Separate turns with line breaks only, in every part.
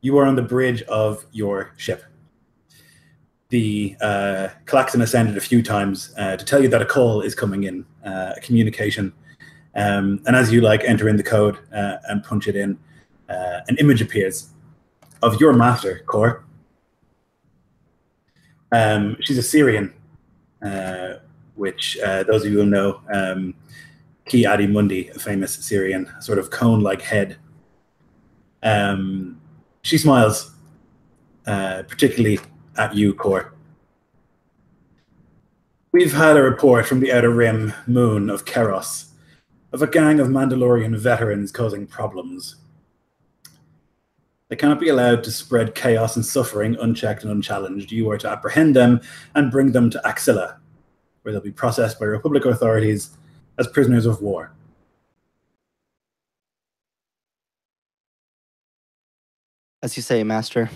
You are on the bridge of your ship. The klaxon has sounded a few times to tell you that a call is coming in, a communication. And as you enter in the code and punch it in, an image appears of your master, Kor. She's a Syrian, which those of you who know, Ki Adi Mundi, a famous Syrian, sort of cone-like head. She smiles, particularly at you, Kor. We've had a report from the Outer Rim moon of Keros of a gang of Mandalorian veterans causing problems. They cannot be allowed to spread chaos and suffering unchecked and unchallenged. You are to apprehend them and bring them to Axilla, where they'll be processed by Republic authorities as prisoners of war.
As you say, Master,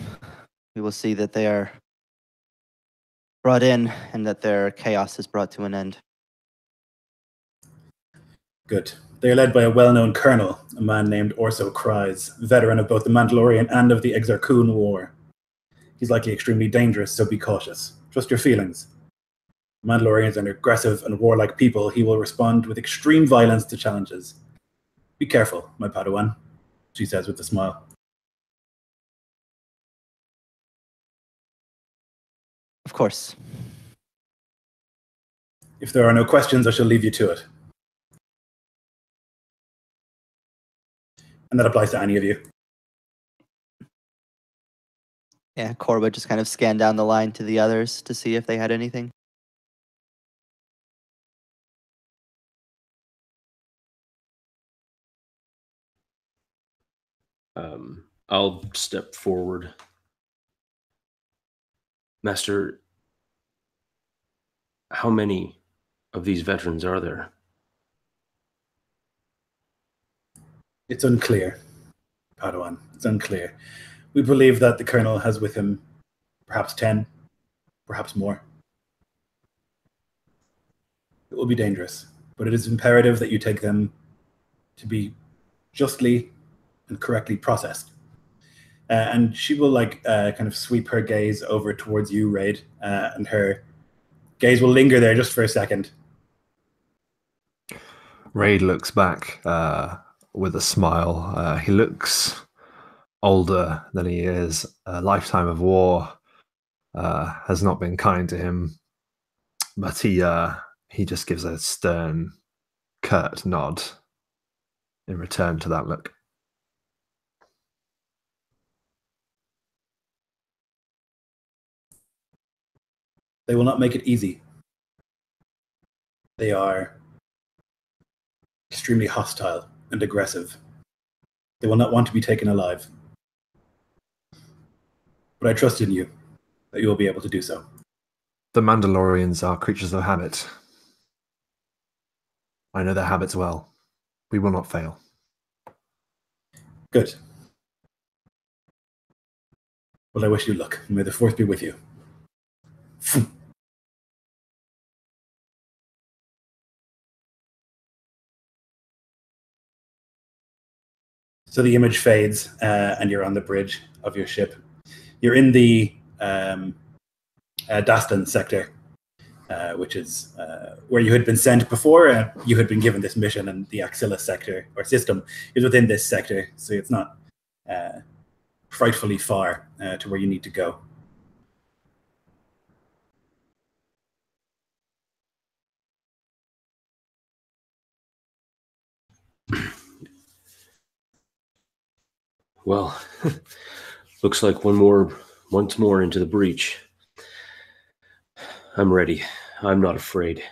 we will see that they are brought in and that their chaos is brought to an end.
Good. They are led by a well-known colonel, a man named Orso Kryze, veteran of both the Mandalorian and of the Exarchun War. He's likely extremely dangerous, so be cautious. Trust your feelings. Mandalorians are an aggressive and warlike people. He will respond with extreme violence to challenges. Be careful, my Padawan, she says with a smile.
Of course.
If there are no questions, I shall leave you to it. And that applies to any of you.
Yeah, Korba just kind of scanned down the line to the others to see if they had anything.
I'll step forward. Master, how many of these veterans are there?
It's unclear, Padawan. It's unclear. We believe that the Colonel has with him perhaps 10, perhaps more. It will be dangerous, but it is imperative that you take them to be justly and correctly processed. And she will kind of sweep her gaze over towards you, Raid, and her gaze will linger there just for a second.
Raid looks back with a smile. He looks older than he is. A lifetime of war has not been kind to him, but he just gives a stern, curt nod in return to that look.
They will not make it easy. They are extremely hostile and aggressive. They will not want to be taken alive. But I trust in you that you will be able to do so.
The Mandalorians are creatures of habit. I know their habits well. We will not fail.
Good. Well, I wish you luck. May the Force be with you. So the image fades, and you're on the bridge of your ship. You're in the Dastan sector, which is where you had been sent before. You had been given this mission, and the Axilla sector, or system, is within this sector, so it's not frightfully far to where you need to go.
Well, looks like once more into the breach. I'm ready. I'm not afraid.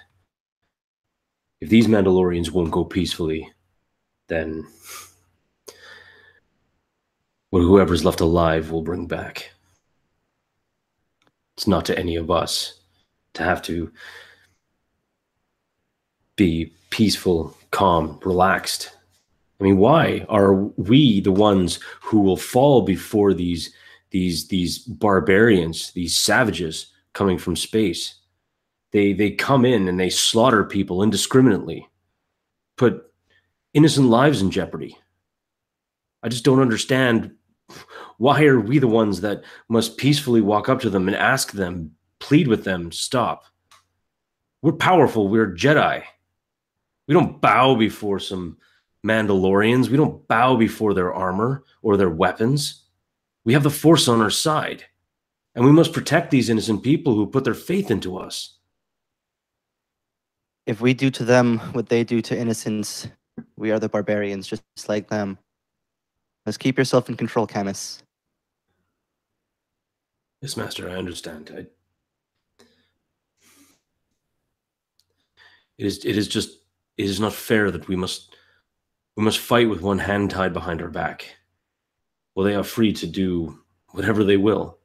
If these Mandalorians won't go peacefully, then whoever's left alive will bring back. It's not to any of us to have to be peaceful, calm, relaxed. I mean, why are we the ones who will fall before these barbarians, these savages coming from space? They come in and they slaughter people indiscriminately, put innocent lives in jeopardy. I just don't understand Why are we the ones that must peacefully walk up to them and ask them, plead with them, stop? We're powerful. We're Jedi. We don't bow before some Mandalorians. We don't bow before their armor or their weapons. We have the Force on our side, and we must protect these innocent people who put their faith into us.
If we do to them what they do to innocents, we are the barbarians, just like them. Let's keep yourself in control, Camus.
Yes, Master, I understand. It is not fair that we must fight with one hand tied behind our back. Well, they are free to do whatever they will.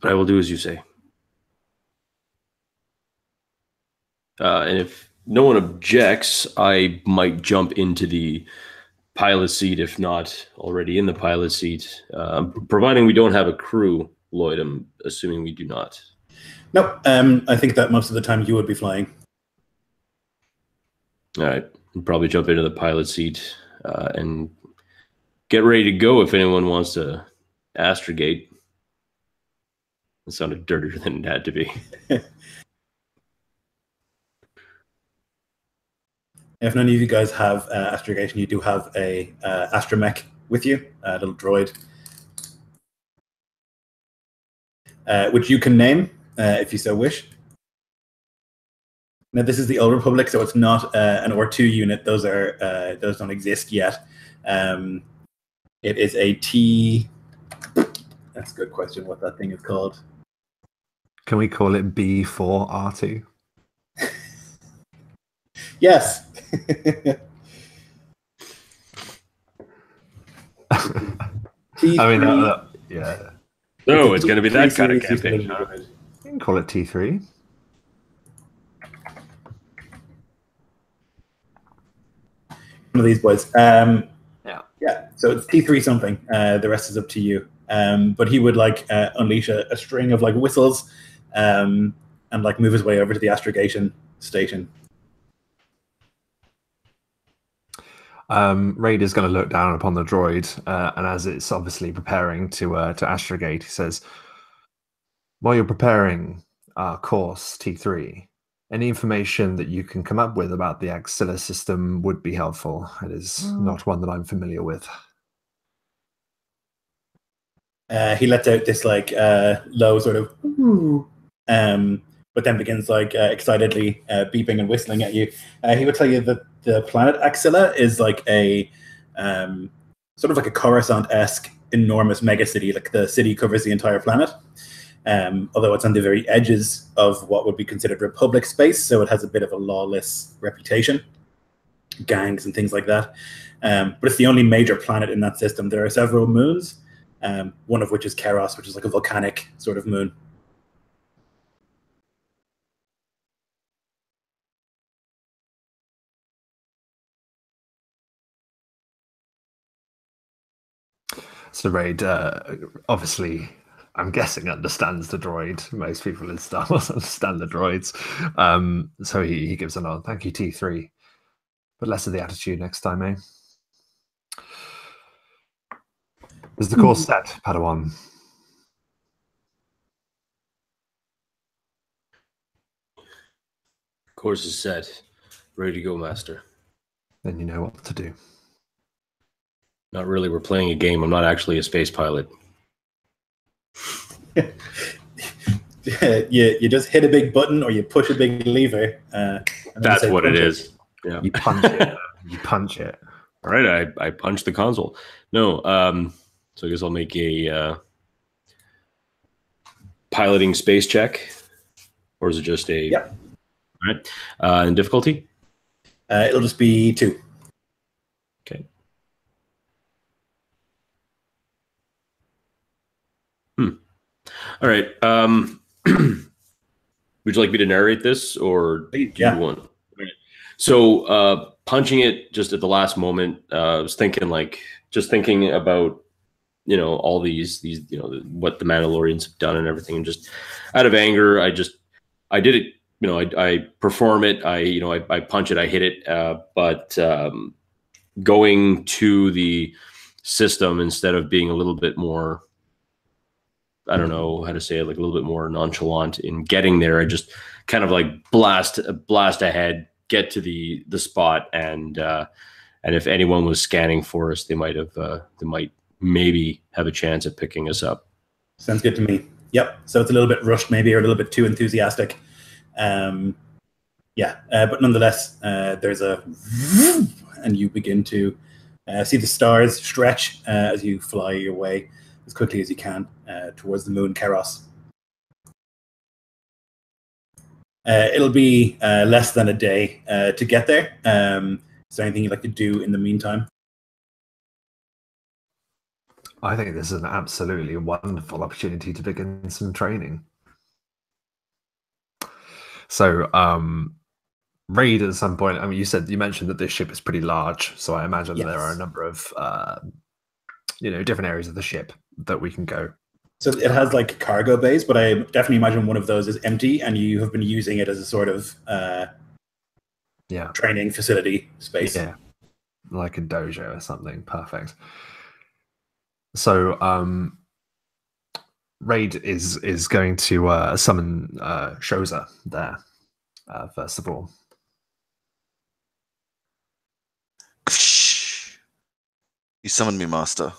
But I will do as you say. And if no one objects, I might jump into the pilot seat, if not already in the pilot seat, providing we don't have a crew. Lloyd, I'm assuming we do not.
No, I think that most of the time you would be flying.
All right, I'll probably jump into the pilot seat and get ready to go if anyone wants to astrogate. It sounded dirtier than it had to be.
If none of you guys have astrogation, you do have a astromech with you, a little droid, which you can name if you so wish. Now, this is the Old Republic, so it's not an R2 unit. Those don't exist yet. It is a T. That's a good question. What that thing is called?
Can we call it B4R2?
Yes.
I mean, yeah.
No, it's going to be that kind of campaign.
You can call it T3.
One of these boys. Yeah. So it's T3 something. The rest is up to you. But he would unleash a string of whistles, and move his way over to the astrogation station.
Raid is going to look down upon the droid, and as it's obviously preparing to astrogate, he says, "While you're preparing our course T3, any information that you can come up with about the Axilla system would be helpful. It is not one that I'm familiar with."
He lets out this low sort of "ooh," but then begins excitedly beeping and whistling at you. He would tell you that the planet Axilla is a sort of a Coruscant-esque enormous megacity. The city covers the entire planet, although it's on the very edges of what would be considered Republic space, so it has a bit of a lawless reputation, gangs and things like that. But it's the only major planet in that system. There are several moons, one of which is Keros, which is a volcanic sort of moon.
So Raid, obviously, I'm guessing understands the droid. Most people in Star Wars understand the droids. So he gives a nod. Thank you, T3. But less of the attitude next time, eh? Is the course set, Padawan?
Course is set. Ready to go, Master.
Then you know what to do.
Not really. We're playing a game. I'm not actually a space pilot.
You just hit a big button or you push a big lever.
That's what it is. Yeah.
You punch it. You punch it.
All right. I punched the console. No. So I guess I'll make a piloting space check, or is it just a?
Yeah.
All right. And difficulty?
It'll just be 2.
Okay. All right. Would you like me to narrate this, or do you want? Right. So punching it just at the last moment, I was thinking thinking about all these what the Mandalorians have done and everything, and just out of anger, I did it I perform it. I punch it. I hit it. But going to the system instead of being a little bit more, I don't know how to say it, like a little bit more nonchalant in getting there. I just kind of like blast ahead, get to the spot, and if anyone was scanning for us, they might maybe have a chance at picking us up.
Sounds good to me. Yep. So it's a little bit rushed, maybe, or a little bit too enthusiastic. But nonetheless, there's a, and you begin to see the stars stretch as you fly your way as quickly as you can towards the moon Keros. It'll be less than a day to get there. Is there anything you'd like to do in the meantime?
I think this is an absolutely wonderful opportunity to begin some training. So, Raid, at some point, I mean, you mentioned that this ship is pretty large, so I imagine there are a number of different areas of the ship that we can go.
So it has like cargo bays, but I definitely imagine one of those is empty, and you have been using it as a sort of training facility space.
Yeah, like a dojo or something. Perfect. So Raid is going to summon Shoza there, first of all.
You summoned me, Master.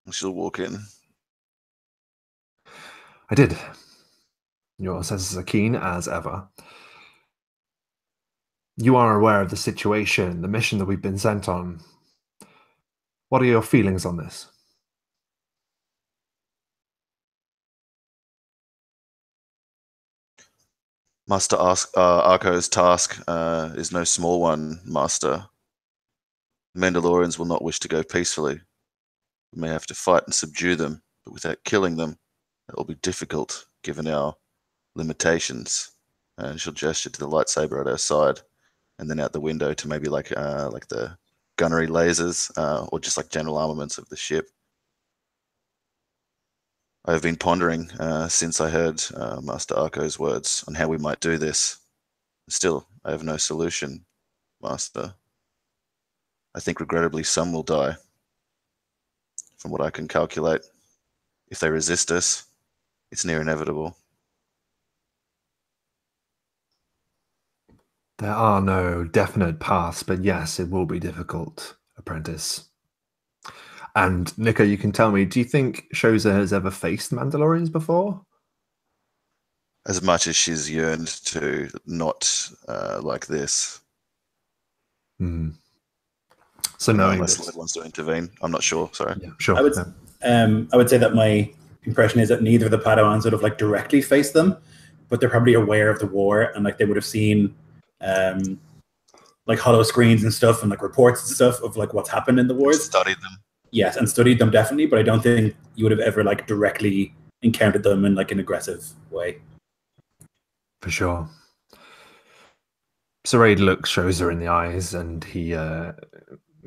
I shall walk in.
I did. Your senses are keen as ever. You are aware of the situation, the mission that we've been sent on. What are your feelings on this?
Master Arco's task is no small one, Master. The Mandalorians will not wish to go peacefully. We may have to fight and subdue them, but without killing them, it will be difficult given our limitations. And she'll gesture to the lightsaber at her side, and then out the window to maybe like the gunnery lasers or just like general armaments of the ship. I have been pondering since I heard Master Arco's words on how we might do this. Still, I have no solution, Master. I think regrettably some will die. From what I can calculate, if they resist us, it's near inevitable.
There are no definite paths, but yes, it will be difficult, apprentice. And Nika, you can tell me, do you think Shoza has ever faced Mandalorians before?
As much as she's yearned to, not like this.
So knowing
unless Lloyd wants to intervene, I'm not sure. Sorry.
Yeah, sure.
I would say that my impression is that neither of the Padawans sort of like directly face them, but they're probably aware of the war, and like they would have seen like hollow screens and stuff and like reports and stuff of like what's happened in the wars.
Studied them.
Yes, and studied them definitely, but I don't think you would have ever like directly encountered them in like an aggressive way.
For sure. So Raid shows her in the eyes, and he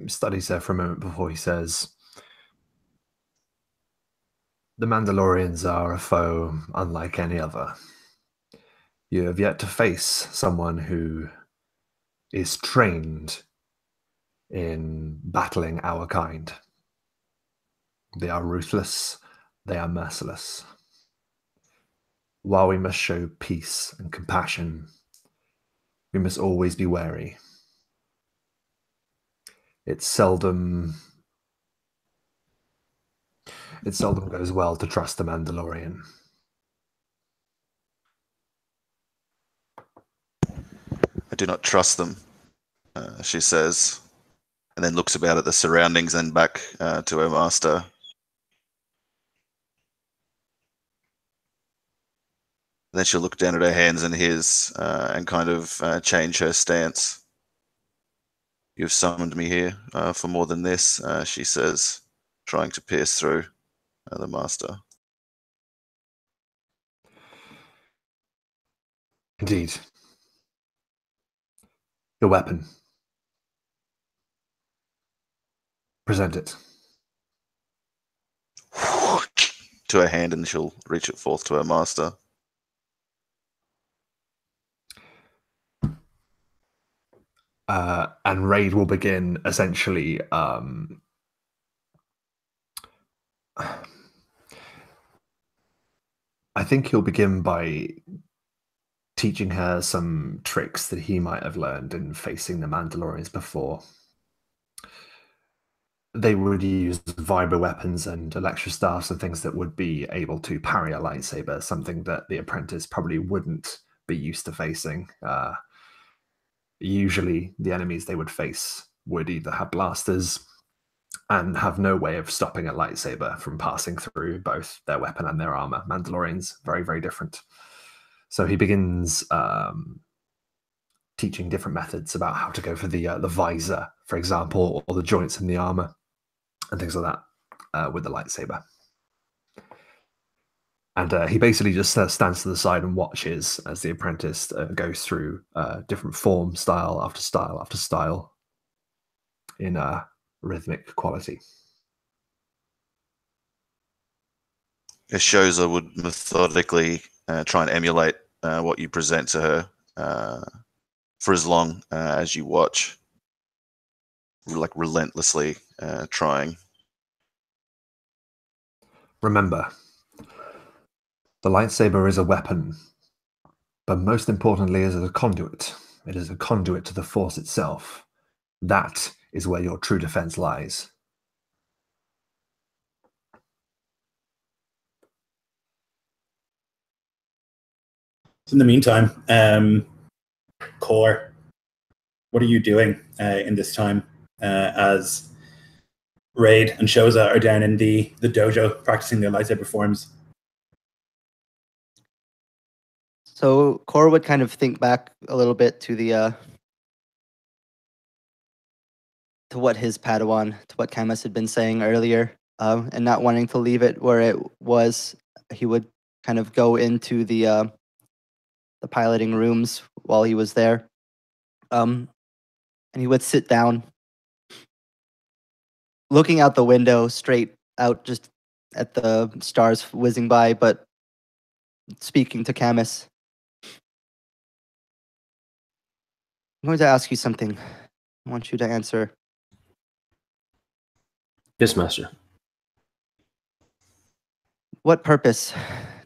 studies her for a moment before he says, "The Mandalorians are a foe unlike any other. You have yet to face someone who is trained in battling our kind. They are ruthless, they are merciless. While we must show peace and compassion, we must always be wary. It seldom goes well to trust a Mandalorian."
I do not trust them, she says, and then looks about at the surroundings and back to her master. Then she'll look down at her hands and his and kind of change her stance. "You've summoned me here for more than this," she says, trying to pierce through the master.
Indeed. Your weapon. Present it.
To her hand, and she'll reach it forth to her master.
And Raid will begin essentially. I think he'll begin by teaching her some tricks that he might have learned in facing the Mandalorians before. They would use vibro weapons and electrostaffs and things that would be able to parry a lightsaber, something that the apprentice probably wouldn't be used to facing. Usually the enemies they would face would either have blasters and have no way of stopping a lightsaber from passing through both their weapon and their armor. Mandalorians, very, very different. So he begins teaching different methods about how to go for the visor, for example, or the joints in the armor and things like that with the lightsaber. And he basically just stands to the side and watches as the apprentice goes through different form, style after style after style in rhythmic quality.
Shoza would methodically try and emulate what you present to her for as long as you watch, like relentlessly trying.
Remember, the lightsaber is a weapon, but most importantly is a conduit. It is a conduit to the Force itself. That is where your true defense lies.
In the meantime, Core, what are you doing in this time as Raid and Shoza are down in the dojo practicing their lightsaber forms?
So Core would kind of think back a little bit to the to what his Padawan, to what Camus had been saying earlier, and not wanting to leave it where it was. He would kind of go into the piloting rooms while he was there, and he would sit down, looking out the window, straight out just at the stars whizzing by, but speaking to Camus. I'm going to ask you something. I want you to answer.
Yes, Master.
What purpose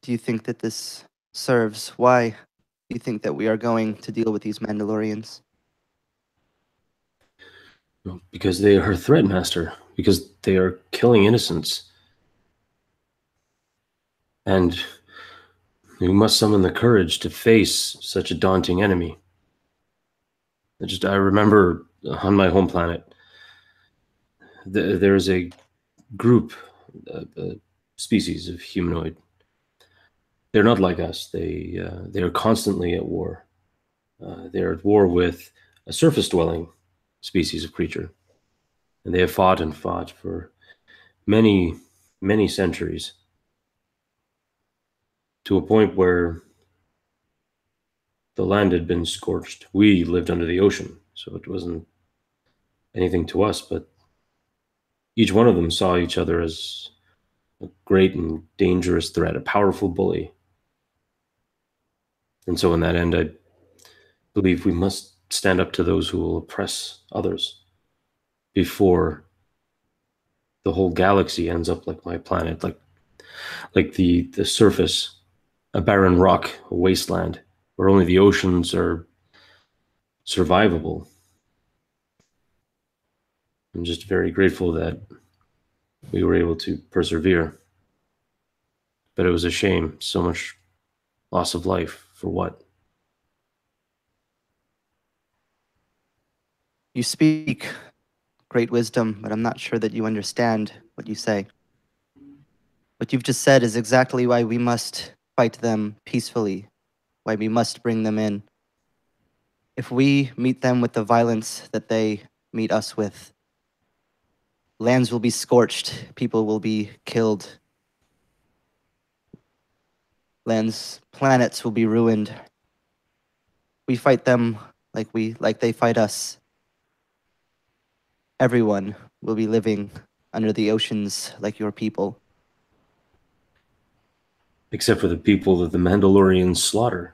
do you think that this serves? Why do you think that we are going to deal with these Mandalorians?
Well, because they are a threat, Master. Because they are killing innocents. And we must summon the courage to face such a daunting enemy. I remember on my home planet, there is a group, a species of humanoid. They're not like us. They are constantly at war. They're at war with a surface-dwelling species of creature, and they have fought and fought for many, many centuries, to a point where the land had been scorched. We lived under the ocean, so it wasn't anything to us, but each one of them saw each other as a great and dangerous threat, a powerful bully. And so in that end, I believe we must stand up to those who will oppress others before the whole galaxy ends up like my planet, like the surface, a barren rock, a wasteland, where only the oceans are survivable. I'm just very grateful that we were able to persevere. But it was a shame, so much loss of life, for what?
You speak great wisdom, but I'm not sure that you understand what you say. What you've just said is exactly why we must fight them peacefully, why we must bring them in. If we meet them with the violence that they meet us with, lands will be scorched, people will be killed, planets will be ruined. We fight them like they fight us. Everyone will be living under the oceans like your people.
Except for the people that the Mandalorians slaughter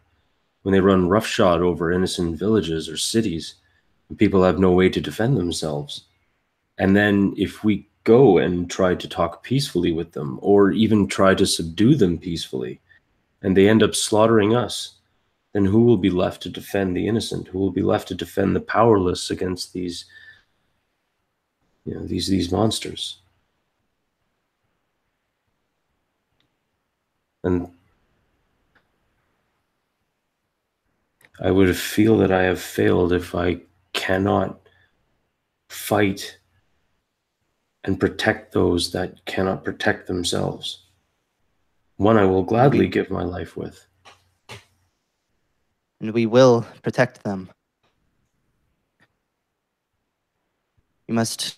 when they run roughshod over innocent villages or cities. People have no way to defend themselves. And then if we go and try to talk peacefully with them, or even try to subdue them peacefully, and they end up slaughtering us, then who will be left to defend the innocent? Who will be left to defend the powerless against these, these monsters? And I would feel that I have failed if I cannot fight and protect those that cannot protect themselves. One I will gladly give my life with.
And we will protect them. We must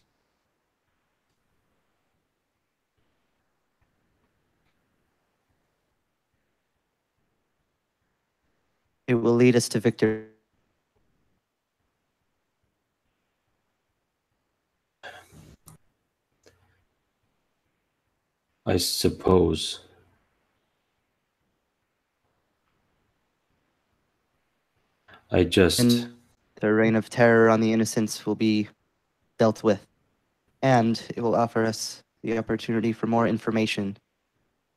it will lead us to victory.
I suppose.
And the reign of terror on the innocents will be dealt with. And it will offer us the opportunity for more information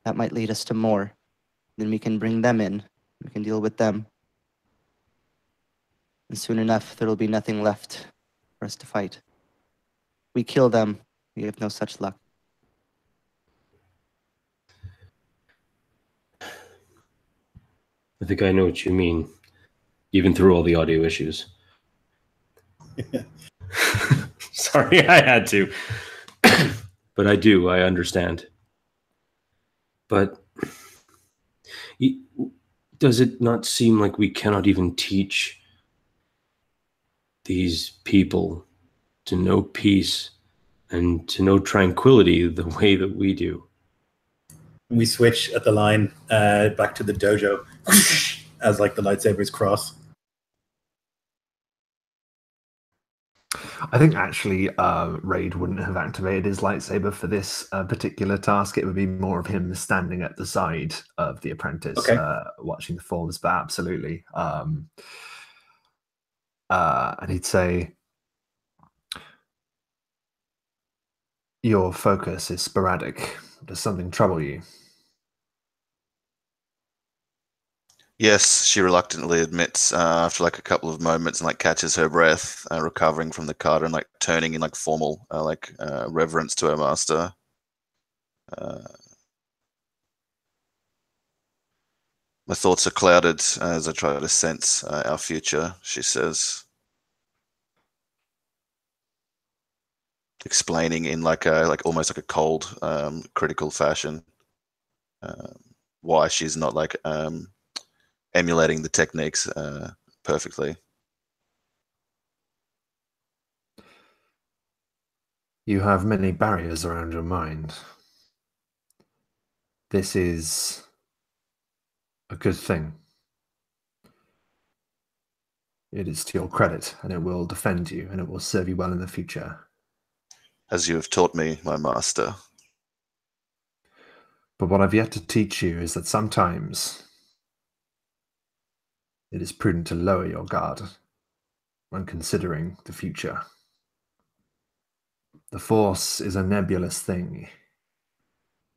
that might lead us to more. Then we can bring them in. We can deal with them. And soon enough, there will be nothing left for us to fight. We kill them. We have no such luck.
I think I know what you mean, even through all the audio issues. Sorry, I had to. But I do, I understand. But does it not seem like we cannot even teach these people to know peace and to know tranquility the way that we do?
We switch at the line back to the dojo as like the lightsabers cross.
I think actually Raid wouldn't have activated his lightsaber for this particular task. It would be more of him standing at the side of the apprentice, watching the forms, but absolutely. And he'd say, your focus is sporadic. Does something trouble you?
Yes, she reluctantly admits after like a couple of moments and like catches her breath, recovering from the kata and like turning in like formal reverence to her master. My thoughts are clouded as I try to sense our future, she says, explaining in like almost like a cold, critical fashion why she's not like emulating the techniques perfectly.
You have many barriers around your mind. This is a good thing. It is to your credit, and it will defend you, and it will serve you well in the future.
As you have taught me, my master.
But what I've yet to teach you is that sometimes it is prudent to lower your guard when considering the future. The Force is a nebulous thing,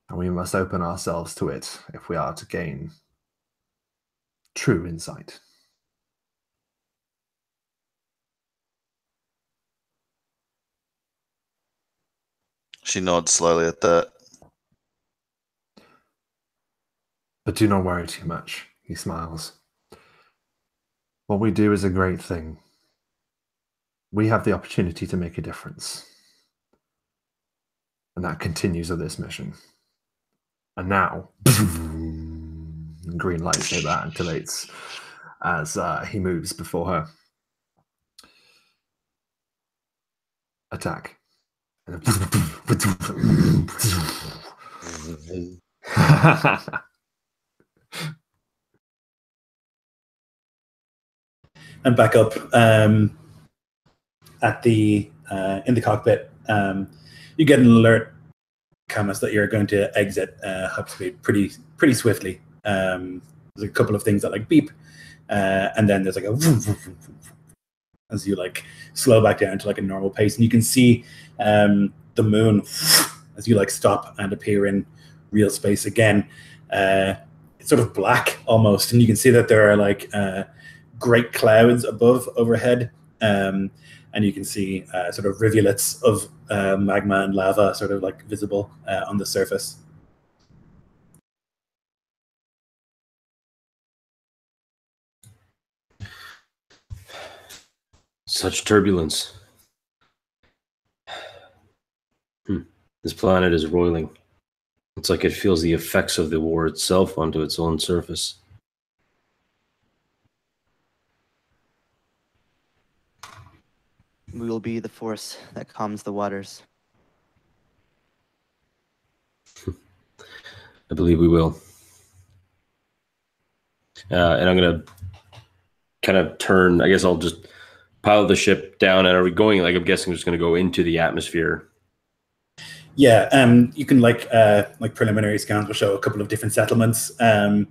and we must open ourselves to it if we are to gain true insight.
She nods slowly at that.
But do not worry too much, he smiles. What we do is a great thing. We have the opportunity to make a difference. And that continues of this mission. And now, green lightsaber activates as he moves before her. Attack.
And back up at the in the cockpit, you get an alert, Camus, that you're going to exit hyperspeed pretty swiftly. There's a couple of things that like beep, and then there's like a vroom, vroom, vroom, vroom. as you like slow back down to like a normal pace, and you can see the moon as you like stop and appear in real space again. It's sort of black almost, and you can see that there are like great clouds overhead, and you can see sort of rivulets of magma and lava sort of like visible on the surface.
Such turbulence. This planet is roiling. It's like it feels the effects of the war itself onto its own surface.
We will be the force that calms the waters.
I believe we will. And I'm going to kind of turn, I guess I'll just pilot the ship down. And are we going, like, I'm guessing we're just going to go into the atmosphere.
Yeah, you can like preliminary scans will show a couple of different settlements that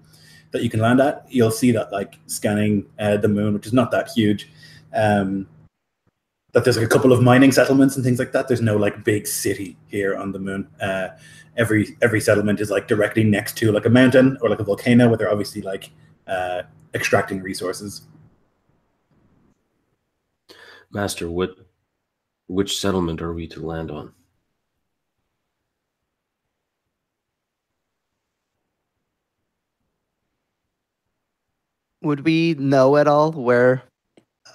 you can land at. You'll see that like scanning the moon, which is not that huge, that there's like a couple of mining settlements and things like that. There's no like big city here on the moon. Every settlement is like directly next to like a mountain or like a volcano where they're obviously like extracting resources.
Master, which settlement are we to land on?
Would we know at all where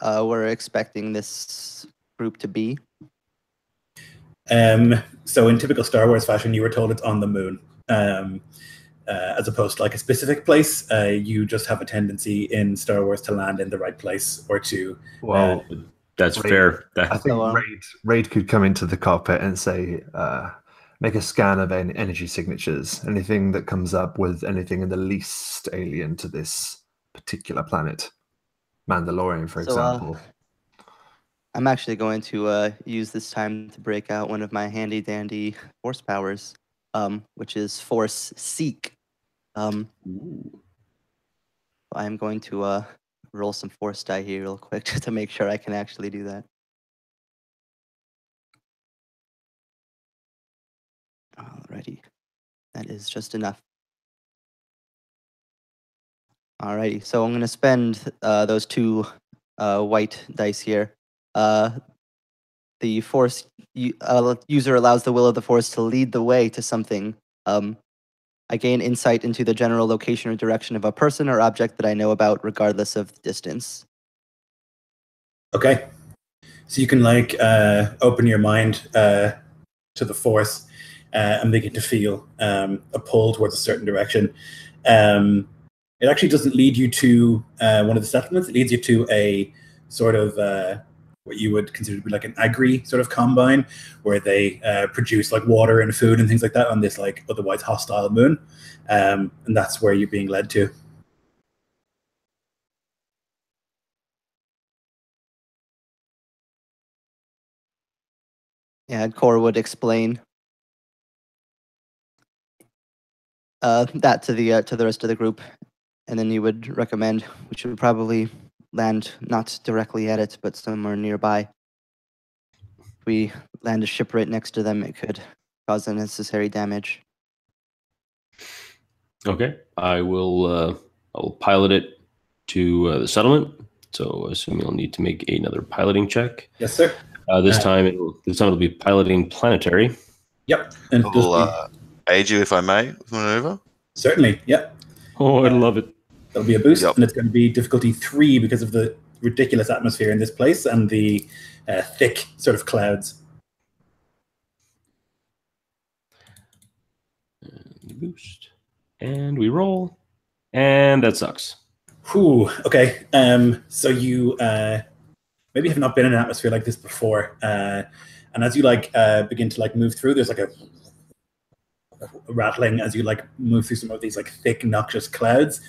we're expecting this group to be?
So in typical Star Wars fashion, you were told it's on the moon, as opposed to like a specific place. You just have a tendency in Star Wars to land in the right place or to.
Well,
that's fair.
I think Raid could come into the cockpit and say, make a scan of any energy signatures. Anything that comes up with anything in the least alien to this particular planet. Mandalorian, for example.
I'm actually going to use this time to break out one of my handy dandy force powers, which is Force Seek. I'm going to roll some force die here real quick just to make sure I can actually do that. Alrighty, that is just enough. Alrighty, so I'm going to spend those two white dice here. The force user allows the will of the force to lead the way to something. I gain insight into the general location or direction of a person or object that I know about, regardless of the distance.
Okay, so you can like open your mind to the force and begin to feel a pull towards a certain direction. It actually doesn't lead you to one of the settlements. It leads you to a sort of what you would consider to be like an agri sort of combine, where they produce like water and food and things like that on this like otherwise hostile moon, and that's where you're being led to.
Yeah, Cor would explain that to the rest of the group, and then you would recommend we should probably land not directly at it, but somewhere nearby. If we land a ship right next to them, it could cause unnecessary damage.
Okay, I'll pilot it to the settlement. So I assume you'll need to make another piloting check.
Yes, sir.
This time it'll be piloting planetary.
Yep. And
I'll aid you if I may with maneuver.
Certainly. Yep.
Oh, I love it.
That'll be a boost,
Yep.
and it's going to be difficulty 3 because of the ridiculous atmosphere in this place and the thick sort of clouds.
Boost. And we roll. And that sucks.
Whew. Okay. So you maybe have not been in an atmosphere like this before, and as you like begin to like move through, there's like a rattling as you like move through some of these like thick, noxious clouds.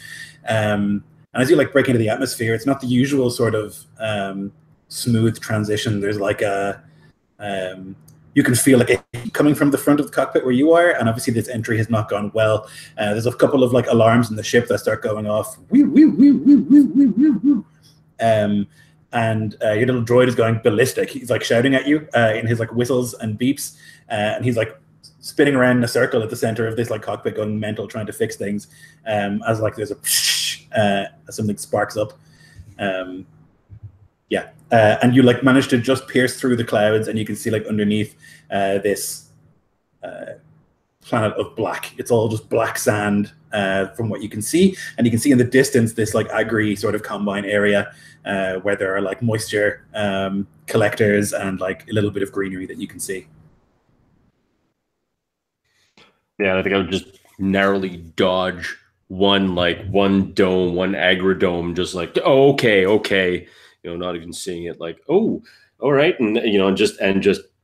And as you like break into the atmosphere, it's not the usual sort of smooth transition. There's like a you can feel like a heat coming from the front of the cockpit where you are, and obviously this entry has not gone well. There's a couple of like alarms in the ship that start going off. and your little droid is going ballistic. He's like shouting at you in his like whistles and beeps, and he's like spinning around in a circle at the center of this like cockpit, going mental, trying to fix things. As like there's a as something sparks up. And you like manage to just pierce through the clouds, and you can see like underneath this planet of black. It's all just black sand from what you can see, and you can see in the distance this like agri sort of combine area where there are like moisture collectors and like a little bit of greenery that you can see.
Yeah, I think I would just narrowly dodge one dome, one agrodome, just like, oh, okay, not even seeing it, like, oh, all right, and just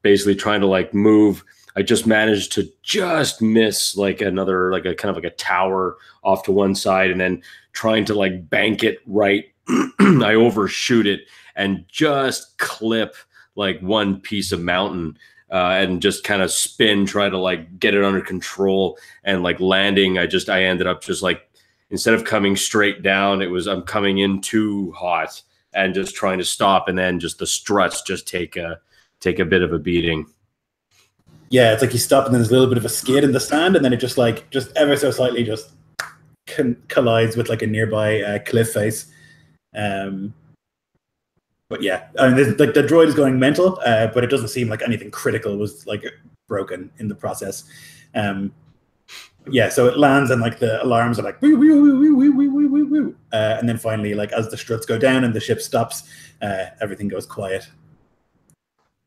basically trying to like move. I just managed to just miss like another, like a kind of like a tower off to one side, and then trying to like bank it right. I overshoot it and just clip like one piece of mountain. And just kind of spin, try to like get it under control, and like landing. I ended up just like, instead of coming straight down, I'm coming in too hot and just trying to stop, and then just the struts just take a bit of a beating.
Yeah, it's like you stop, and then there's a little bit of a skid in the sand, and then it just ever so slightly just collides with like a nearby cliff face. But yeah, I mean, like the droid is going mental, but it doesn't seem like anything critical was like broken in the process. So it lands, and like the alarms are like woo, woo, woo, woo, woo, woo, woo, woo. And then finally, like as the struts go down and the ship stops, everything goes quiet.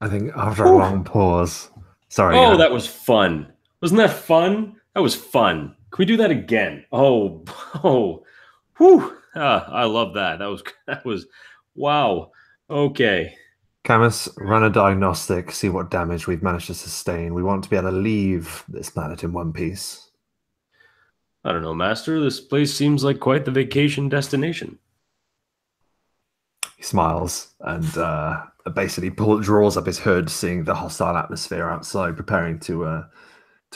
I think after a long pause. Sorry.
Oh, that was fun. Wasn't that fun? That was fun. Can we do that again? Oh, whew. I love that. That was wow. Okay.
Camus, run a diagnostic, see what damage we've managed to sustain. We want to be able to leave this planet in one piece.
I don't know, Master. This place seems like quite the vacation destination.
He smiles and basically draws up his hood, seeing the hostile atmosphere outside, preparing to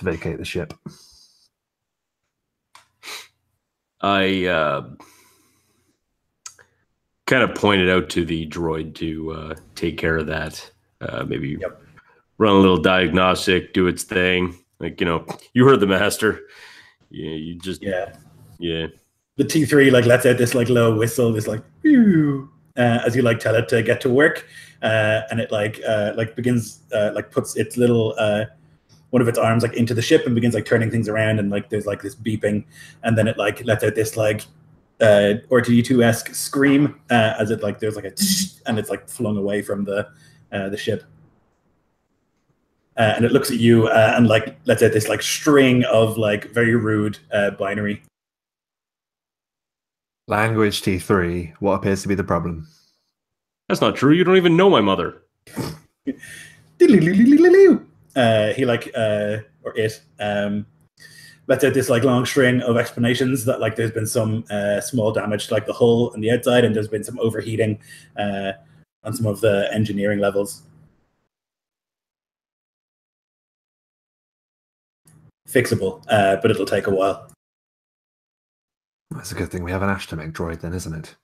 vacate the ship.
I kind of pointed out to the droid to take care of that. Maybe run a little diagnostic, do its thing. Like, you heard the Master. Yeah, you just yeah.
The T3 like lets out this like low whistle, this like pew, as you like tell it to get to work, and it like begins like puts its little one of its arms like into the ship and begins like turning things around, and like there's like this beeping, and then it like lets out this like R2D2-esque scream as it like there's like a and it's like flung away from the ship. And it looks at you and like lets out this like string of like very rude binary.
Language T3, what appears to be the problem?
That's not true. You don't even know my mother.
He like or it lets out this like long string of explanations that like there's been some small damage to like the hull and the outside, and there's been some overheating on some of the engineering levels. Fixable, but it'll take a while.
That's a good thing we have an Ashtameg droid then, isn't it?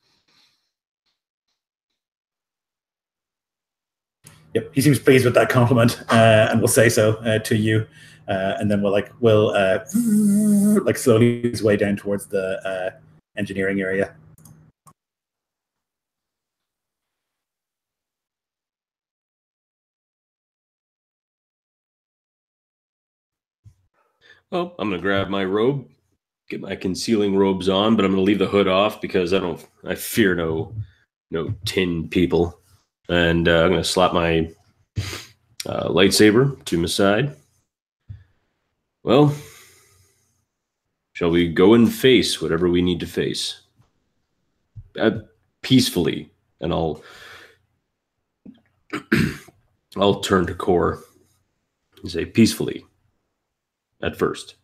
Yep, he seems pleased with that compliment, and will say so to you, and then we'll like slowly his way down towards the engineering area.
Well, I'm gonna grab my robe, get my concealing robes on, but I'm gonna leave the hood off because I fear no tin people, and I'm gonna slap my lightsaber to my side. Well, shall we go and face whatever we need to face peacefully? And I'll turn to Core and say peacefully. At first.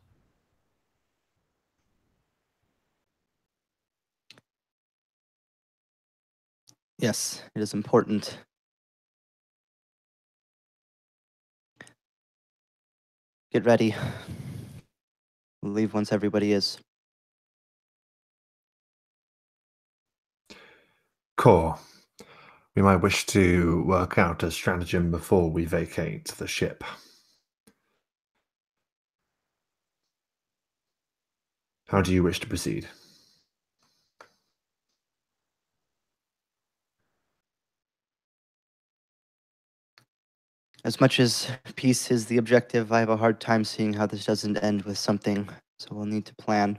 Yes, it is important. Get ready. We'll leave once everybody is.
Core, We might wish to work out a stratagem before we vacate the ship. How do you wish to proceed?
As much as peace is the objective, I have a hard time seeing how this doesn't end with something. So we'll need to plan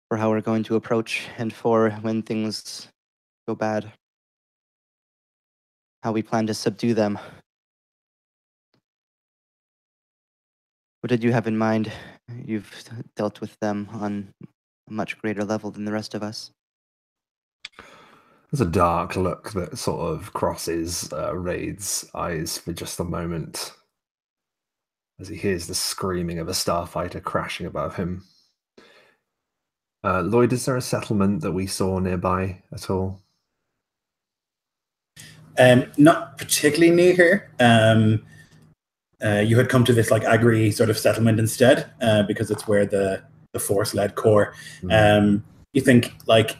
for how we're going to approach and for when things go bad. How we plan to subdue them. What did you have in mind? You've dealt with them on a much greater level than the rest of us.
There's a dark look that sort of crosses Raid's eyes for just a moment as he hears the screaming of a starfighter crashing above him. Lloyd, is there a settlement that we saw nearby at all?
Not particularly near here. You had come to this like Agri sort of settlement instead, because it's where the Force-led core. You think like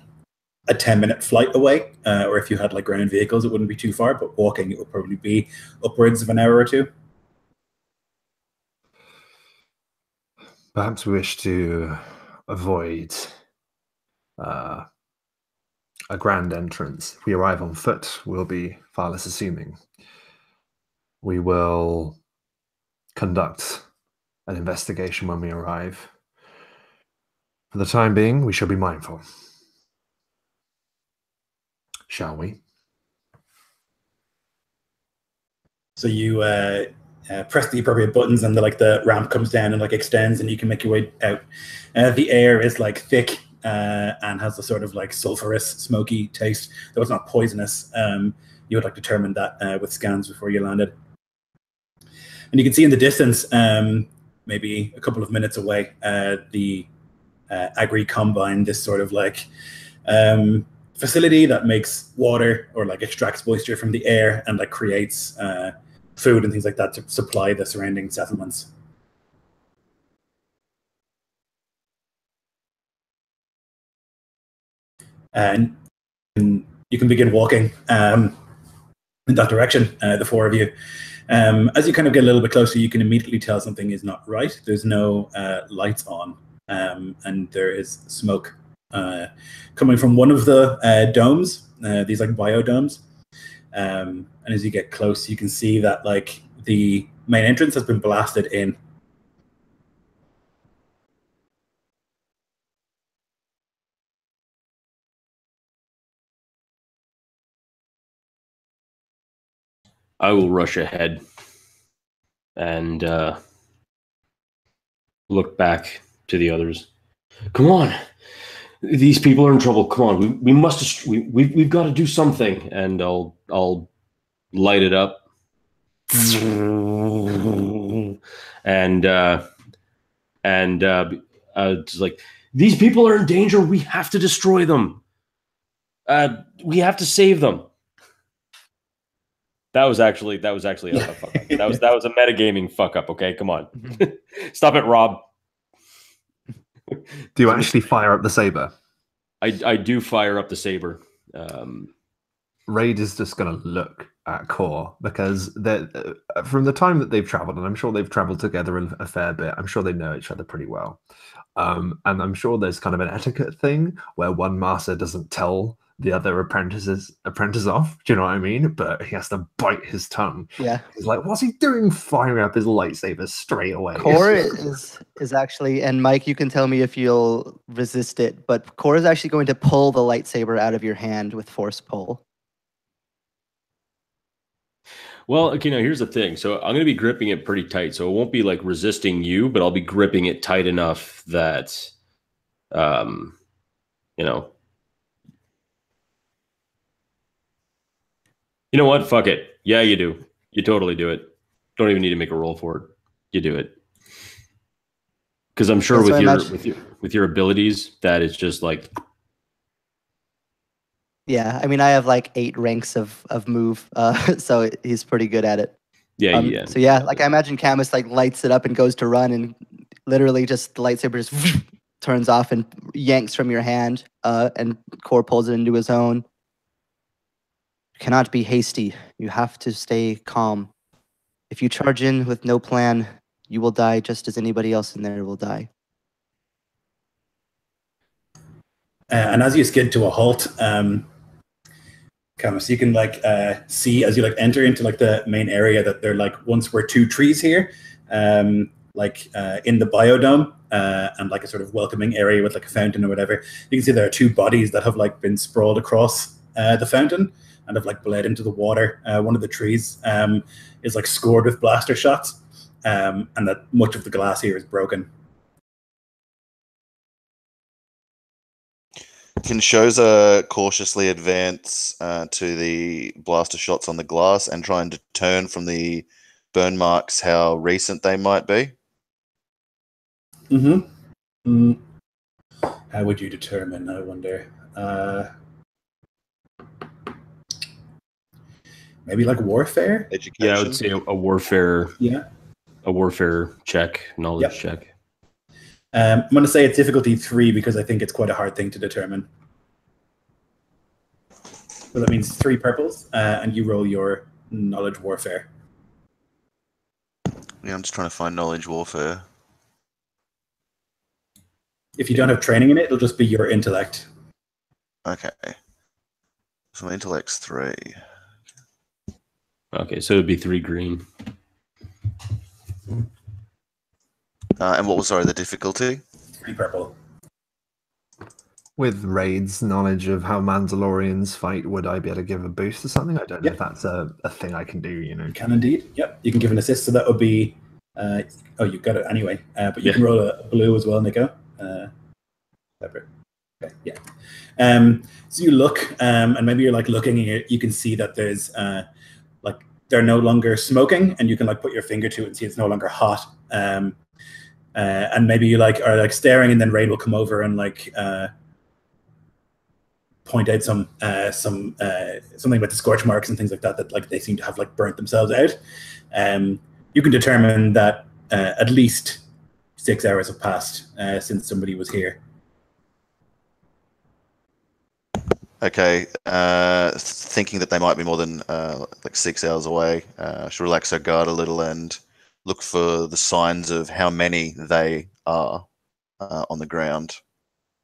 a 10-minute flight away, or if you had like ground vehicles, it wouldn't be too far, but walking, it would probably be upwards of an hour or two.
Perhaps we wish to avoid a grand entrance. If we arrive on foot, we'll be far less assuming. We will conduct an investigation when we arrive. For the time being, we shall be mindful. Shall we?
So you press the appropriate buttons, and the ramp comes down and like extends, and you can make your way out. The air is like thick and has a sort of like sulfurous, smoky taste, though it's not poisonous. You would like determine that with scans before you landed. And you can see in the distance, maybe a couple of minutes away, the Agri Combine, this sort of like facility that makes water or like extracts moisture from the air and like creates food and things like that to supply the surrounding settlements. And you can begin walking in that direction, the four of you. As you kind of get a little bit closer, you can immediately tell something is not right. There's no lights on, and there is smoke coming from one of the domes, these like biodomes. And as you get close, you can see that like the main entrance has been blasted in.
I will rush ahead and look back to the others. Come on, these people are in trouble. Come on, we must. We've got to do something. And I'll light it up. And it's like, these people are in danger. We have to destroy them. We have to save them. That was actually a fuck up. That was a metagaming fuck up. Okay, come on, stop it, Rob.
Do you actually fire up the saber?
I do fire up the saber.
Raid is just going to look at Core because from the time that they've traveled, and I'm sure they've traveled together a fair bit, I'm sure they know each other pretty well. And I'm sure there's kind of an etiquette thing where one master doesn't tell the other apprentice off. Do you know what I mean? But he has to bite his tongue.
Yeah.
He's like, what's he doing firing up his lightsaber straight away?
Core is actually, and Mike, you can tell me if you'll resist it, but Core is actually going to pull the lightsaber out of your hand with force pull.
Well, okay, now here's the thing. So I'm going to be gripping it pretty tight. So it won't be like resisting you, but I'll be gripping it tight enough that, you know what? Fuck it. Yeah, you do. You totally do it. Don't even need to make a roll for it. You do it. Because I'm sure with your abilities, that it's just like.
Yeah, I mean, I have like 8 ranks of move, so he's pretty good at it.
Yeah, yeah.
So yeah, like I imagine Camus like lights it up and goes to run, and literally just the lightsaber just turns off and yanks from your hand, and Core pulls it into his own. cannot be hasty. You have to stay calm. If you charge in with no plan, you will die just as anybody else in there will die.
And as you skid to a halt, Camus, you can see as you enter into the main area that there once were 2 trees here, in the biodome, and a sort of welcoming area with a fountain or whatever. You can see there are 2 bodies that have been sprawled across the fountain and have bled into the water. One of the trees is scored with blaster shots, and that much of the glass here is broken.
Can Shoza cautiously advance to the blaster shots on the glass and try and discern from the burn marks how recent they might be?
Mm-hmm. How would you determine, I wonder? Maybe warfare?
Education?
Yeah, I would say a warfare.
Yeah.
A warfare check, knowledge check.
I'm going to say it's difficulty 3 because I think it's quite a hard thing to determine. So that means 3 purples, and you roll your knowledge warfare.
Yeah, I'm just trying to find knowledge warfare.
If you don't have training in it, it'll just be your intellect.
Okay. So my intellect's 3.
Okay, so it'd be 3 green.
And what was, sorry, the difficulty?
3 purple.
With Raid's knowledge of how Mandalorians fight, would I be able to give a boost or something? I don't know if that's a thing I can do, you know.
You can indeed. Yep. You can give an assist, so that would be... you've got it anyway. But you can roll a blue as well, Nico. Separate. Okay, yeah. So you look, and maybe you're looking, and you can see that there's they're no longer smoking, and you can put your finger to it and see it's no longer hot. And maybe you are staring, and then Raid will come over and point out something with the scorch marks and things like that that they seem to have burnt themselves out. You can determine that at least 6 hours have passed since somebody was here.
Okay, thinking that they might be more than 6 hours away, she'll relax her guard a little and look for the signs of how many they are on the ground.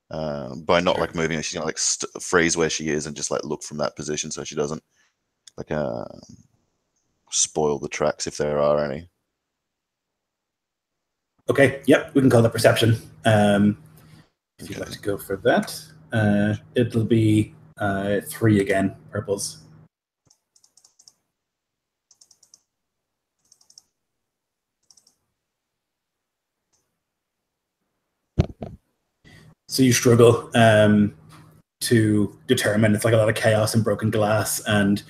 By not moving, she's gonna freeze where she is and just look from that position so she doesn't spoil the tracks if there are any.
Okay, yep, we can call that perception. If you'd like to go for that, it'll be 3 again, purples. So you struggle to determine. It's a lot of chaos and broken glass, and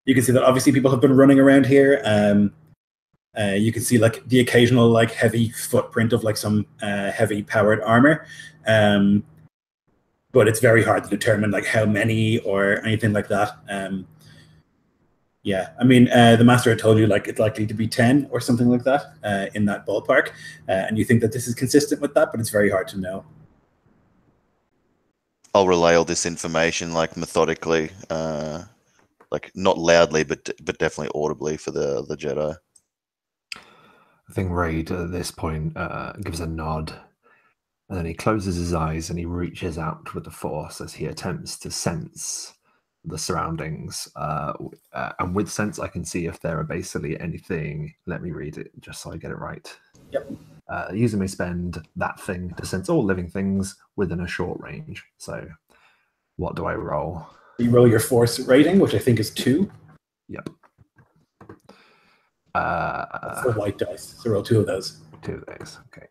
you can see that obviously people have been running around here. You can see the occasional heavy footprint of some heavy powered armor, but it's very hard to determine how many or anything like that. Yeah, I mean, the master had told you it's likely to be 10 or something like that in that ballpark, and you think that this is consistent with that, but it's very hard to know.
I'll relay all this information methodically, not loudly, but definitely audibly for the Jedi.
I think Raid at this point gives a nod, and then he closes his eyes and he reaches out with the Force as he attempts to sense the surroundings. And with sense, I can see if there are basically anything. Let me read it just so I get it right.
Yep.
The user may spend that thing to sense all living things within a short range. So, what do I roll?
You roll your Force rating, which I think is 2.
Yep.
That's the white dice. So roll 2 of those.
2 of those. Okay.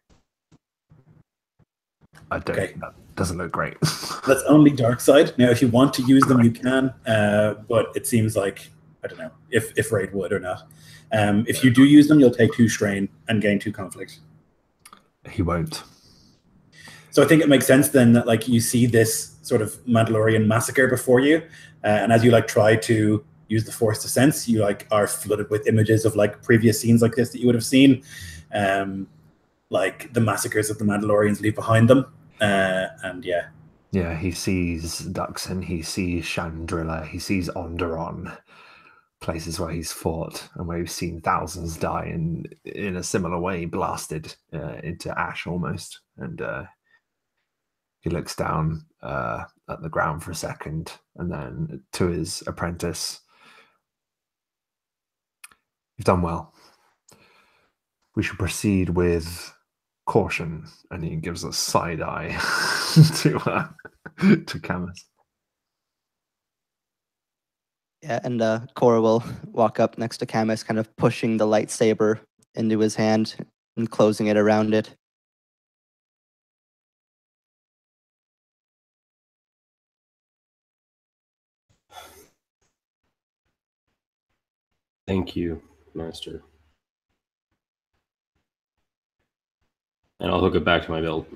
I don't.
Okay.
That doesn't look great.
That's only dark side. Now, if you want to use them, you can. But it seems I don't know if Raid would or not. If you do use them, you'll take 2 strain and gain 2 conflict.
He won't.
So I think it makes sense then that you see this sort of Mandalorian massacre before you, and as you try to use the Force to sense, you are flooded with images of previous scenes like this that you would have seen, the massacres that the Mandalorians leave behind them, and yeah,
Yeah, he sees Duxon, he sees Chandrilla, he sees Onderon, places where he's fought and where we've seen thousands die in a similar way, blasted into ash almost. And he looks down at the ground for a second and then to his apprentice. You've done well. We should proceed with caution. And he gives a side eye to Camus.
Yeah, and Cora will walk up next to Camus, kind of pushing the lightsaber into his hand and closing it around it.
Thank you, Master. And I'll hook it back to my belt.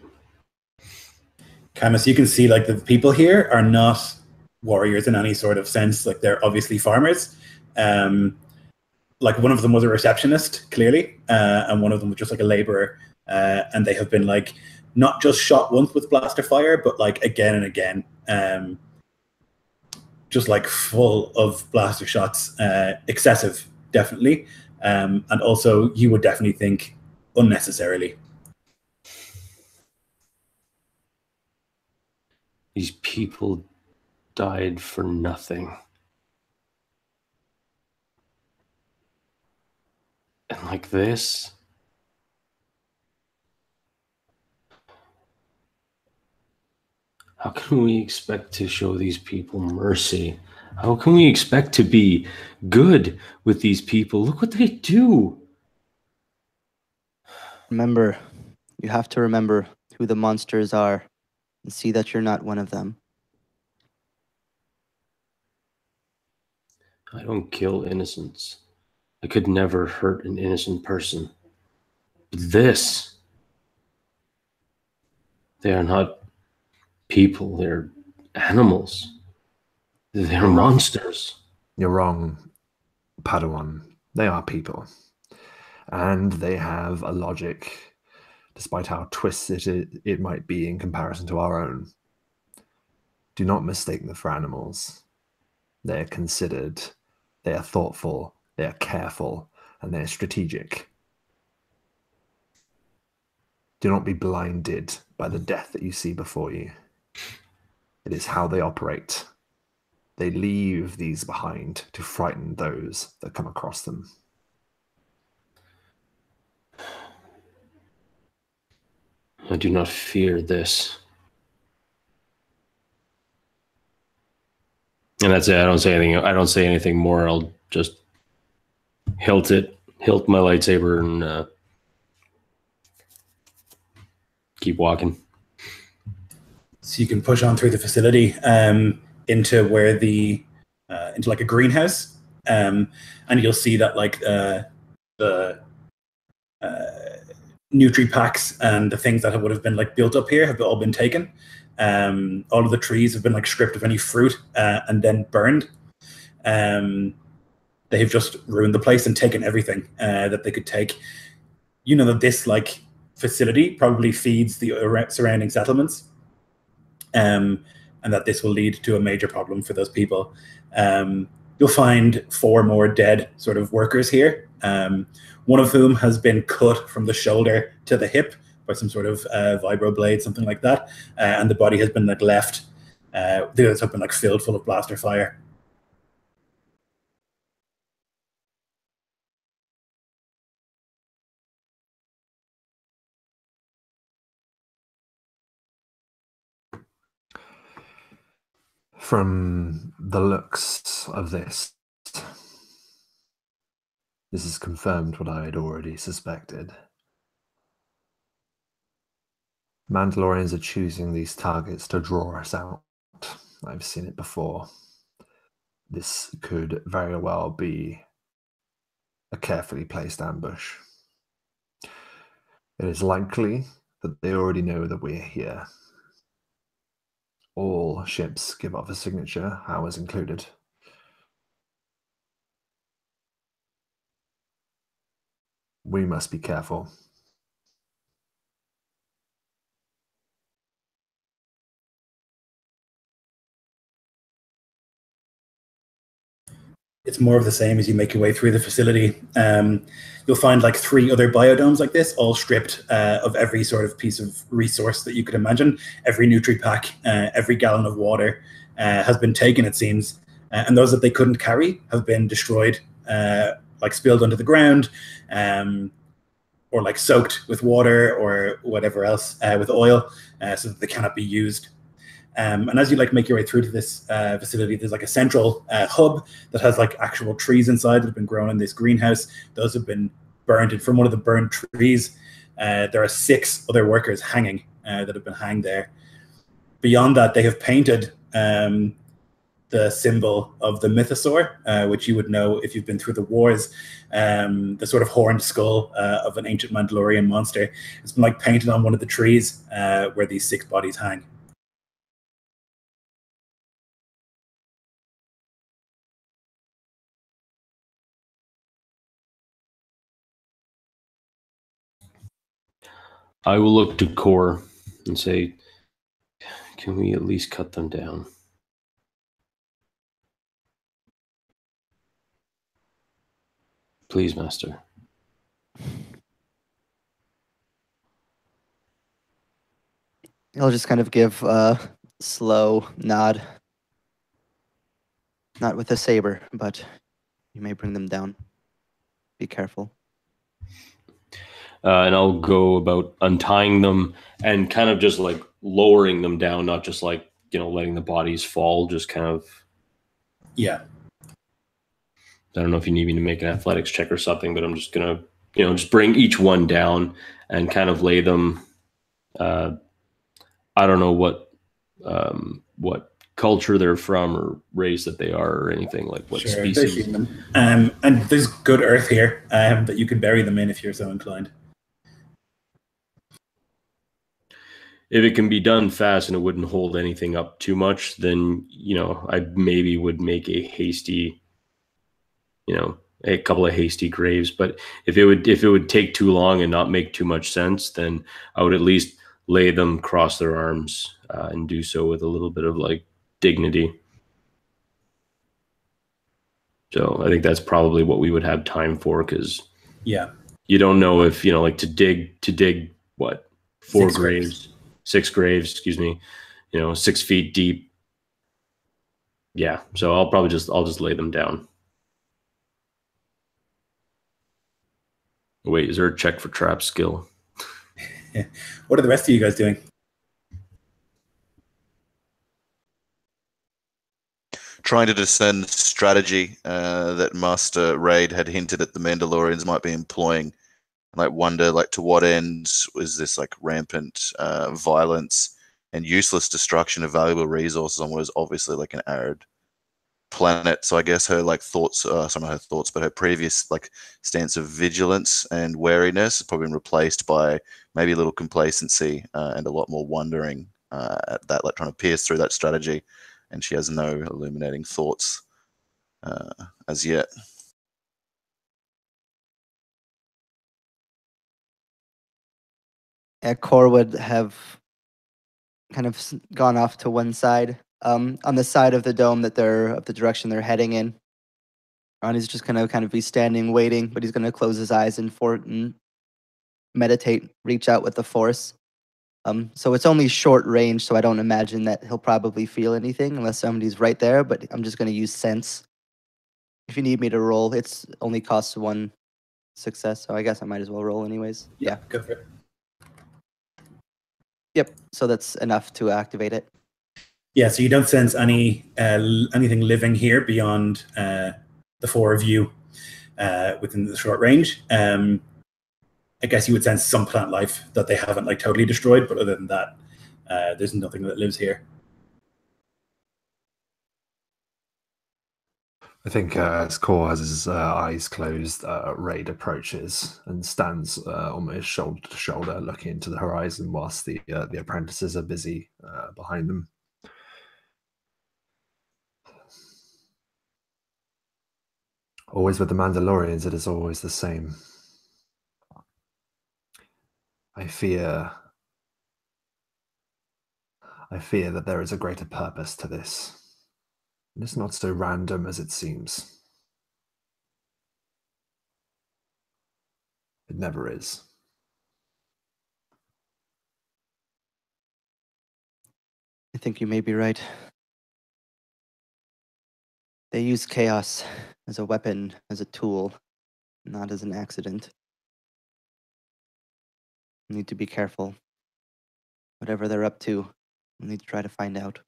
Camus, you can see like the people here are not warriors in any sort of sense. Like they're obviously farmers. Like one of them was a receptionist, clearly, and one of them was just like a laborer. And they have been like not just shot once with blaster fire, but like again and again, just like full of blaster shots. Excessive, definitely, and also you would definitely think unnecessarily.
These people died for nothing. And like this? How can we expect to show these people mercy? How can we expect to be good with these people? Look what they do.
Remember, you have to remember who the monsters are and see that you're not one of them.
I don't kill innocents. I could never hurt an innocent person. But this, they are not people, they're animals. They're monsters.
You're wrong, Padawan. They are people. And they have a logic, despite how twisted it might be in comparison to our own. Do not mistake them for animals. They are considered, they are thoughtful, they are careful, and they are strategic. Do not be blinded by the death that you see before you. It is how they operate. They leave these behind to frighten those that come across them.
I do not fear this. And that's it. I don't say anything more. I'll just hilt my lightsaber, and keep walking.
So you can push on through the facility into where into like a greenhouse, and you'll see that like the nutri packs and the things that would have been like built up here have all been taken. All of the trees have been like stripped of any fruit and then burned. They have just ruined the place and taken everything that they could take. You know that this like facility probably feeds the surrounding settlements. And that this will lead to a major problem for those people. You'll find 4 more dead sort of workers here, one of whom has been cut from the shoulder to the hip by some sort of vibro blade, something like that, and the body has been like left. The others have been like filled full of blaster fire.
From the looks of this has confirmed what I had already suspected. Mandalorians are choosing these targets to draw us out. I've seen it before. This could very well be a carefully placed ambush. It is likely that they already know that we're here. All ships give off a signature, ours included. We must be careful.
it's more of the same as you make your way through the facility. You'll find like 3 other biodomes like this, all stripped of every sort of piece of resource that you could imagine. Every Nutri-Pack, every gallon of water has been taken, it seems. And those that they couldn't carry have been destroyed, like spilled onto the ground, or like soaked with water or whatever else, with oil, so that they cannot be used. And as you like make your way through to this facility, there's like a central hub that has like actual trees inside that have been grown in this greenhouse. Those have been burned, and from one of the burned trees, there are 6 other workers hanging that have been hanged there. Beyond that, they have painted the symbol of the mythosaur, which you would know if you've been through the wars, the sort of horned skull of an ancient Mandalorian monster. It's been like painted on one of the trees where these 6 bodies hang.
I will look to Core and say, can we at least cut them down? Please, Master.
He'll just kind of give a slow nod. Not with a saber, but you may bring them down. Be careful.
And I'll go about untying them and kind of just like lowering them down, not just like, letting the bodies fall, just kind of.
Yeah.
I don't know if you need me to make an athletics check or something, but I'm just going to, just bring each one down and kind of lay them. I don't know what culture they're from or race that they are or anything, like what species.
And there's good earth here that you can bury them in if you're so inclined.
If it can be done fast and it wouldn't hold anything up too much, then, I maybe would make a hasty, a couple of hasty graves. But if it would take too long and not make too much sense, then I would at least lay them cross their arms and do so with a little bit of like dignity. So I think that's probably what we would have time for, because you don't know if, like to dig what, 4 graves. 6 graves, excuse me, 6 feet deep. Yeah, so I'll just lay them down. Wait, is there a check for trap skill?
What are the rest of you guys doing?
Trying to discern strategy that Master Raid had hinted at the Mandalorians might be employing. Like wonder, like to what end is this like rampant violence and useless destruction of valuable resources on what is obviously like an arid planet. So I guess her like thoughts, some of her thoughts, but her previous like stance of vigilance and wariness has probably been replaced by maybe a little complacency and a lot more wondering at that, like trying to pierce through that strategy. And she has no illuminating thoughts as yet.
Core would have kind of gone off to one side, on the side of the dome that of the direction they're heading in. Ronnie's just gonna kind of be standing, waiting, but he's gonna close his eyes and meditate, reach out with the Force. So it's only short range, so I don't imagine that he'll probably feel anything unless somebody's right there. But I'm just gonna use sense. If you need me to roll, it's only costs 1 success, so I guess I might as well roll anyways. Yeah.
Go for it.
Yep, so that's enough to activate it.
Yeah, so you don't sense anything living here beyond the 4 of you within the short range. I guess you would sense some plant life that they haven't like totally destroyed, but other than that, there's nothing that lives here.
I think as Core has his eyes closed, Raid approaches and stands almost shoulder to shoulder, looking into the horizon, whilst the apprentices are busy behind them. Always with the Mandalorians, it is always the same. I fear that there is a greater purpose to this. It's not so random as it seems. It never is.
I think you may be right. They use chaos as a weapon, as a tool, not as an accident. We need to be careful. Whatever they're up to, we need to try to find out.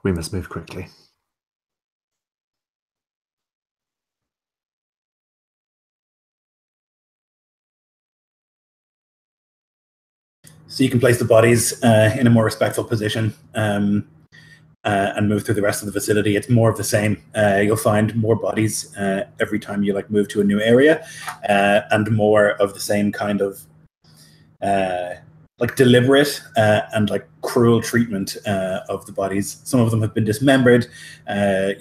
We must move quickly.
So you can place the bodies in a more respectful position and move through the rest of the facility. It's more of the same. You'll find more bodies every time you move to a new area, and more of the same kind of deliberate and cruel treatment of the bodies. Some of them have been dismembered.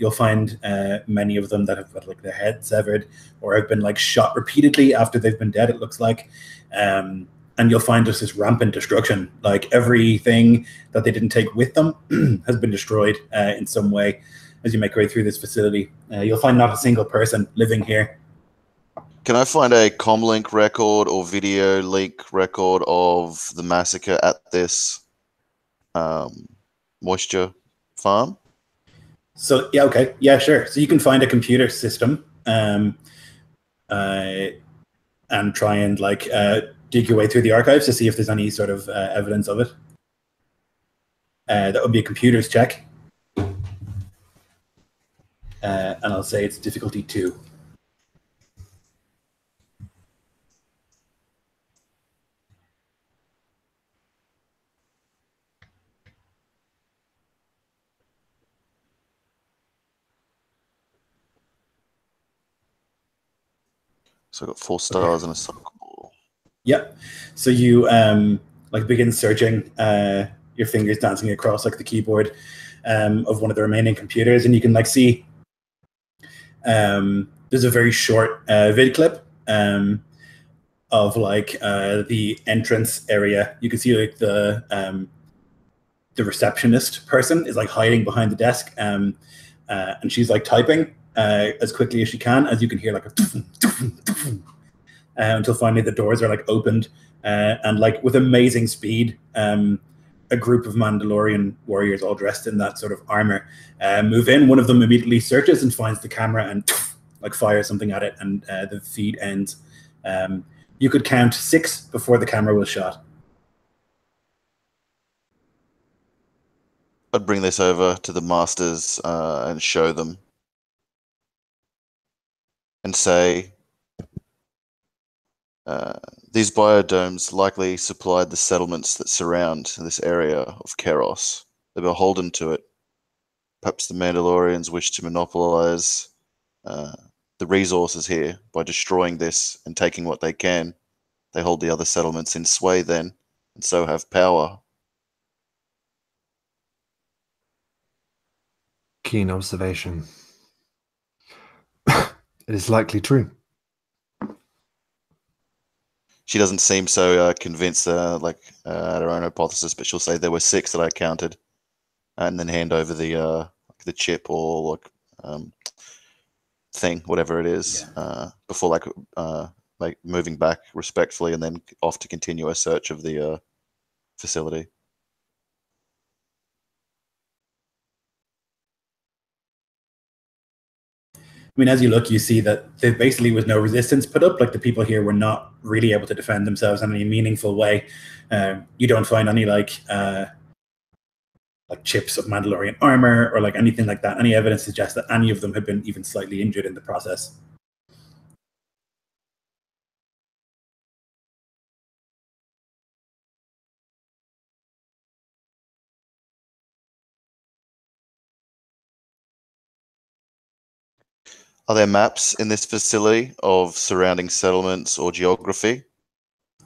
You'll find many of them that have got their heads severed or have been shot repeatedly after they've been dead, it looks like. And you'll find just this rampant destruction. Everything that they didn't take with them has been destroyed in some way as you make your way through this facility. You'll find not a single person living here.
Can I find a comlink record or video link record of the massacre at this moisture farm?
So, yeah, okay. Yeah, sure. So you can find a computer system and try and dig your way through the archives to see if there's any sort of evidence of it. That would be a computers check. And I'll say it's difficulty 2.
So I got 4 stars and a circle.
Yep. So you begin searching, your fingers dancing across the keyboard of one of the remaining computers, and you can see there's a very short vid clip of the entrance area. You can see the receptionist person is hiding behind the desk, and she's typing as quickly as she can, as you can hear until finally the doors are opened, and with amazing speed, a group of Mandalorian warriors all dressed in that sort of armor move in. One of them immediately searches and finds the camera and fires something at it, and the feed ends. You could count 6 before the camera was shot.
I'd bring this over to the masters and show them and say, these biodomes likely supplied the settlements that surround this area of Keros. They're beholden to it. Perhaps the Mandalorians wish to monopolize the resources here by destroying this and taking what they can. They hold the other settlements in sway then, and so have power.
Keen observation. It is likely true.
She doesn't seem so convinced at her own hypothesis, but she'll say there were 6 that I counted, and then hand over the chip or thing, whatever it is, before moving back respectfully, and then off to continue a search of the facility.
I mean, as you look, you see that there basically was no resistance put up. The people here were not really able to defend themselves in any meaningful way. You don't find any chips of Mandalorian armor or anything like that. Any evidence suggests that any of them had been even slightly injured in the process.
Are there maps in this facility of surrounding settlements or geography?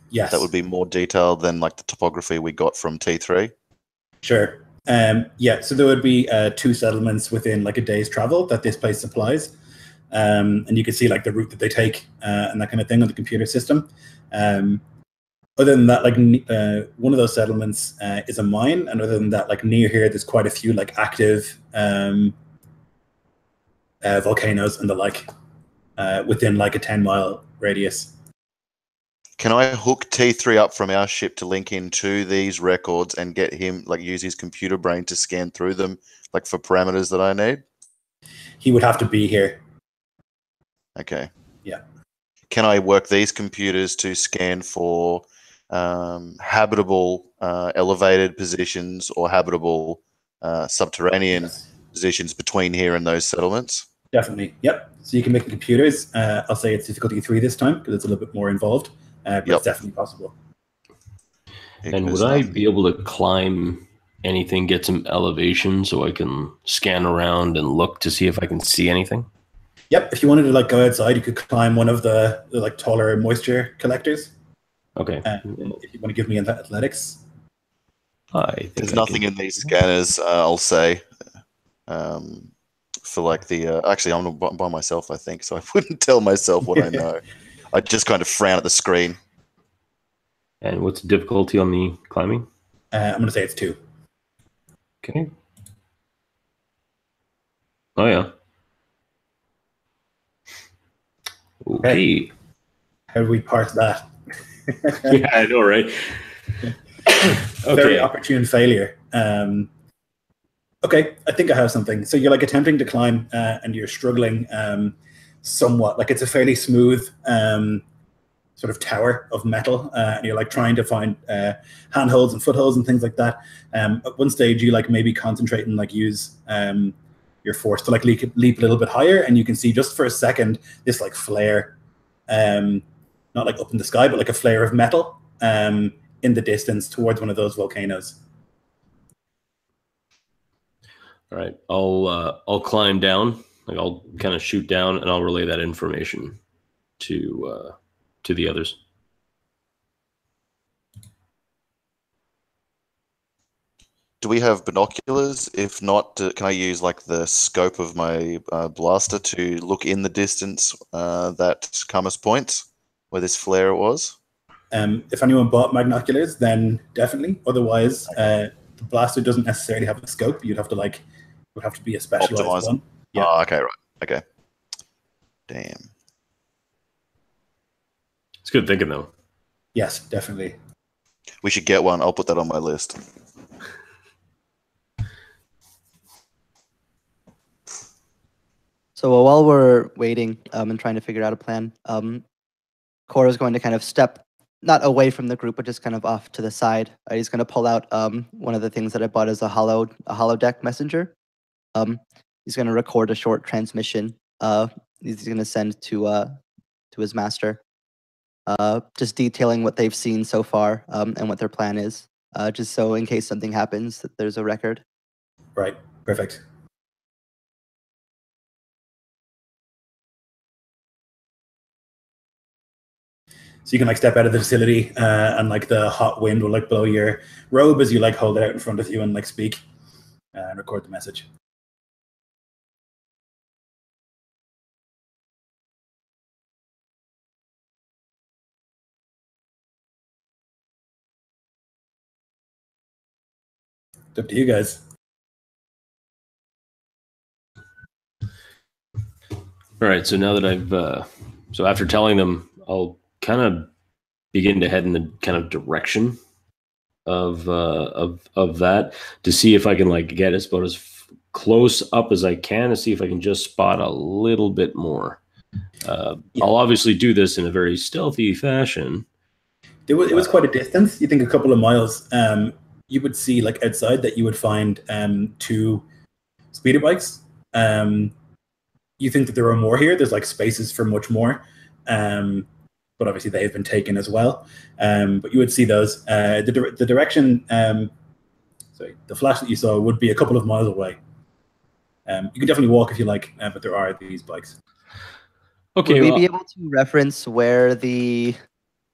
Yes.
That would be more detailed than the topography we got from T3?
Sure. Yeah, so there would be 2 settlements within a day's travel that this place supplies. And you can see the route that they take and that kind of thing on the computer system. Other than that, one of those settlements is a mine, and other than that, near here, there's quite a few active volcanoes and the like within like a 10-mile radius.
Can I hook T3 up from our ship to link into these records and get him, like, use his computer brain to scan through them, like, for parameters that I need?
He would have to be here.
Okay.
Yeah.
Can I work these computers to scan for habitable elevated positions or habitable subterranean positions between here and those settlements?
Definitely. Yep. So you can make the computers. I'll say it's difficulty 3 this time because it's a little bit more involved, but it's definitely possible.
And would I be able to climb anything, get some elevation so I can scan around and look to see if I can see anything?
Yep. If you wanted to like go outside, you could climb one of the like taller moisture collectors.
Okay.
If you want to give me athletics.
I think
there's nothing in these scanners, I'll say. For like the actually, I'm by myself, I think, so I wouldn't tell myself what I know. I just kind of frown at the screen.
And what's the difficulty on the climbing?
I'm going to say it's 2.
Okay. Oh yeah. Okay.
How do we parse that?
Yeah, I know, right? Okay.
Very opportune failure. Okay, I think I have something. So you're like attempting to climb and you're struggling somewhat. Like it's a fairly smooth sort of tower of metal, and you're like trying to find handholds and footholds and things like that. At one stage, you like maybe concentrate and like use your force to like leap a little bit higher, and you can see just for a second this like flare, not like up in the sky, but like a flare of metal in the distance towards one of those volcanoes.
All right, I'll climb down. Like I'll kind of shoot down, and I'll relay that information to the others.
Do we have binoculars? If not, can I use like the scope of my blaster to look in the distance that Camus points where this flare was?
If anyone bought binoculars, then definitely. Otherwise, the blaster doesn't necessarily have a scope. You'd have to like, would have to be a specialized one.
Yeah. Oh, okay, right. Okay. Damn.
It's good thinking, though.
Yes, definitely.
We should get one. I'll put that on my list.
So while we're waiting and trying to figure out a plan, Cora's going to kind of step not away from the group, but just kind of off to the side. He's going to pull out one of the things that I bought as a holodeck messenger. He's going to record a short transmission. He's going to send to his master, just detailing what they've seen so far and what their plan is, just so in case something happens, that there's a record.
Right. Perfect. So you can like step out of the facility and like the hot wind will like blow your robe as you like hold it out in front of you and like speak and record the message. It's up to you guys.
All right. So now that I've, so after telling them, I'll kind of begin to head in the kind of direction of that to see if I can like get as about as close up as I can to see if I can just spot a little bit more. I'll obviously do this in a very stealthy fashion.
It was quite a distance. You think a couple of miles. You would see like outside that you would find 2 speeder bikes. You think that there are more here. There's like spaces for much more. But obviously they have been taken as well. But you would see those. The direction, sorry, the flash that you saw would be a couple of miles away. You can definitely walk if you like, but there are these bikes.
Okay. Would we be able to reference where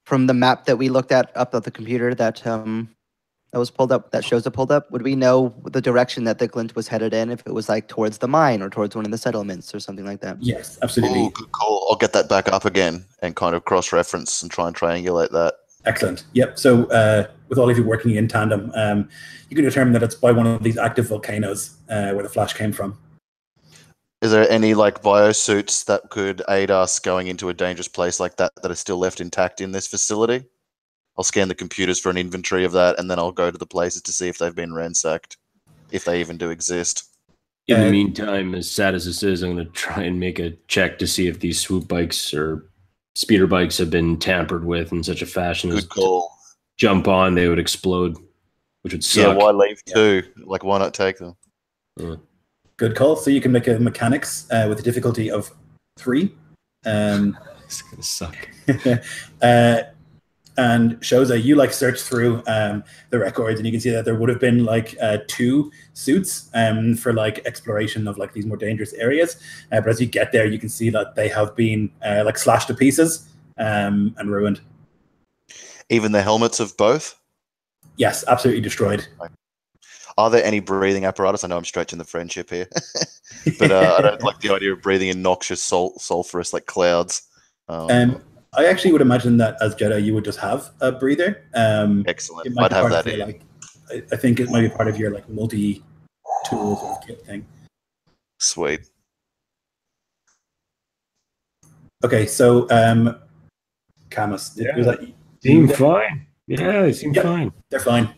from the map that we looked at up at the computer that was pulled up, that shows it pulled up, would we know the direction that the glint was headed in, if it was like towards the mine or towards one of the settlements or something like that?
Yes, absolutely.
Ooh, good call. I'll get that back up again and kind of cross-reference and try and triangulate that.
Excellent. Yep. So with all of you working in tandem, you can determine that it's by one of these active volcanoes where the flash came from.
Is there any like biosuits that could aid us going into a dangerous place like that that are still left intact in this facility? I'll scan the computers for an inventory of that, and then I'll go to the places to see if they've been ransacked, if they even do exist.
In the meantime, as sad as this is, I'm going to try and make a check to see if these swoop bikes or speeder bikes have been tampered with in such a fashion as
Good call.
jump on, they would explode, which would suck.
Yeah, why leave two? Like, why not take them?
Good call. So you can make a mechanics with a difficulty of 3.
It's going to suck.
And Shoza, you like search through the records, and you can see that there would have been like 2 suits for like exploration of like these more dangerous areas. But as you get there, you can see that they have been like slashed to pieces and ruined.
Even the helmets of both?
Yes, absolutely destroyed.
Are there any breathing apparatus? I know I'm stretching the friendship here, but I don't like the idea of breathing in noxious, sulfurous like clouds.
I actually would imagine that as Jedi, you would just have a breather.
Excellent. I'd have that in.
Like, I think it might be part of your like multi-tool sort of kit thing.
Sweet.
Okay, so Camus, was that you?
Seem fine. Yeah, they seem fine.
They're fine.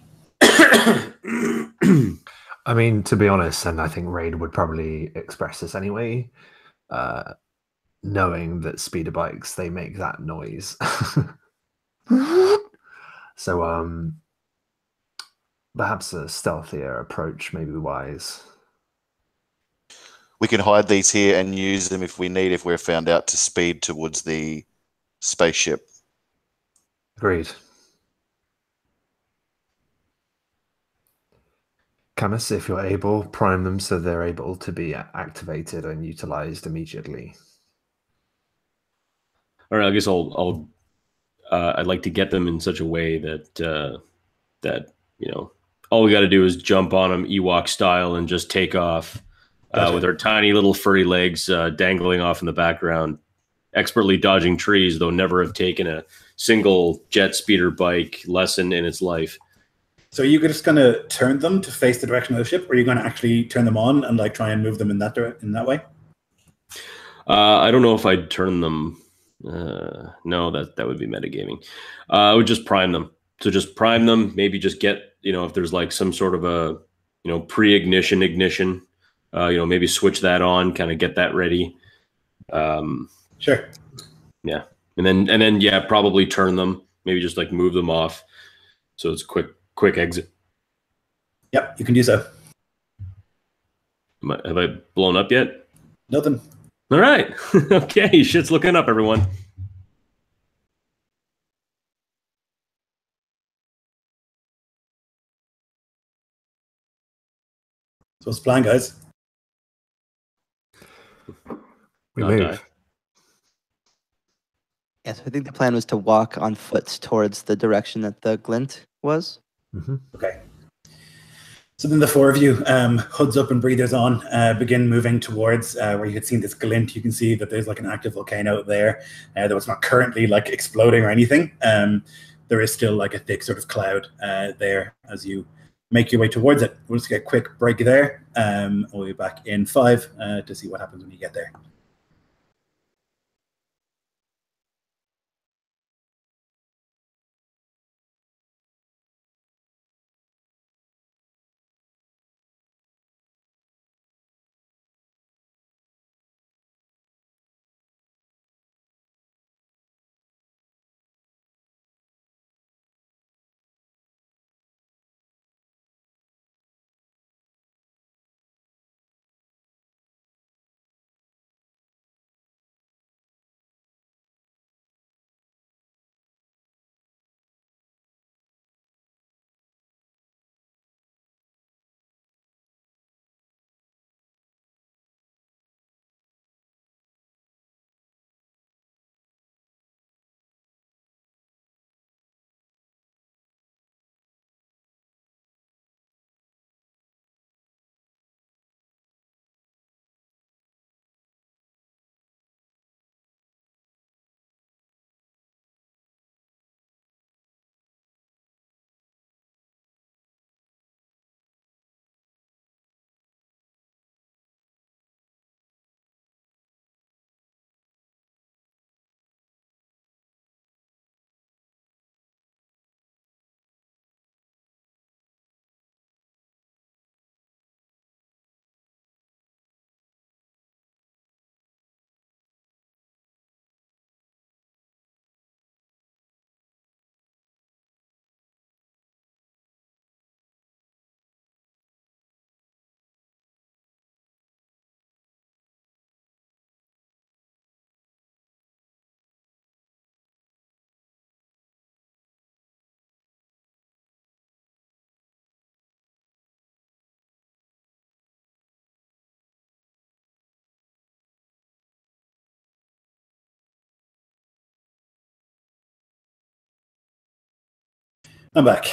I mean, to be honest, and I think Raid would probably express this anyway, knowing that speeder bikes, they make that noise. So perhaps a stealthier approach may be wise.
We can hide these here and use them if we need, if we're found out to speed towards the spaceship.
Agreed. Camus, if you're able, prime them so they're able to be activated and utilized immediately.
All right, I guess I'd like to get them in such a way that that all we got to do is jump on them Ewok style and just take off with our tiny little furry legs dangling off in the background, expertly dodging trees, though never have taken a single jet speeder bike lesson in its life.
So are you just going to turn them to face the direction of the ship, or are you going to actually turn them on and like try and move them in that way?
I don't know if I'd turn them. No, that would be metagaming. I would just prime them. So just prime them. Maybe just get if there's like some sort of a pre-ignition ignition. Maybe switch that on. Kind of get that ready.
Sure.
Yeah, and then probably turn them. Maybe just like move them off. So it's quick exit.
Yep, you can do so.
Have I blown up yet?
Nothing.
All right. Okay, shit's looking up, everyone.
So what's the plan, guys?
We
Not
move.
die.
Yes, I think the plan was to walk on foot towards the direction that the glint was.
Mm-hmm.
Okay. So then the 4 of you, hoods up and breathers on, begin moving towards where you had seen this glint. You can see that there's like an active volcano out there, though it's not currently like exploding or anything. There is still like a thick sort of cloud there as you make your way towards it. We'll just get a quick break there. We'll be back in 5 to see what happens when you get there. I'm back.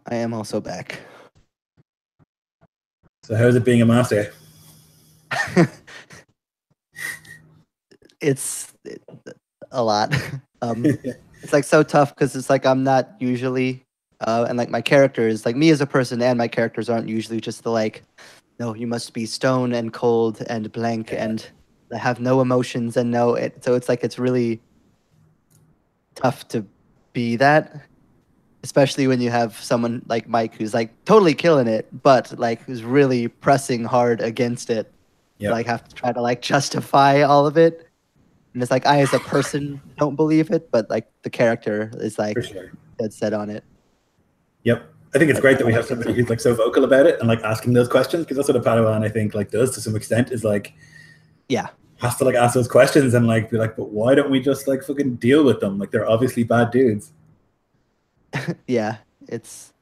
I am also back.
So how's it being a master?
It's a lot. It's like so tough because it's like I'm not usually, and like my characters, like me as a person and my characters aren't usually just the like, no, you must be stone and cold and blank and have no emotions and no. So it's like it's really tough to be that, especially when you have someone like Mike who's like totally killing it, but like who's really pressing hard against it.
Yeah.
Like have to try to like justify all of it. And it's like I as a person don't believe it, but like the character is like
For sure.
dead set on it.
Yep. I think it's great that we have somebody who's like so vocal about it and like asking those questions, because that's what a Padawan I think like does to some extent, is like has to like ask those questions and like be like, but why don't we just like fucking deal with them? Like they're obviously bad dudes.
Yeah, it's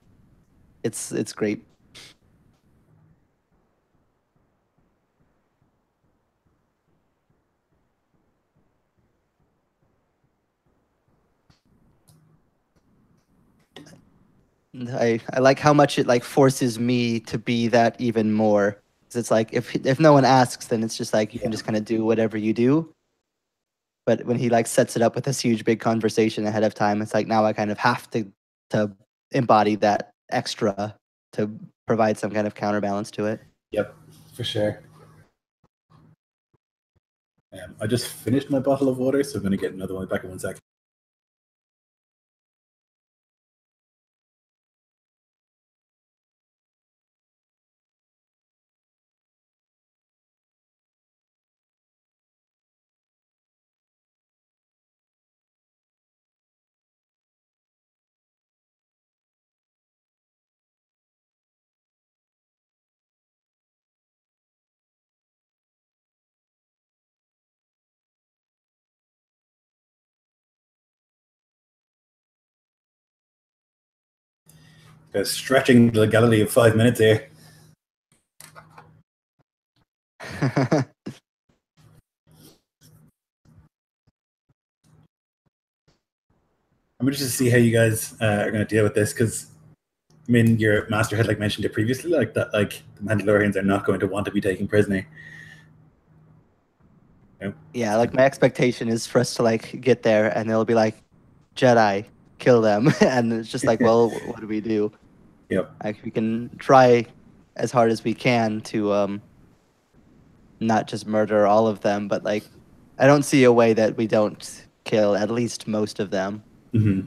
great. I like how much it like forces me to be that even more. 'Cause it's like if no one asks, then it's just like you can just kind of do whatever you do. But when he like sets it up with this huge big conversation ahead of time, it's like now I kind of have to embody that extra to provide some kind of counterbalance to it.
Yep, for sure. I just finished my bottle of water, so I'm going to get another one back in 1 second. Stretching the legality of 5 minutes here. I'm interested to see how you guys are going to deal with this, because I mean, your master had like mentioned it previously, like that, like the Mandalorians are not going to want to be taken prisoner.
Yeah, like my expectation is for us to like get there and they'll be like, Jedi, kill them, and it's just like, well, what do we do?
Yep.
Like we can try as hard as we can to not just murder all of them, but like I don't see a way that we don't kill at least most of them.
Mm-hmm.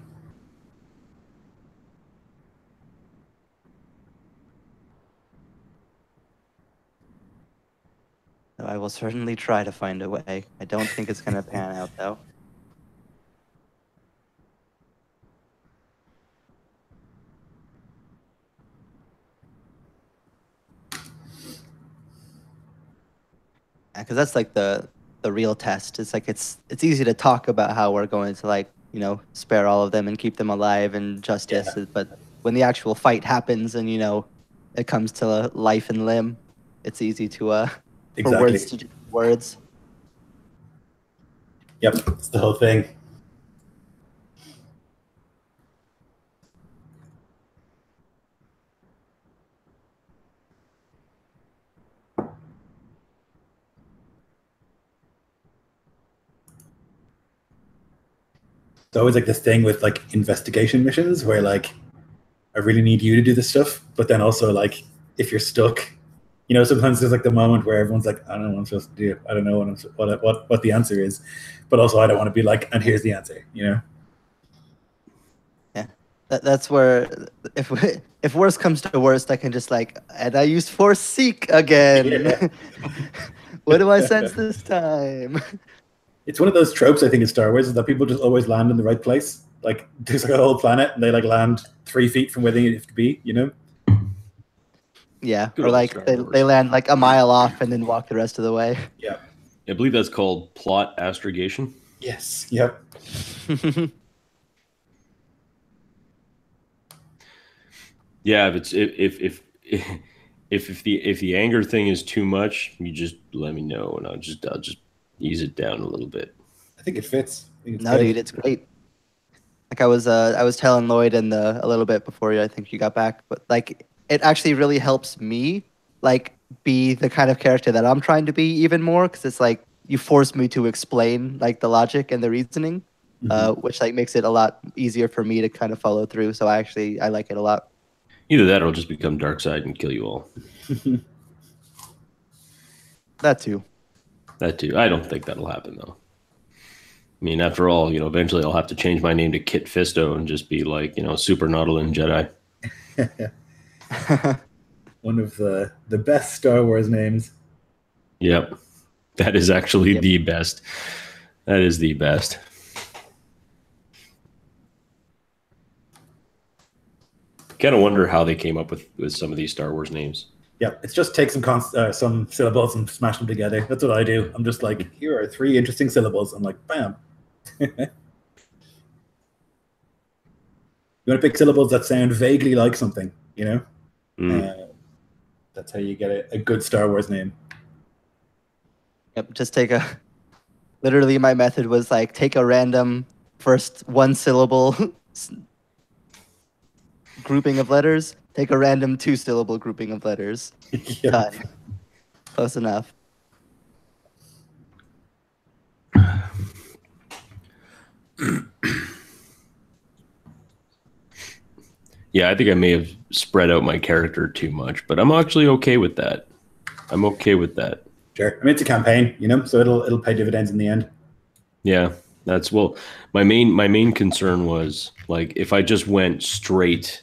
So I will certainly try to find a way. I don't think it's gonna pan out though. Because that's like the real test. It's like it's easy to talk about how we're going to like spare all of them and keep them alive and justice, but when the actual fight happens and it comes to life and limb, it's easy to for words to do words.
Yep, it's the whole thing. It's always like this thing with like investigation missions where like I really need you to do this stuff, but then also like if you're stuck, sometimes there's like the moment where everyone's like, I don't know what I'm supposed to do. I don't know what the answer is, but also I don't want to be like, and here's the answer.
Yeah, that's where if worst comes to worst, I can just like, and I used Force Seek again. Yeah. What do I sense this time?
It's one of those tropes, I think, in Star Wars, is that people just always land in the right place. Like, there's like a whole planet, and they like land 3 feet from where they need to be,
Yeah, or like they land like a mile off and then walk the rest of the way.
Yeah.
I believe that's called plot astrogation.
Yes. Yep.
Yeah, if the anger thing is too much, you just let me know and I'll just ease it down a little bit.
I think it fits.
No, dude, it's great. Like I was telling Lloyd a little bit before I think you got back, but like it actually really helps me like be the kind of character that I'm trying to be even more, because it's like you force me to explain like the logic and the reasoning, which like makes it a lot easier for me to kind of follow through. So I like it a lot.
Either that, or it'll just become dark side and kill you all.
That too.
That too. I don't think that'll happen though. I mean, after all, eventually I'll have to change my name to Kit Fisto and just be like, Super Nautilin Jedi.
One of the best Star Wars names.
Yep. That is actually the best. That is the best. Kind of wonder how they came up with some of these Star Wars names.
Yeah, it's just take some syllables and smash them together. That's what I do. I'm just like, here are 3 interesting syllables. I'm like, bam. You want to pick syllables that sound vaguely like something, That's how you get a good Star Wars name.
Yep, just literally my method was like take a random first 1 syllable grouping of letters, take a random 2 syllable grouping of letters.
Yeah.
Done. Close enough.
Yeah, I think I may have spread out my character too much, but I'm actually okay with that. I'm okay with that.
Sure. I mean, it's a campaign, so it'll pay dividends in the end.
Yeah, my main concern was like if I just went straight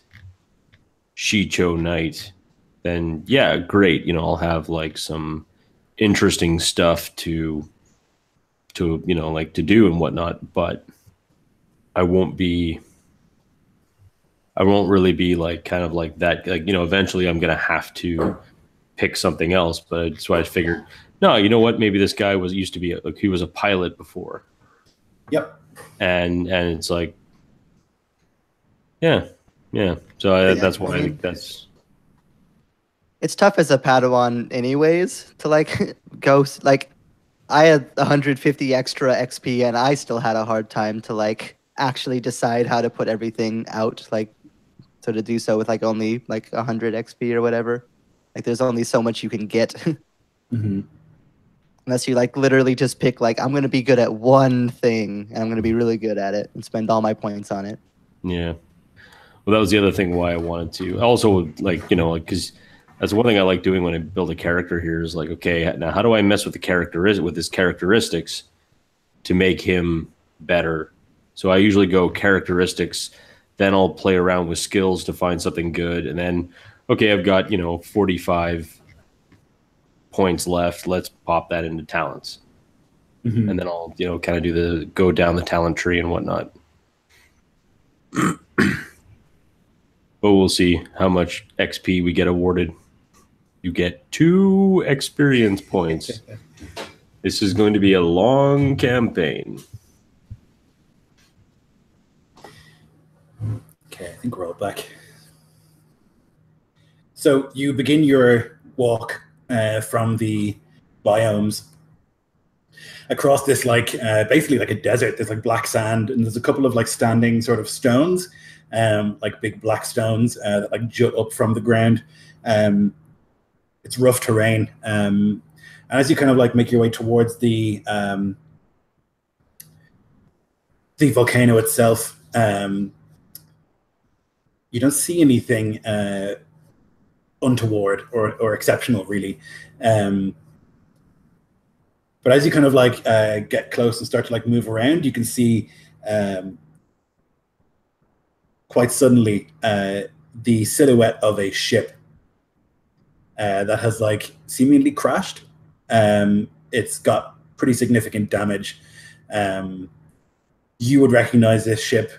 Shicho Knight, then yeah, great. I'll have like some interesting stuff to like to do and whatnot, but I won't really be like kind of like that. Like, eventually I'm going to have to pick something else, but that's why I figured, no, you know what? Maybe this guy used to be he was a pilot before.
Yep.
And it's like, yeah. So that's why I think that's.
It's tough as a Padawan anyways to like go like I had 150 extra XP and I still had a hard time to like actually decide how to put everything out, like so to do so with like only like 100 XP or whatever. Like there's only so much you can get. Unless you like literally just pick like I'm gonna be good at one thing and I'm gonna be really good at it and spend all my points on it.
Yeah. Well, that was the other thing why I wanted to. Also, like, because that's one thing I like doing when I build a character here is like, okay, now how do I mess with with his characteristics to make him better? So I usually go characteristics, then I'll play around with skills to find something good, and then, okay, I've got 45 points left. Let's pop that into talents, and then I'll kind of go down the talent tree and whatnot. But we'll see how much XP we get awarded. You get 2 experience points. This is going to be a long campaign.
Okay, I think we're all back. So you begin your walk from the biomes across this basically like a desert. There's like black sand, and there's a couple of like standing sort of stones, like big black stones that like jut up from the ground. It's rough terrain, and as you kind of like make your way towards the volcano itself, you don't see anything untoward or exceptional, really. But as you kind of like get close and start to like move around, you can see quite suddenly the silhouette of a ship that has like seemingly crashed. It's got pretty significant damage. You would recognize this ship,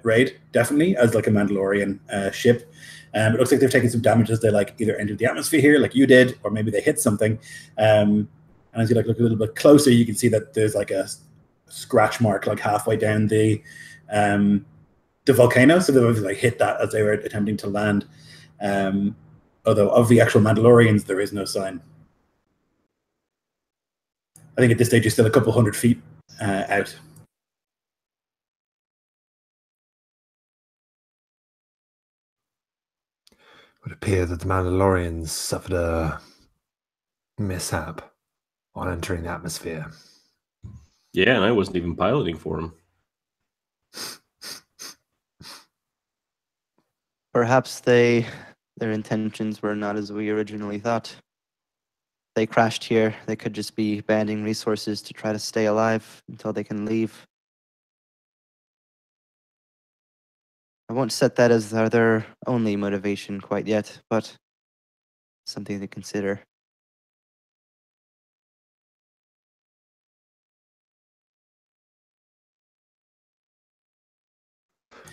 Raid, definitely, as like a Mandalorian ship. It looks like they've taken some damage as they like either entered the atmosphere here, like you did, or maybe they hit something. And as you like look a little bit closer, you can see that there's like a scratch mark like halfway down the volcano. So they've obviously like hit that as they were attempting to land. Although of the actual Mandalorians, there is no sign. I think at this stage you're still a couple 100 feet out.
would appear that the Mandalorians suffered a mishap on entering the atmosphere.
Yeah, and I wasn't even piloting for him.
Perhaps their intentions were not as we originally thought. They crashed here. They could just be banding resources to try to stay alive until they can leave. I won't set that as their only motivation quite yet, but something to consider.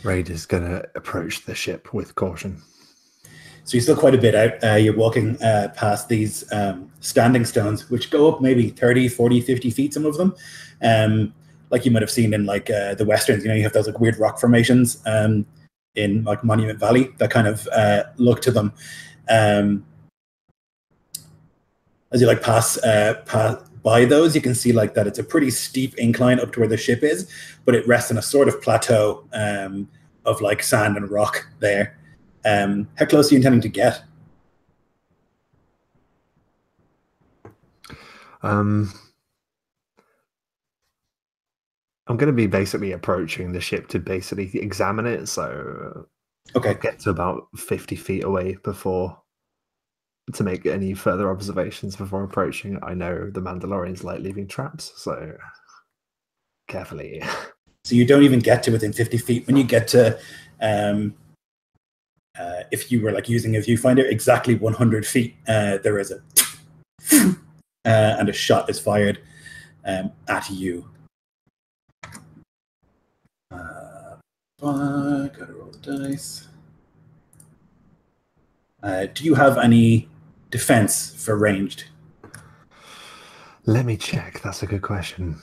Raid is going to approach the ship with caution.
So you're still quite a bit out. You're walking past these standing stones, which go up maybe 30, 40, 50 feet, some of them. Like you might have seen in like the Westerns, you have those like weird rock formations in like Monument Valley that kind of look to them. As you like pass by those, you can see like that it's a pretty steep incline up to where the ship is, but it rests on a sort of plateau of like sand and rock there. How close are you intending to get?
I'm going to be basically approaching the ship to basically examine it. So
Okay.
I'll get to about 50 feet away to make any further observations before approaching. I know the Mandalorians like leaving traps, so carefully.
So you don't even get to within 50 feet. When you get to, if you were like using a viewfinder, exactly 100 feet, there is a and a shot is fired at you. Gotta roll the dice. Do you have any defense for ranged?
Let me check. That's a good question.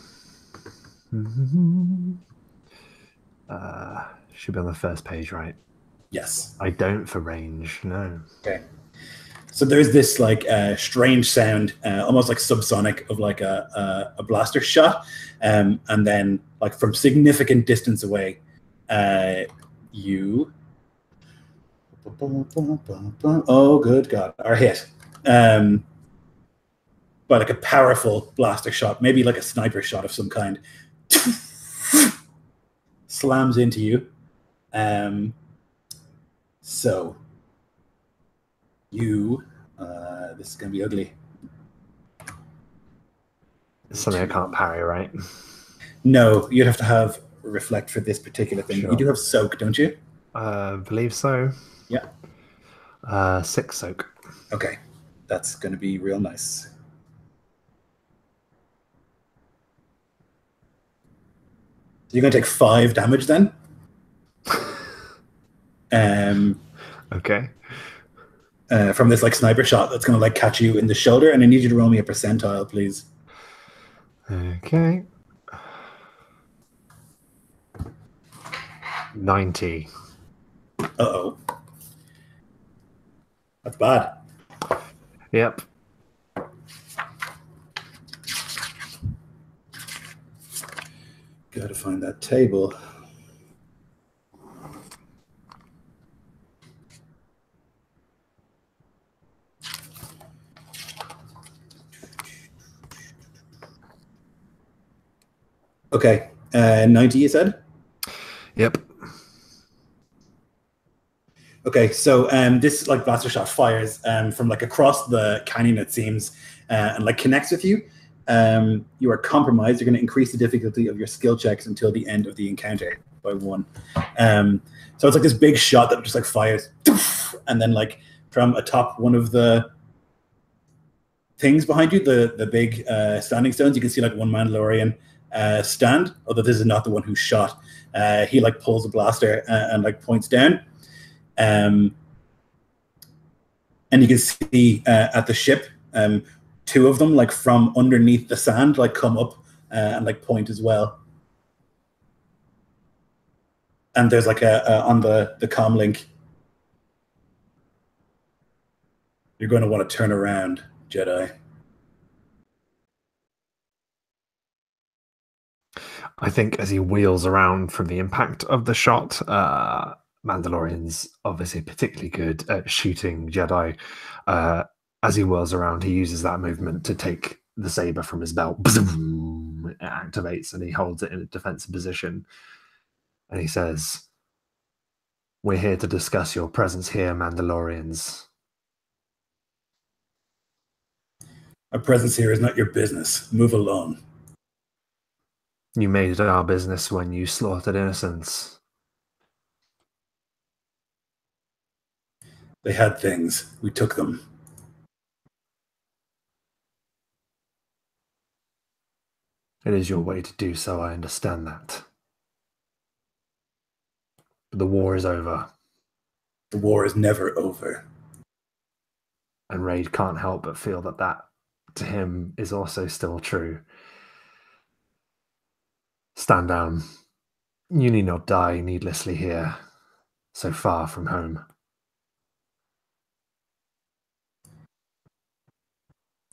Should be on the first page, right?
Yes.
I don't for range, no.
Okay. So there's this like strange sound, almost like subsonic, of like a blaster shot, and then like from significant distance away, you. Oh, good God! Are hit by like a powerful blaster shot, maybe like a sniper shot of some kind. Slams into you. So you. This is going to be ugly.
It's something I can't parry, right?
No, you'd have to have reflect for this particular thing.
Sure.
You do have soak, don't you?
Believe so.
Yeah.
6 soak.
Okay. That's going to be real nice. So you're going to take 5 damage then.
Okay.
From this like sniper shot that's going to like catch you in the shoulder, and I need you to roll me a percentile, please.
Okay. 90.
Uh-oh. That's bad.
Yep.
Gotta find that table. Okay. 90, you said?
Yep.
Okay, so this like blaster shot fires from like across the canyon, it seems, and like connects with you. You are compromised. You're going to increase the difficulty of your skill checks until the end of the encounter by 1. So it's like this big shot that just like fires, and then like from atop one of the things behind you, the big standing stones, you can see like one Mandalorian stand. Although this is not the one who shot. He like pulls a blaster and like points down. And you can see at the ship, 2 of them, like from underneath the sand, like come up and like point as well. And there's like a on the comm link, you're going to want to turn around, Jedi.
I think as he wheels around from the impact of the shot, Mandalorian's obviously particularly good at shooting Jedi. As he whirls around, he uses that movement to take the saber from his belt. It activates and he holds it in a defensive position. And he says, "We're here to discuss your presence here, Mandalorians."
Our presence here is not your business. Move along.
You made it our business when you slaughtered innocents.
They had things. We took them.
It is your way to do so, I understand that. But the war is over.
The war is never over.
And Raid can't help but feel that that, to him, is also still true. Stand down. You need not die needlessly here, so far from home.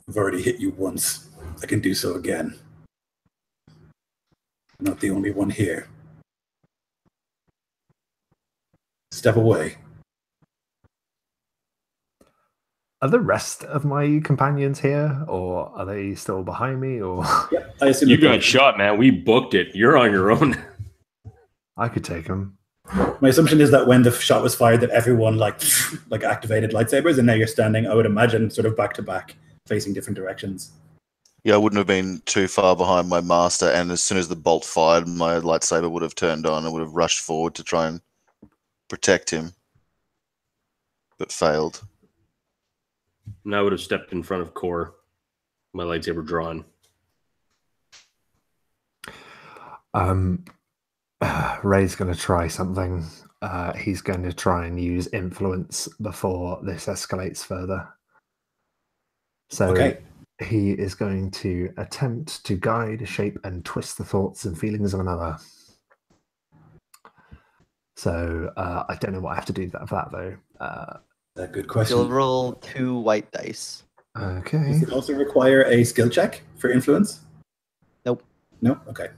I've already hit you once. I can do so again. I'm not the only one here. Step away.
Are the rest of my companions here, or are they still behind me, or...
Yep, I assume
You got shot, man. We booked it. You're on your own.
I could take them.
My assumption is that when the shot was fired, that everyone like activated lightsabers, and now you're standing, I would imagine, sort of back to back, facing different directions.
Yeah, I wouldn't have been too far behind my master, and as soon as the bolt fired, my lightsaber would have turned on and would have rushed forward to try and protect him, but failed.
And I would have stepped in front of Core, my lightsaber drawn.
Ray's going to try something. He's going to try and use influence before this escalates further. So
Okay.
he is going to attempt to guide, shape, and twist the thoughts and feelings of another. So I don't know what I have to do for that, though.
A good question.
You'll roll 2 white dice.
Okay.
Does it also require a skill check for influence?
Nope.
No? Okay.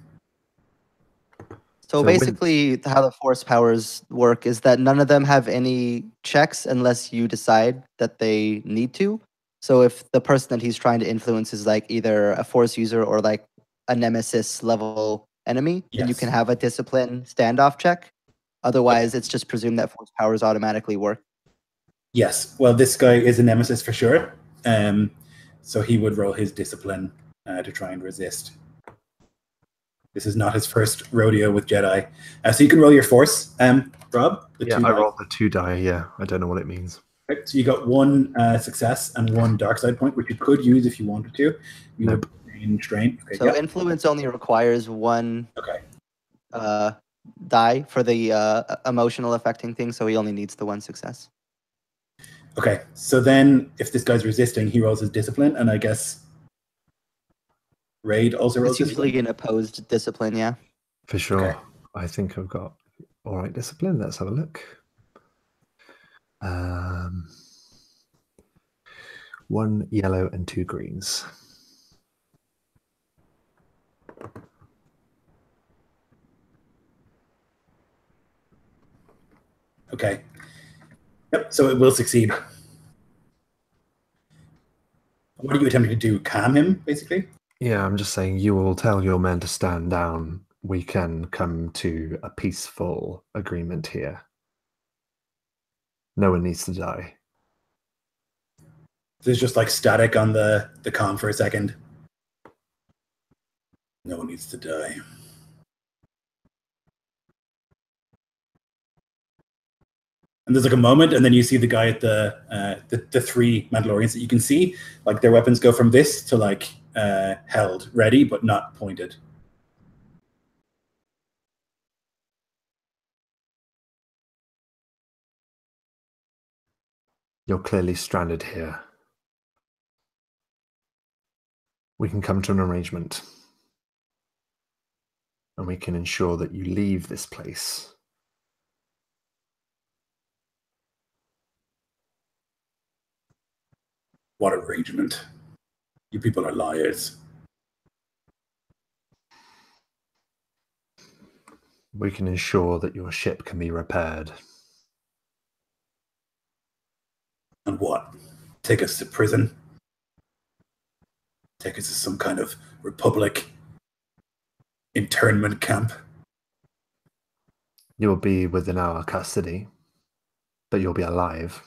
So
when-
basically, how the force powers work is that none of them have any checks unless you decide that they need to. So if the person that he's trying to influence is like either a force user or like a nemesis level enemy, then you
Yes.
can have a discipline standoff check. Otherwise, it's just presumed that force powers automatically work.
Yes. Well, this guy is a nemesis for sure. So he would roll his discipline to try and resist. This is not his first rodeo with Jedi. So you can roll your force, Rob.
Yeah,
two
I
dice.
rolled the 2 die, yeah. I don't know what it means.
Right, so you got 1 success and 1 dark side point, which you could use if you wanted to. You
Nope.
would gain strain. Okay,
So
yeah.
influence only requires 1
Okay.
die for the emotional affecting thing, so he only needs the 1 success.
Okay. So then if this guy's resisting, he rolls his discipline, and I guess Raid also rolls
It's usually
discipline.
an opposed discipline, yeah.
For sure.
Okay.
I think I've got all right discipline. Let's have a look. 1 yellow and 2 greens.
Okay. Yep. So it will succeed. What are you attempting to do? Calm him, basically?
Yeah, I'm just saying you will tell your men to stand down. We can come to a peaceful agreement here. No one needs to die.
There's just like static on the comm for a second. No one needs to die. And there's like a moment, and then you see the guy at the 3 Mandalorians that you can see, like their weapons go from this to like held, ready, but not pointed.
You're clearly stranded here. We can come to an arrangement. And we can ensure that you leave this place.
What arrangement? You people are liars.
We can ensure that your ship can be repaired.
On what? Take us to prison? Take us to some kind of republic internment camp?
You will be within our custody, but you'll be alive.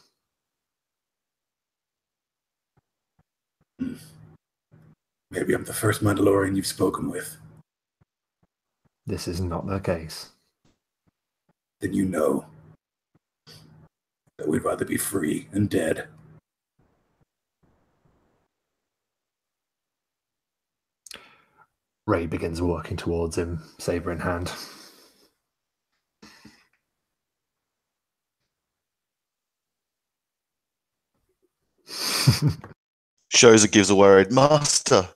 Maybe I'm the first Mandalorian you've spoken with.
This is not the case.
Then you know that we'd rather be free and dead.
Ray begins walking towards him, saber in hand.
Shoza gives a worried master.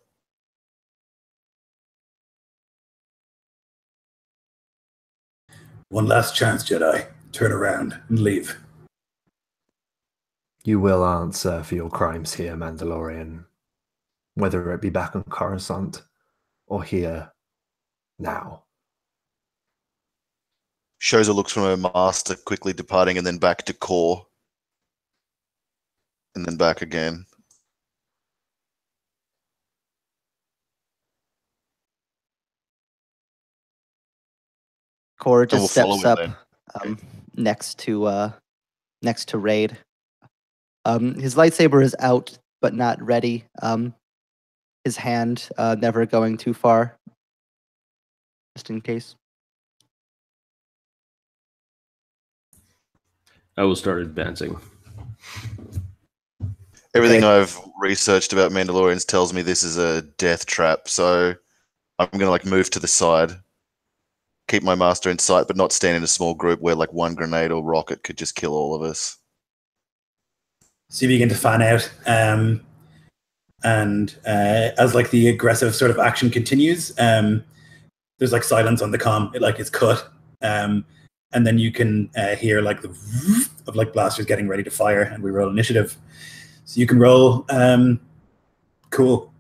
One last chance, Jedi. Turn around and leave.
You will answer for your crimes here, Mandalorian. Whether it be back on Coruscant or here now.
Shoza looks from her master, quickly departing, and then back to Core. And then back again.
Core
And we'll
just steps
follow
up
him
next to Raid. His lightsaber is out, but not ready. His hand never going too far, just in case.
I will start advancing.
Everything
Okay.
I've researched about Mandalorians tells me this is a death trap, so I'm gonna like move to the side, keep my master in sight, but not stand in a small group where like one grenade or rocket could just kill all of us.
So you begin to fan out, and as like the aggressive sort of action continues, there's like silence on the comm. It like is cut, and then you can hear like the of like blasters getting ready to fire, and we roll initiative. So you can roll. Cool.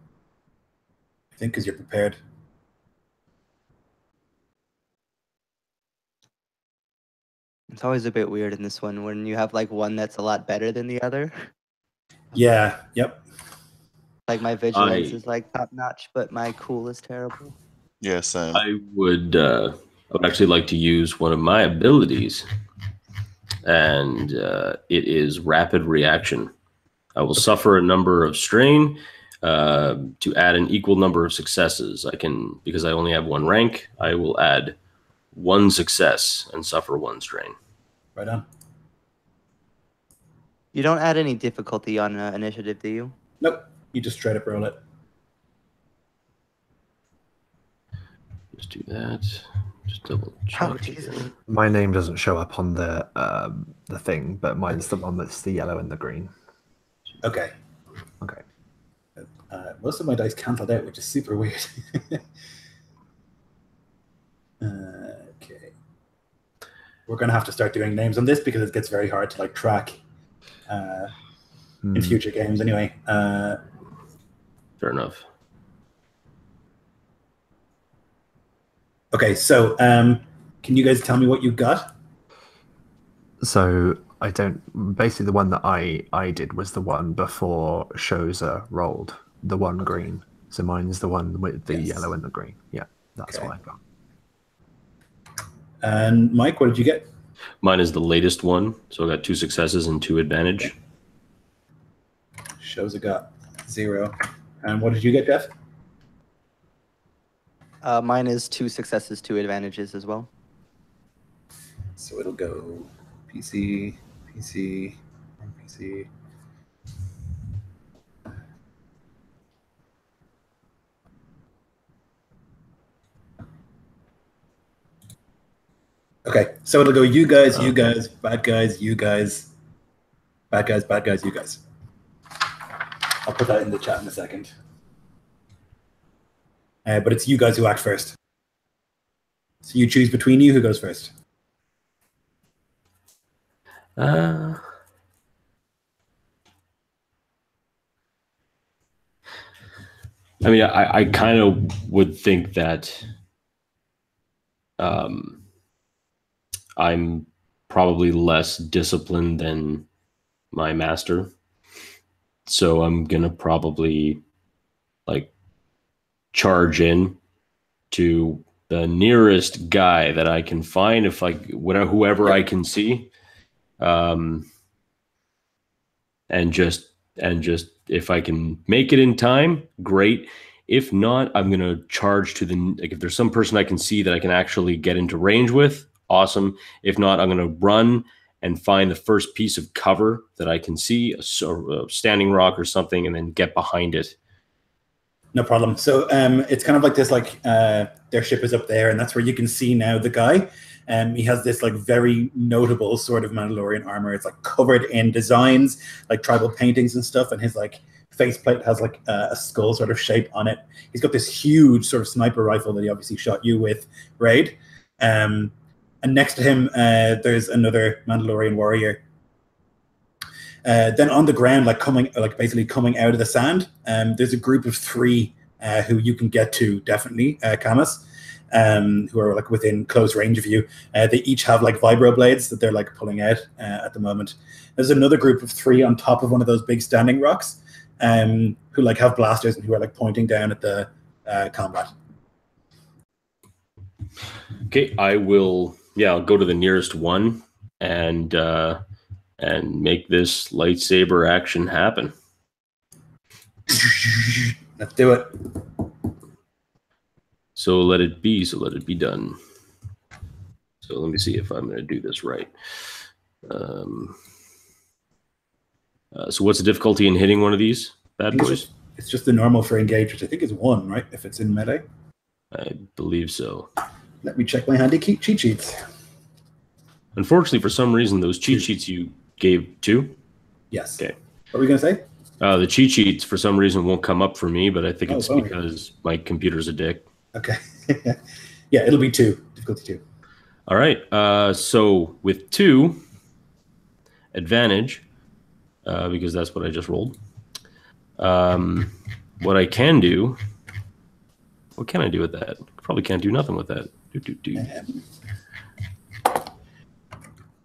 I think because you're prepared.
It's always a bit weird in this one when you have like one that's a lot better than the other.
Yeah. Yep.
Like my vigilance is like top notch, but my cool is terrible.
Yeah, same.
I would actually like to use one of my abilities, and it is rapid reaction. I will suffer a number of strain to add an equal number of successes. I can, because I only have one rank, I will add one success and suffer one strain.
Right on.
You don't add any difficulty on initiative, do you?
Nope. You just straight up roll it.
Just do that. Just double check.
Oh, Jesus.
My name doesn't show up on the thing, but mine's the one that's the yellow and the green.
Okay.
Okay.
Most of my dice cancelled out, which is super weird. Okay. We're going to have to start doing names on this because it gets very hard to like track in future games anyway.
Fair enough.
Okay, so can you guys tell me what you got?
So I don't. Basically, the one that I did was the one before Shoza rolled the one green. So mine's the one with the
Yes.
yellow and the green. Yeah, that's
Okay.
what I got.
And Mike, what did you get?
Mine is the latest one, so I got 2 successes and 2 advantage.
Shows got 0. And what did you get, Jeff?
Mine is 2 successes, 2 advantages as well.
So it'll go PC, PC, and PC. Okay, so it'll go you guys, bad guys, you guys, bad guys, you guys. I'll put that in the chat in a second. But it's you guys who act first. So you choose between you who goes first.
I mean, I kind of would think that I'm probably less disciplined than my master. So I'm gonna probably like charge in to the nearest guy that I can find, if I whoever I can see, and just if I can make it in time, great. If not, I'm gonna charge to if there's some person I can see that I can actually get into range with, awesome. If not, I'm gonna run and find the first piece of cover that I can see, a standing rock or something, and then get behind it.
No problem. So it's kind of like this, like their ship is up there, and that's where you can see now the guy. He has this like very notable sort of Mandalorian armor. It's like covered in designs, like tribal paintings and stuff, and his like faceplate has like a skull sort of shape on it. He's got this huge sort of sniper rifle that he obviously shot you with, Raid. And next to him, there's another Mandalorian warrior. Then on the ground, basically coming out of the sand, there's a group of 3 who you can get to, definitely, Camus, who are like within close range of you. They each have like vibro blades that they're like pulling out at the moment. There's another group of 3 on top of one of those big standing rocks, who like have blasters and who are like pointing down at the combat.
Okay, I'll go to the nearest one and make this lightsaber action happen.
Let's do it.
So let it be done. So let me see if I'm going to do this right. So what's the difficulty in hitting one of these bad boys?
It's just the normal for engage, which I think is 1, right? If it's in melee.
I believe so.
Let me check my handy cheat sheets.
Unfortunately, for some reason, those cheat sheets you gave 2?
Yes.
Okay.
What were we going to say?
The cheat sheets, for some reason, won't come up for me, but I think it's because my computer's a dick.
Okay. Yeah, it'll be 2. Difficulty 2.
All right. So with 2 advantage, because that's what I just rolled, what I can do, what can I do with that? Probably can't do nothing with that.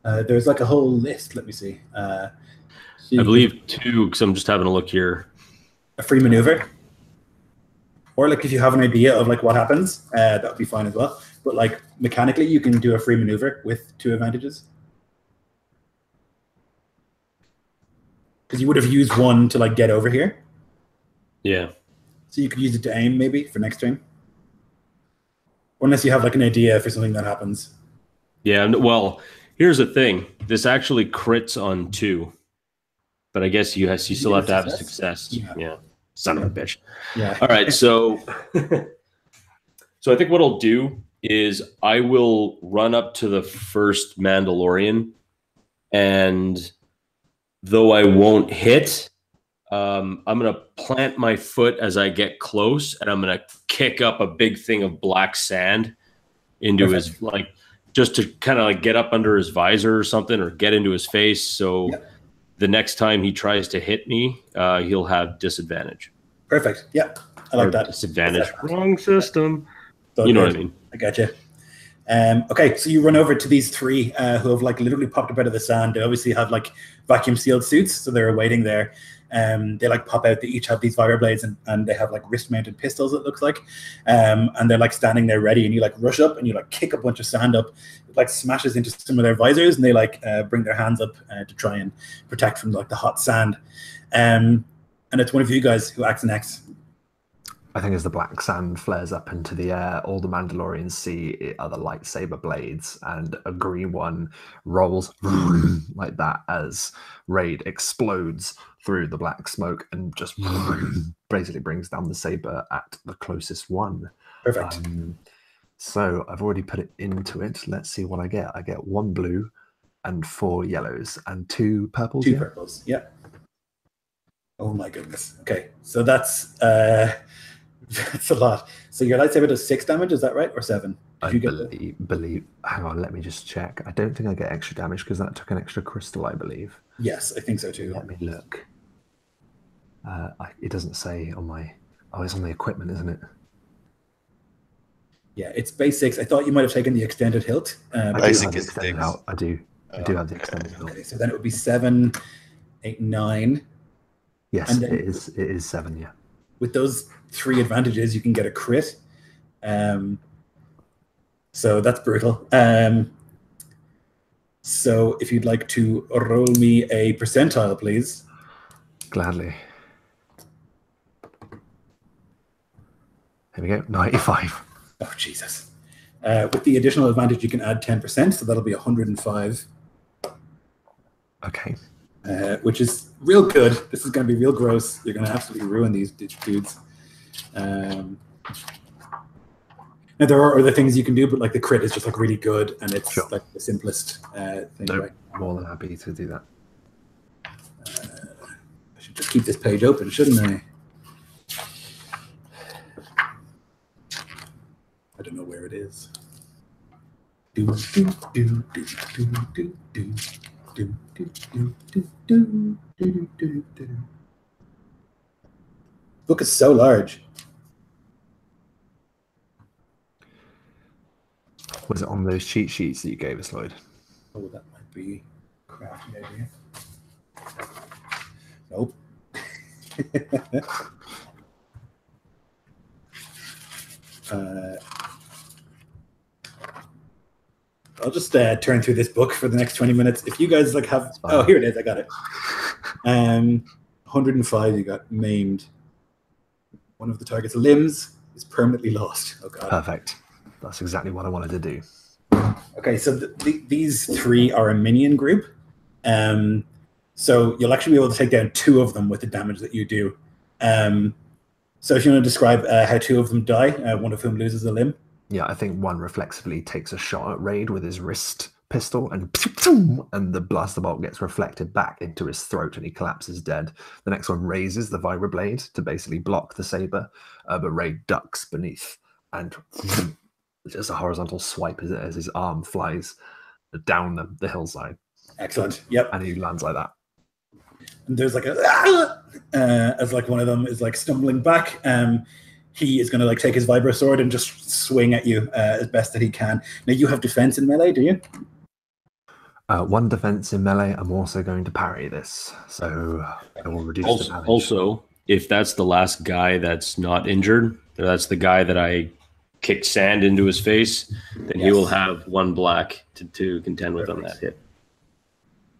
There's like a whole list. Let me see.
I believe 2, because I'm just having a look here.
A free maneuver. Or like if you have an idea of like what happens, that would be fine as well. But like mechanically, you can do a free maneuver with 2 advantages. Because you would have used 1 to like get over here.
Yeah.
So you could use it to aim maybe for next turn. Or unless you have like an idea for something that happens.
Yeah, well, here's the thing. This actually crits on 2. But I guess you still have to have a success. Yeah. Son of a bitch.
Yeah.
All right, so I think what I'll do is I will run up to the first Mandalorian, and though I won't hit, I'm going to plant my foot as I get close, and I'm going to kick up a big thing of black sand into his, like, just to kind of like get up under his visor or something, or get into his face. So the next time he tries to hit me, he'll have disadvantage.
Perfect. Yeah, I like that.
Disadvantage. Wrong system.
So
you know what I mean?
I got you. Okay, so you run over to these 3 who have like literally popped up out of the sand. They obviously have like vacuum sealed suits, so they're waiting there. They like pop out. They each have these vibro blades, and they have like wrist mounted pistols, it looks like. And they're like standing there ready, and you like rush up and you like kick a bunch of sand up. It like smashes into some of their visors, and they like bring their hands up to try and protect from like the hot sand. And it's one of you guys who acts next.
I think as the black sand flares up into the air, all the Mandalorians see are the lightsaber blades, and a green one rolls like that as Raid explodes through the black smoke and just basically brings down the saber at the closest one.
Perfect.
So I've already put it into it. Let's see what I get. I get 1 blue and 4 yellows and 2 purples.
2 purples. Yeah. Oh my goodness. Okay, so that's that's a lot. So your lightsaber does 6 damage, is that right, or 7?
I believe. Hang on, let me just check. I don't think I get extra damage because that took an extra crystal, I believe.
Yes, I think so too.
Let me look. It doesn't say on my. Oh, it's on the equipment, isn't it?
Yeah, it's base 6. I thought you might have taken the extended hilt.
Basic
I
is
do. I do have the extended hilt.
Okay, so then it would be 7 8, 9.
Yes,
And then-
it is 7, yeah.
With those 3 advantages, you can get a crit. So that's brutal. So if you'd like to roll me a percentile, please.
Gladly. Here we go, 95.
Oh, Jesus. With the additional advantage, you can add 10%, so that'll be 105.
Okay.
Which is real good. This is going to be real gross. You're going to absolutely ruin these dudes. Now, there are other things you can do, but like the crit is just like really good, and it's
Sure.
like the simplest thing.
Nope.
Right?
More than happy to do that.
I should just keep this page open, shouldn't I? I don't know where it is. Do, do, do, do, do, do, do. Do, do, do, do, do, do, do, do. Book is so large.
Was it on those cheat sheets that you gave us, Lloyd?
Oh, that might be a crafty idea. Nope. I'll just turn through this book for the next 20 minutes. If you guys like have, oh, here it is. I got it. 105. You got maimed. One of the target's limbs is permanently lost. Oh God.
Perfect. That's exactly what I wanted to do.
Okay, so these 3 are a minion group. So you'll actually be able to take down 2 of them with the damage that you do. So if you want to describe how 2 of them die, one of whom loses a limb.
Yeah, I think one reflexively takes a shot at Raid with his wrist pistol, and the blaster bolt gets reflected back into his throat, and he collapses dead. The next one raises the vibroblade to basically block the saber, but Raid ducks beneath, and just a horizontal swipe as his arm flies down the hillside.
Excellent. Yep.
And he lands like that.
And there's like a as like one of them is like stumbling back. He is going to like take his vibro sword and just swing at you as best that he can. Now you have defense in melee, do you?
1 defense in melee. I'm also going to parry this, so I will reduce the damage.
Also, if that's the last guy that's not injured, that's the guy that I kicked sand into his face, then he will have 1 black to contend with on that hit.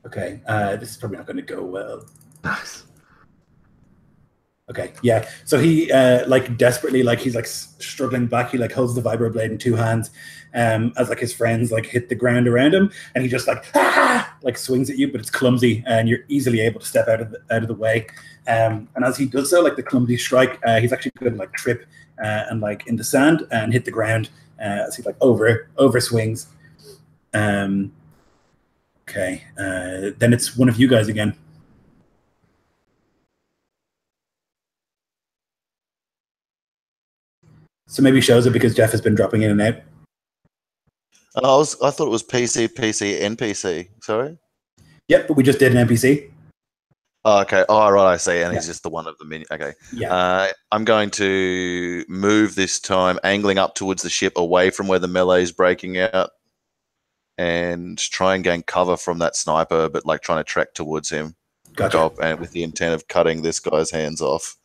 Okay, this is probably not going to go well.
Nice.
Okay, yeah. So he like desperately, like he's like struggling back. He like holds the vibroblade in 2 hands, as like his friends like hit the ground around him, and he just like swings at you, but it's clumsy, and you're easily able to step out of the way. And as he does so, like the clumsy strike, he's actually going to like trip and like in the sand and hit the ground as he like over swings. Okay, then it's one of you guys again. So maybe shows it because Jeff has been dropping in and out.
I thought it was PC, NPC. Sorry.
Yep, but we just did an NPC.
Oh, okay. Oh, right. I see. And he's just the one of the mini. Okay.
Yeah.
I'm going to move this time, angling up towards the ship, away from where the melee is breaking out, and try and gain cover from that sniper, but like trying to trek towards him.
Gotcha.
And with the intent of cutting this guy's hands off.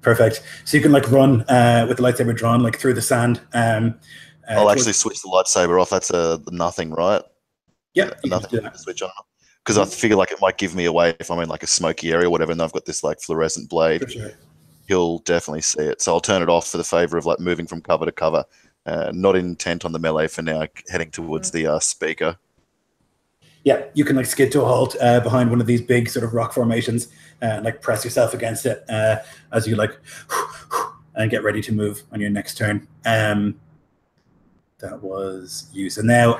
Perfect. So you can like run with the lightsaber drawn like through the sand.
I'll actually switch the lightsaber off. That's a nothing, right?
Yeah,
nothing to switch on. Because I figure like it might give me away if I'm in like a smoky area or whatever, and I've got this like fluorescent blade.
For sure.
He'll definitely see it. So I'll turn it off for the favor of like moving from cover to cover. Not intent on the melee for now, heading towards the speaker.
Yeah, you can like skid to a halt behind one of these big sort of rock formations and like press yourself against it as you like and get ready to move on your next turn. That was you. So now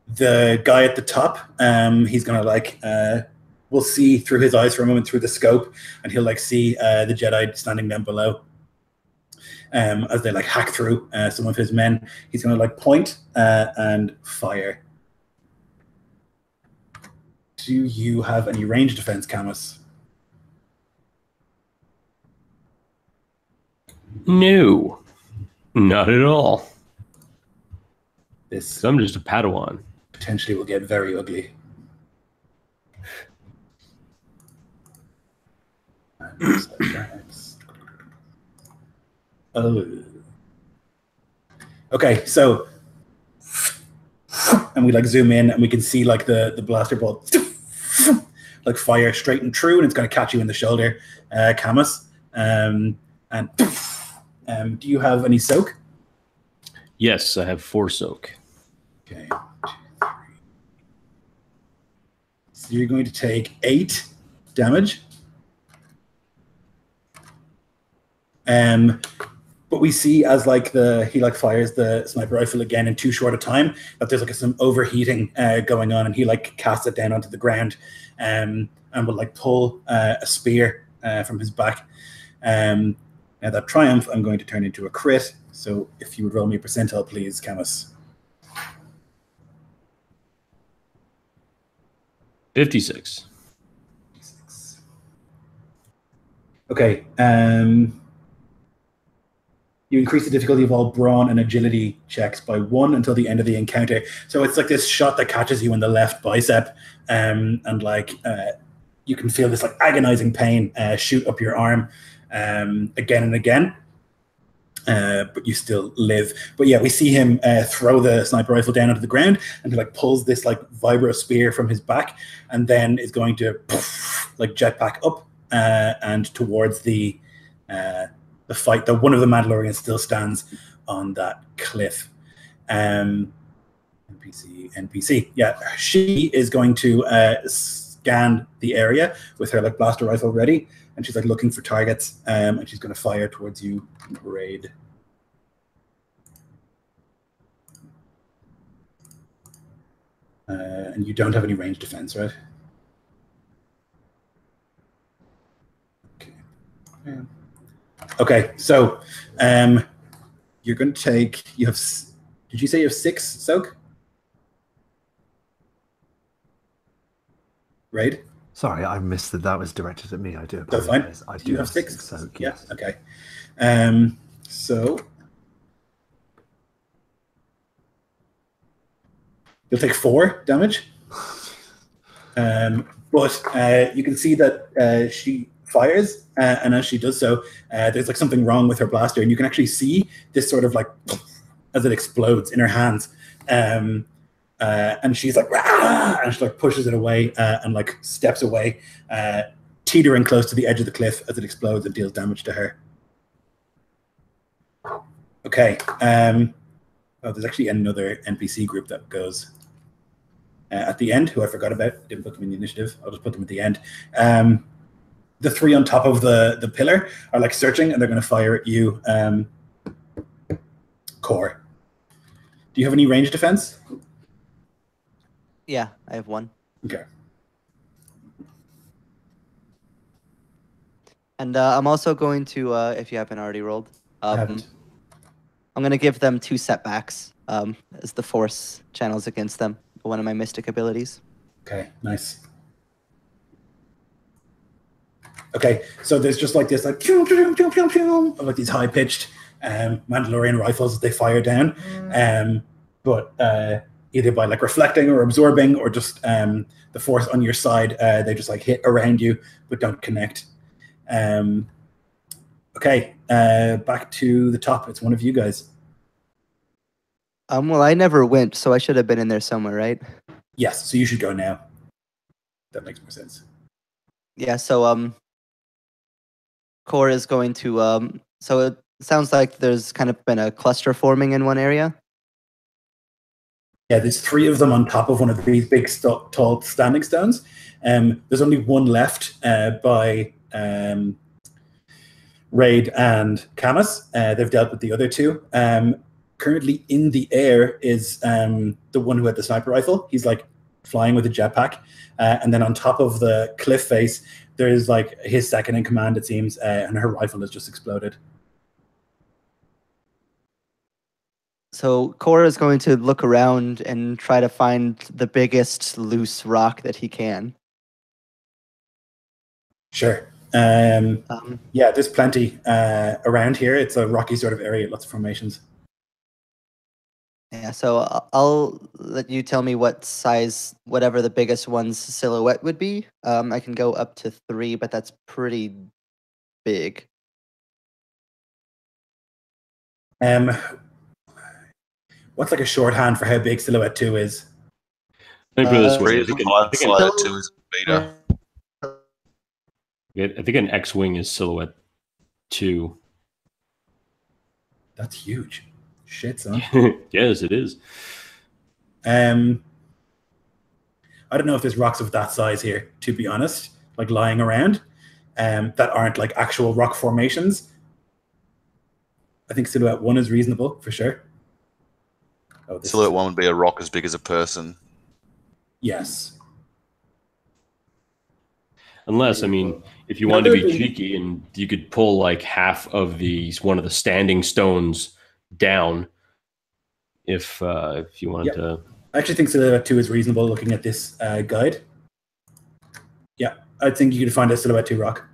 the guy at the top, he's gonna like we'll see through his eyes for a moment through the scope, and he'll like see the Jedi standing down below. As they like hack through some of his men, he's gonna like point and fire. Do you have any range defense, Camus?
No, not at all.
This
I'm just a Padawan.
potentially will get very ugly. Oh. Okay, so and we like zoom in and we can see like the blaster bolt like fire straight and true, and it's going to catch you in the shoulder, Camus. And do you have any soak?
Yes, I have 4 soak.
Okay. 2, 3. So you're going to take 8 damage. But we see as like he like fires the sniper rifle again in too short a time that there's like some overheating going on, and he like casts it down onto the ground, and will like pull a spear from his back. Now that triumph I'm going to turn into a crit. So if you would roll me a percentile, please, Camus.
56.
Okay. You increase the difficulty of all brawn and agility checks by 1 until the end of the encounter. So it's like this shot that catches you in the left bicep, and like you can feel this like agonizing pain shoot up your arm again and again. But you still live. But yeah, we see him throw the sniper rifle down onto the ground, and he like pulls this like vibro spear from his back, and then is going to like jetpack up and towards the fight. That one of the Mandalorians still stands on that cliff. NPC. Yeah, she is going to scan the area with her like blaster rifle ready, and she's like looking for targets, and she's going to fire towards you, Raid. And you don't have any range defense, right? Okay. Yeah. Okay, so you're going to take. You have. Did you say you have 6 soak? Right.
Sorry, I missed that was directed at me. I do
That's fine.
apologize. I
Do you have 6?
soak,
Yeah.
yes.
Okay. So you'll take 4 damage. But you can see that she fires, and as she does so, there's like something wrong with her blaster, and you can actually see this sort of like as it explodes in her hands, and she's like, "Rah!" And she like pushes it away and like steps away, teetering close to the edge of the cliff as it explodes and deals damage to her. Okay. Oh, there's actually another NPC group that goes at the end, who I forgot about. Didn't put them in the initiative. I'll just put them at the end. The 3 on top of the pillar are like searching, and they're going to fire at you, Core. Do you have any range defense?
Yeah, I have 1.
Okay.
And I'm also going to, if you haven't already rolled,
I haven't.
I'm going to give them 2 setbacks as the force channels against them. One of my mystic abilities.
Okay, nice. Okay, so there's just like this, like, pew, pew, pew, pew, pew, like these high-pitched Mandalorian rifles they fire down, but either by like reflecting or absorbing, or just the force on your side, they just like hit around you but don't connect. Okay, back to the top. It's one of you guys.
Well, I never went, so I should have been in there somewhere, right?
Yes, so you should go now. That makes more sense.
Yeah, so Core is going to so it sounds like there's kind of been a cluster forming in one area.
Yeah, there's 3 of them on top of one of these big tall standing stones. There's only one left by Raid and Camus. They've dealt with the other 2. Currently in the air is the one who had the sniper rifle. He's like flying with a jetpack. And then on top of the cliff face, there's like his second in command, it seems, and her rifle has just exploded.
So Core is going to look around and try to find the biggest loose rock that he can.
Sure. Yeah, there's plenty around here. It's a rocky sort of area, lots of formations.
Yeah, so I'll let you tell me what size, whatever the biggest one's silhouette would be. I can go up to 3, but that's pretty big.
What's like a shorthand for how big Silhouette 2 is?
Let me put it this way.
Three is a flight, Silhouette 2 is a beta.
I think an X-wing is Silhouette 2.
That's huge. Shit, son.
Yes, it is.
I don't know if there's rocks of that size here, to be honest, like lying around, that aren't like actual rock formations. I think Silhouette 1 is reasonable for sure. Oh,
Silhouette 1 would be a rock as big as a person.
Yes.
Unless, I mean, if you wanted to be cheeky and you could pull like half of one of the standing stones down, if you wanted to.
I actually think Silhouette 2 is reasonable looking at this guide. Yeah, I think you could find a Silhouette 2 rock.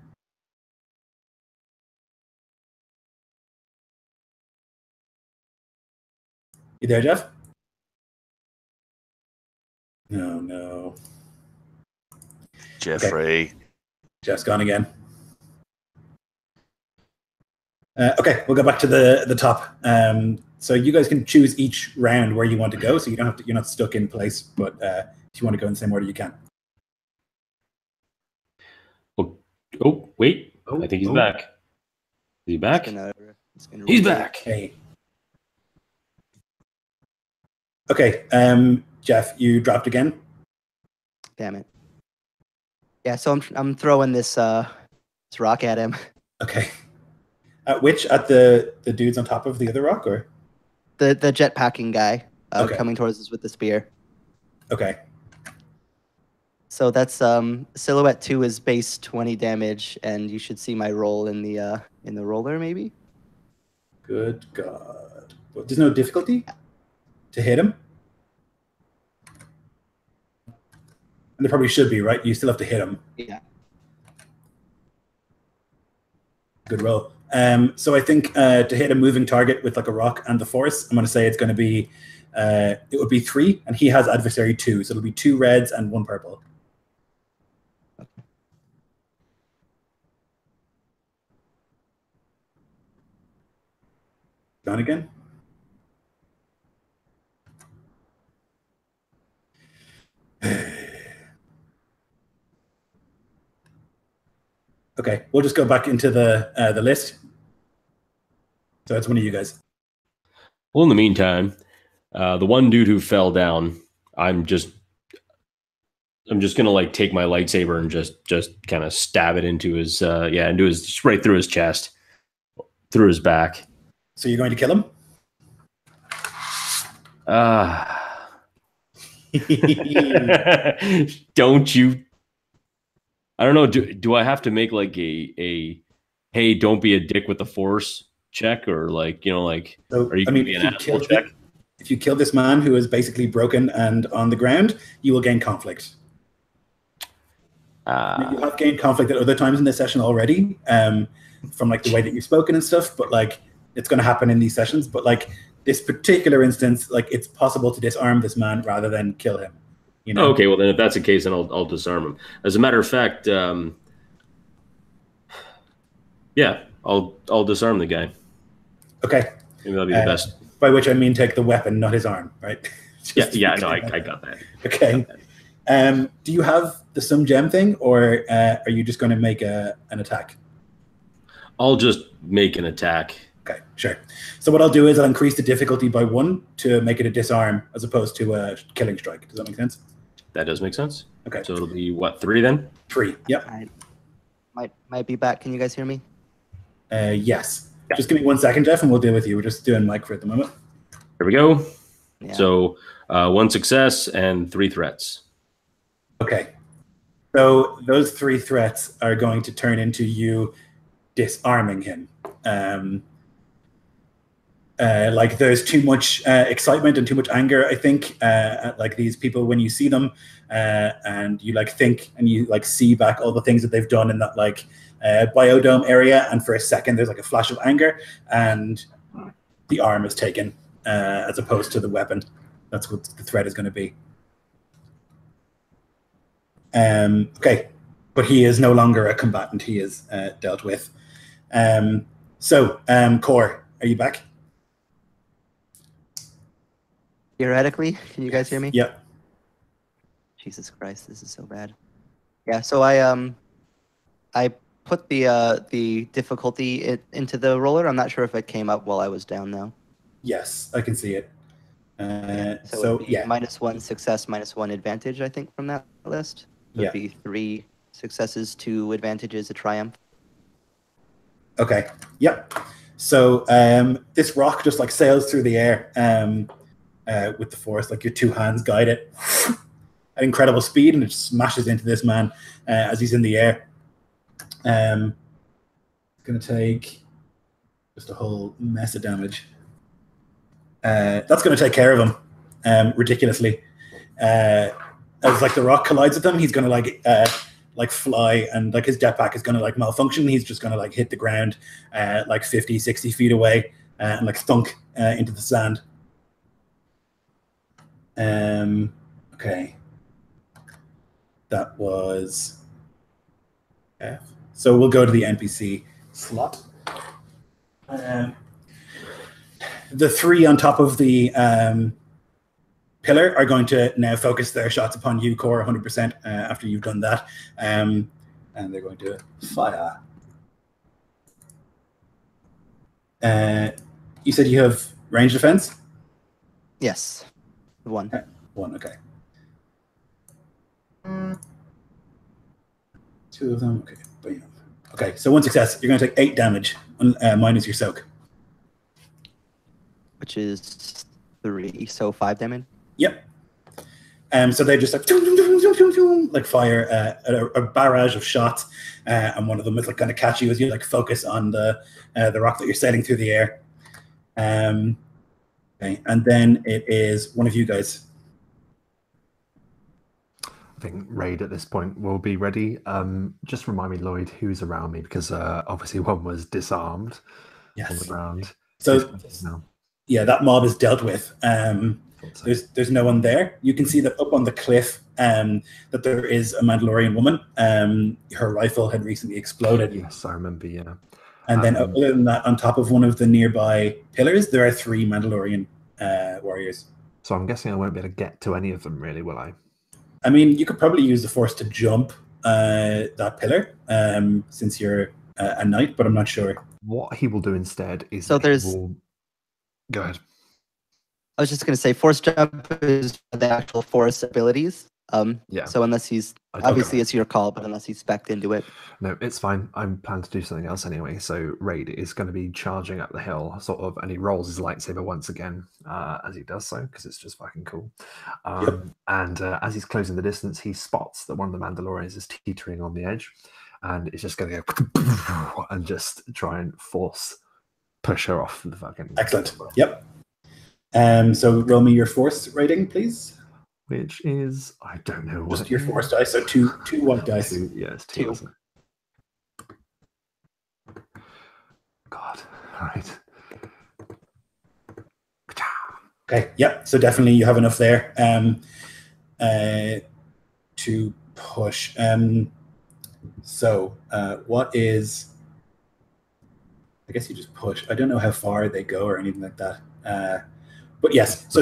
You there, Jeff? No.
Jeffrey.
Okay. Jeff's gone again. Okay, we'll go back to the top. So you guys can choose each round where you want to go, so you don't have to. You're not stuck in place. But if you want to go in the same order, you can.
Oh, wait! I think he's back. Is he back? He's back.
Hey. Okay, Jeff, you dropped again.
Damn it. Yeah, so I'm throwing this rock at him.
Okay. At which? At the dudes on top of the other rock, or
the jetpacking guy
Okay.
coming towards us with the spear.
Okay.
So that's Silhouette 2 is base 20 damage, and you should see my roll in the roller, maybe.
Good God. Well, there's no difficulty to hit him? And there probably should be, right? You still have to hit him.
Yeah.
Good roll. So I think to hit a moving target with like a rock and the force, I'm going to say it's going to be, it would be 3, and he has adversary 2, so it'll be 2 reds and 1 purple. Gone again? Okay, we'll just go back into the list. So it's one of you guys.
Well, in the meantime, the one dude who fell down, I'm just gonna like take my lightsaber and just kind of stab it into his just right through his chest, through his back.
So you're going to kill him?
Don't you? I don't know. Do I have to make like a hey, don't be a dick with the force check, or like, like,
so,
are you going to be an asshole check?
If you kill this man who is basically broken and on the ground, you will gain conflict. You have gained conflict at other times in this session already, from like the way that you've spoken and stuff, but like it's going to happen in these sessions. But like this particular instance, like it's possible to disarm this man rather than kill him.
Okay, well then if that's the case, then I'll disarm him. As a matter of fact, I'll disarm the guy.
Okay.
Maybe that'll be the best.
By which I mean take the weapon, not his arm, right?
I got that.
Okay. Do you have the some gem thing, or are you just going to make an attack?
I'll just make an attack.
Okay, sure. So what I'll do is I'll increase the difficulty by 1 to make it a disarm as opposed to a killing strike. Does that make sense?
That does make sense.
Okay.
So it'll be what, 3 then?
3. Yep.
Might be back. Can you guys hear me?
Yes. Yeah. Just give me 1 second, Jeff, and we'll deal with you. We're just doing mic for at the moment.
There we go.
Yeah.
So 1 success and 3 threats.
Okay. So those 3 threats are going to turn into you disarming him. Like there's too much excitement and too much anger, I think, at like these people when you see them, and you like think and you like see back all the things that they've done in that like biodome area, and for a second there's like a flash of anger, and the arm is taken as opposed to the weapon. That's what the threat is going to be. Okay, but he is no longer a combatant. He is dealt with. So, Core, are you back?
Theoretically, can you guys hear me?
Yep.
Jesus Christ, this is so bad. Yeah, so I put the difficulty into the roller. I'm not sure if it came up while I was down though.
Yes, I can see it.
So
So
it'd be
yeah,
-1 success, -1 advantage, I think, from that list. So
yeah.
it'd be 3 successes, 2 advantages, a triumph.
Okay. Yep. So this rock just like sails through the air with the force, like your two hands guide it at incredible speed, and it smashes into this man as he's in the air. Going to take just a whole mess of damage. That's going to take care of him ridiculously. As like the rock collides with him, he's going to like fly, and like his jetpack is going to like malfunction. He's just going to like hit the ground like 50, 60 feet away and like thunk into the sand. Okay. That was F. So we'll go to the NPC slot. The 3 on top of the pillar are going to now focus their shots upon you, Core, 100% after you've done that. And they're going to fire. You said you have range defense?
Yes, 1.
1, okay. 2 of them, okay. Bam. Okay, so 1 success. You're going to take 8 damage minus your soak.
Which is 3, so 5 damage.
Yep. So they just like fire a barrage of shots, and one of them is like going to catch you as you like focus on the rock that you're sailing through the air. Okay, and then it is one of you guys.
I think Raid at this point will be ready. Just remind me, Lloyd, who's around me, because obviously one was disarmed on the ground.
So yeah, that mob is dealt with. There's no one there. You can see that up on the cliff that there is a Mandalorian woman. Her rifle had recently exploded.
Yes, I remember, yeah.
And then other than that, on top of one of the nearby pillars, there are 3 Mandalorian warriors.
So I'm guessing I won't be able to get to any of them, really, will I?
I mean, you could probably use the force to jump that pillar since you're a knight, but I'm not sure.
What he will do instead is
So there's...
Go ahead.
I was just going to say, force jump is the actual force abilities.
Yeah.
So unless he's... Obviously, it's your call, but unless he's spec'd into it.
No, it's fine. I'm planning to do something else anyway. So Raid is going to be charging up the hill, sort of, and he rolls his lightsaber once again as he does so, because it's just fucking cool. And as he's closing the distance, he spots that one of the Mandalorians is teetering on the edge, and it's just going to go and just try and push her off the fucking...
Excellent. Yep. So roll me your force rating, please.
Which is, I don't know what.
Just your force dice, so two white dice.
Yeah, it's 2. Isn't it? God, all right.
Okay, yeah, so definitely you have enough there to push. So what is... I guess you just push. I don't know how far they go or anything like that. But yes, so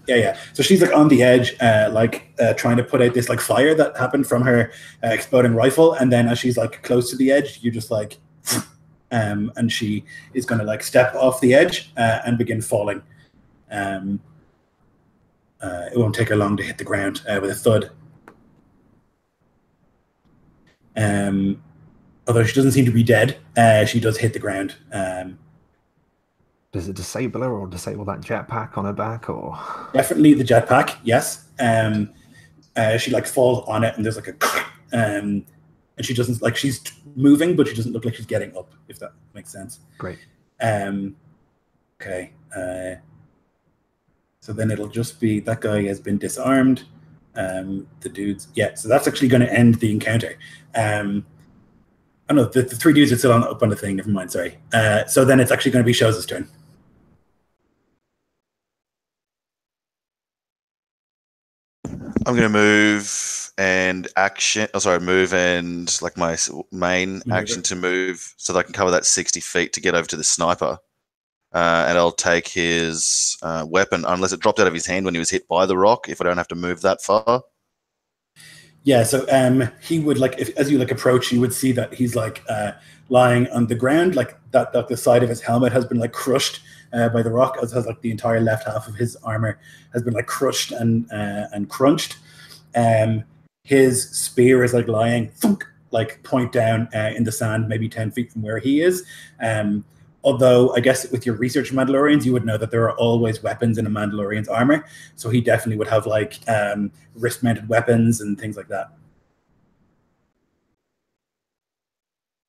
yeah. So she's like on the edge, trying to put out this like fire that happened from her exploding rifle, and then as she's like close to the edge, you just like, and she is going to like step off the edge and begin falling. It won't take her long to hit the ground with a thud. Although she doesn't seem to be dead, she does hit the ground.
Does it disable her or disable that jetpack on her back, or? Definitely
the jetpack, yes. She like falls on it, and there's like a, and she doesn't like she's moving, but she doesn't look like she's getting up. If that makes sense.
Great.
Okay. So then it'll just be that guy has been disarmed. The dudes, yeah. So that's actually going to end the encounter. Oh no, the 3 dudes are still up on the thing. Never mind. Sorry. So then it's actually going to be Shoz's turn.
I'm going to move and action. Oh, sorry, move and like my main action to move so that I can cover that 60 feet to get over to the sniper. And I'll take his weapon, unless it dropped out of his hand when he was hit by the rock, if I don't have to move that far.
Yeah, so he would as you approach, you would see that he's lying on the ground, that the side of his helmet has been crushed by the rock, as has the entire left half of his armor has been crushed and crunched. His spear is lying thunk, point down in the sand, maybe 10 feet from where he is. Although I guess with your research Mandalorians, you would know that there are always weapons in a Mandalorian's armor. So he definitely would have wrist-mounted weapons and things like that.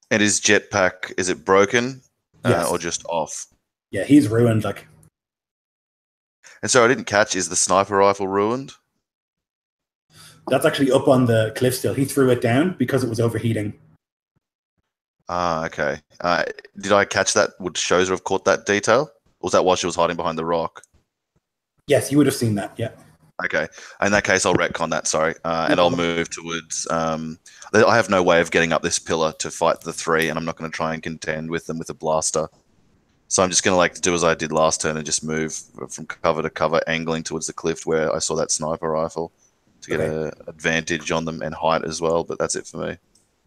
And his jetpack, is it broken
Yes.
or just off?
Yeah, he's ruined.
And so I didn't catch, is the sniper rifle ruined?
That's actually up on the cliff still. He threw it down because it was overheating.
Ah, okay. Did I catch that? Would Shozer have caught that detail? Or was that while she was hiding behind the rock?
Yes, you would have seen that, yeah.
Okay. In that case, I'll retcon that, sorry. And I'll move towards... I have no way of getting up this pillar to fight the three, and I'm not going to try and contend with them with a blaster. So I'm just going to do as I did last turn and just move from cover to cover, angling towards the cliff where I saw that sniper rifle to get an advantage on them and height as well, but that's it for me.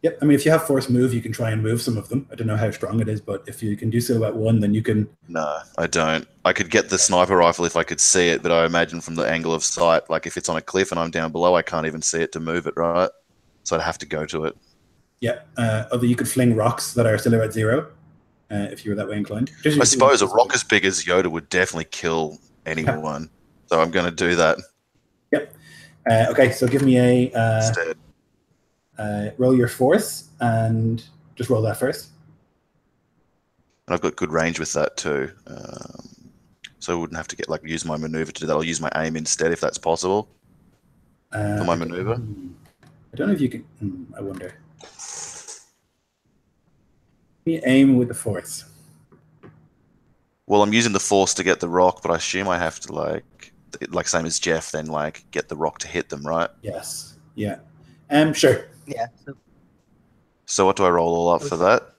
Yep, I mean, if you have force move, you can try and move some of them. I don't know how strong it is, but if you can do so at one, then you can...
No, I don't. I could get the sniper rifle if I could see it, but I imagine from the angle of sight, if it's on a cliff and I'm down below, I can't even see it to move it, right? So I'd have to go to it.
Yeah, although you could fling rocks that are still at 0, if you were that way inclined.
I suppose a rock as big as Yoda would definitely kill anyone, so I'm going to do that.
Yep. Okay, so give me a...
instead.
Roll your force and just roll that first.
And I've got good range with that too. So I wouldn't have to use my maneuver to do that. I'll use my aim instead if that's possible. For my maneuver.
I don't know if you can... I wonder. Give me aim with the force.
Well, I'm using the force to get the rock, but I assume I have to same as Jeff, then get the rock to hit them, right?
Yes. Yeah. Sure.
Yeah.
So what do I roll all up for that?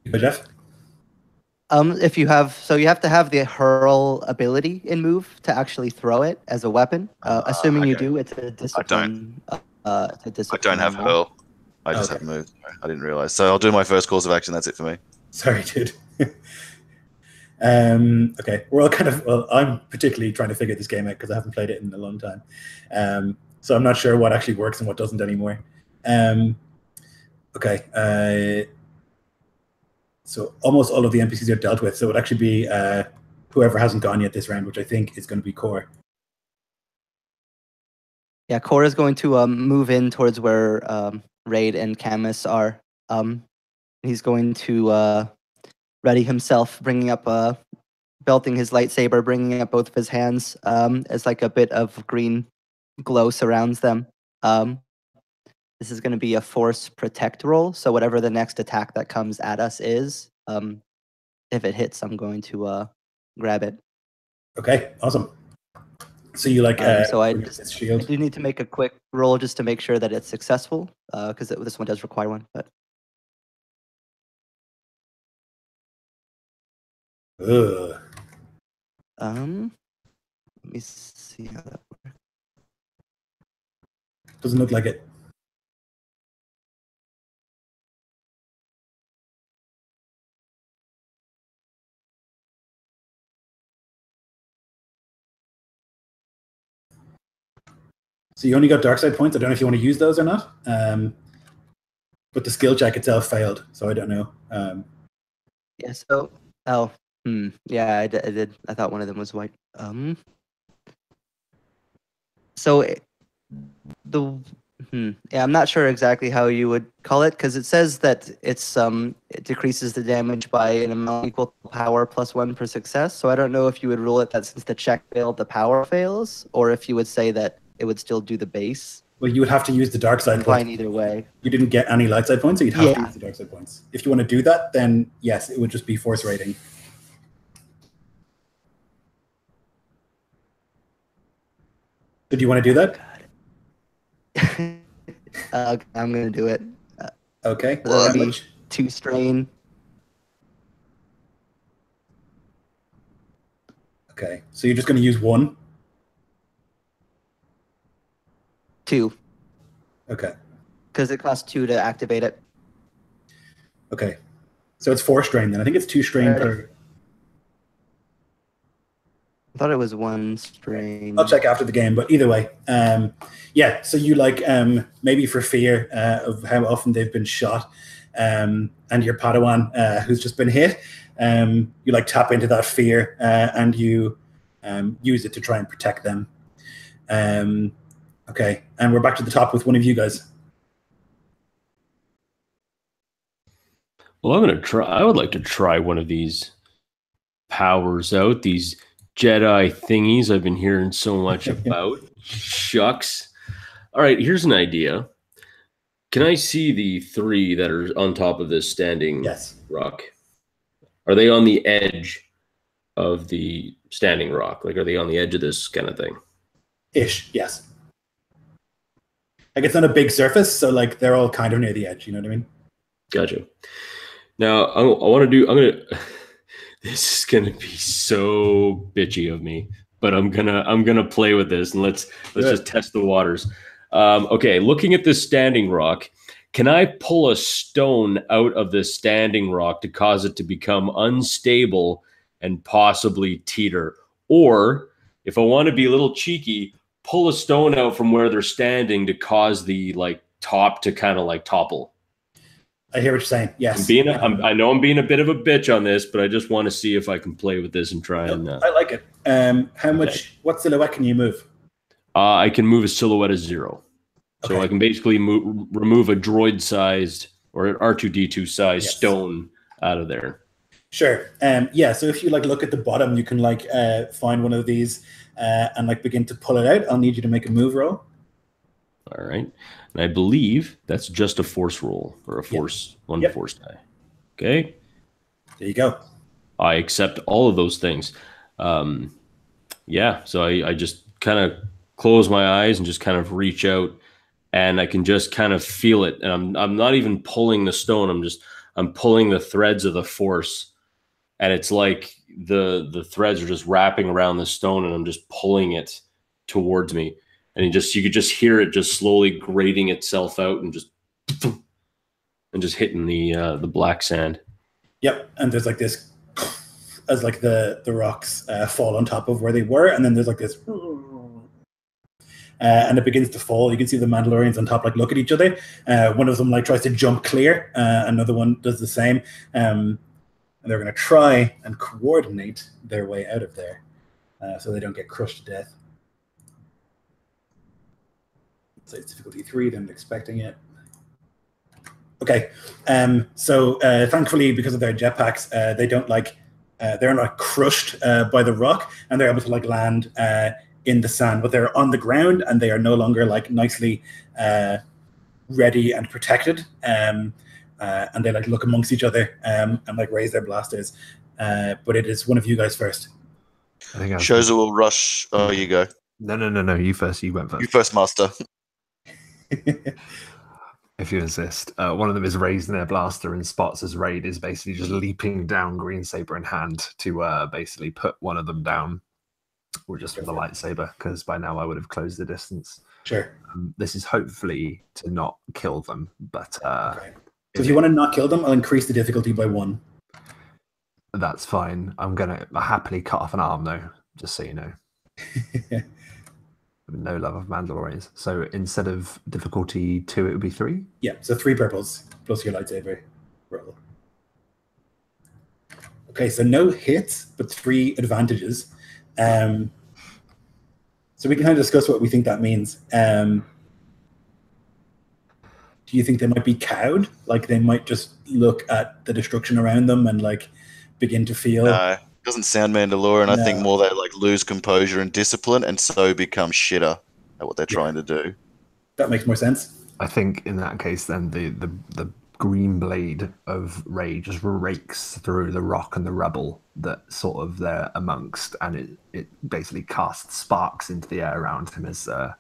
Jeff?
If you have, you have to have the hurl ability in move to actually throw it as a weapon. Assuming you do, it's a discipline. It's a discipline.
I don't have hurl. I just have move. I didn't realize. So I'll do my first course of action. That's it for me.
Sorry, dude. Okay, we're all I'm particularly trying to figure this game out because I haven't played it in a long time. So I'm not sure what actually works and what doesn't anymore. Okay. So almost all of the NPCs are dealt with. So it would actually be whoever hasn't gone yet this round, which I think is going to be Core.
Yeah, Core is going to move in towards where Raid and Camus are. He's going to ready himself, bringing up belting his lightsaber, bringing up both of his hands as a bit of green glow surrounds them. This is going to be a force protect roll. So whatever the next attack that comes at us is, if it hits, I'm going to grab it.
Okay, awesome. So you
so I
shield.
do need to make a quick roll just to make sure that it's successful, because this one does require one. But
Ugh.
let me see how that works.
Doesn't look like it. So you only got dark side points. I don't know if you want to use those or not. But the skill check itself failed, so I don't know.
Yeah. So yeah, I did. I thought one of them was white. Yeah, I'm not sure exactly how you would call it, because it says that it decreases the damage by an amount equal to power +1 per success. So I don't know if you would rule it that since the check failed, the power fails, or if you would say that it would still do the base.
Well, you would have to use the dark side
Fine
points.
either way.
You didn't get any light side points, so you'd have to use the dark side points. If you want to do that, then yes, it would just be force rating. So do you want to do that?
I'm going to do it.
Okay.
That'll be 2 strain.
Okay, so you're just going to use one.
2,
Okay.
because it costs 2 to activate it.
Okay. So it's 4 strain then. I think it's 2 strain per.
I thought it was 1 strain.
I'll check after the game, but either way, yeah. So you like maybe for fear of how often they've been shot, and your Padawan who's just been hit, you like tap into that fear and you use it to try and protect them. Okay, and we're back to the top with one of you guys.
Well, I'm gonna try. I would like to try one of these powers out. These Jedi thingies I've been hearing so much about. Shucks. All right, here's an idea. Can I see the 3 that are on top of this standing rock? Are they on the edge of the standing rock? Like, are they on the edge of this kind of thing?
Ish, yes. Like, it's not a big surface, so like they're all kind of near the edge. You know what I mean?
Gotcha. Now I want to do. I'm gonna. This is gonna be so bitchy of me, but I'm gonna play with this and let's just test the waters. Okay, looking at this standing rock, can I pull a stone out of this standing rock to cause it to become unstable and possibly teeter? Or if I want to be a little cheeky, pull a stone out from where they're standing to cause the like top to kind of like topple.
I hear what you're saying. Yes.
I know I'm being a bit of a bitch on this, but I just want to see if I can play with this and try and.
I like it. How much? What silhouette can you move?
I can move a silhouette of 0, so I can basically remove a droid-sized or an R2D2 sized stone out of there.
Sure. Yeah. So if you like look at the bottom, you can like find one of these and like begin to pull it out. I'll need you to make a move roll.
All right. And I believe that's just a force roll or a force, one force die. Okay.
There you go.
I accept all of those things. Yeah. So I just kind of close my eyes and just kind of reach out and I can just kind of feel it. And I'm not even pulling the stone. I'm pulling the threads of the force. And it's like the threads are just wrapping around the stone and I'm just pulling it towards me. And you could just hear it just slowly grating itself out and just hitting the black sand.
Yep, and there's like this as like the rocks fall on top of where they were, and then there's like this, and it begins to fall. You can see the Mandalorians on top like look at each other. One of them like tries to jump clear. Another one does the same, and they're going to try and coordinate their way out of there, so they don't get crushed to death. So it's difficulty 3, then expecting it. Okay, so thankfully, because of their jetpacks, they don't like they're not crushed by the rock, and they're able to like land in the sand. But they're on the ground, and they are no longer like nicely ready and protected. And they like look amongst each other and like raise their blasters. But it is one of you guys first.
I think
Shoza will rush. Oh, you go.
No. You first. You went first.
You first, Master.
If you insist. One of them is raising their blaster, and Spots as Raid is basically just leaping down, green saber in hand, to basically put one of them down, or just with a lightsaber, because by now I would have closed the distance.
Sure.
This is hopefully to not kill them, but
okay. So if you want to not kill them, I'll increase the difficulty by 1.
That's fine. I'm gonna happily cut off an arm, though, just so you know. No love of Mandalorians. So instead of difficulty 2, it would be 3?
Yeah, so 3 purples plus your lightsaber roll. Okay, so no hits, but 3 advantages. So we can kind of discuss what we think that means. Do you think they might be cowed? Like they might just look at the destruction around them and like begin to feel...
No. Doesn't sound Mandalorian. I think more they like lose composure and discipline, and so become shitter at what they're trying to do.
That makes more sense.
I think in that case, then the green blade of Rey just rakes through the rock and the rubble that sort of they're amongst, and it basically casts sparks into the air around him as the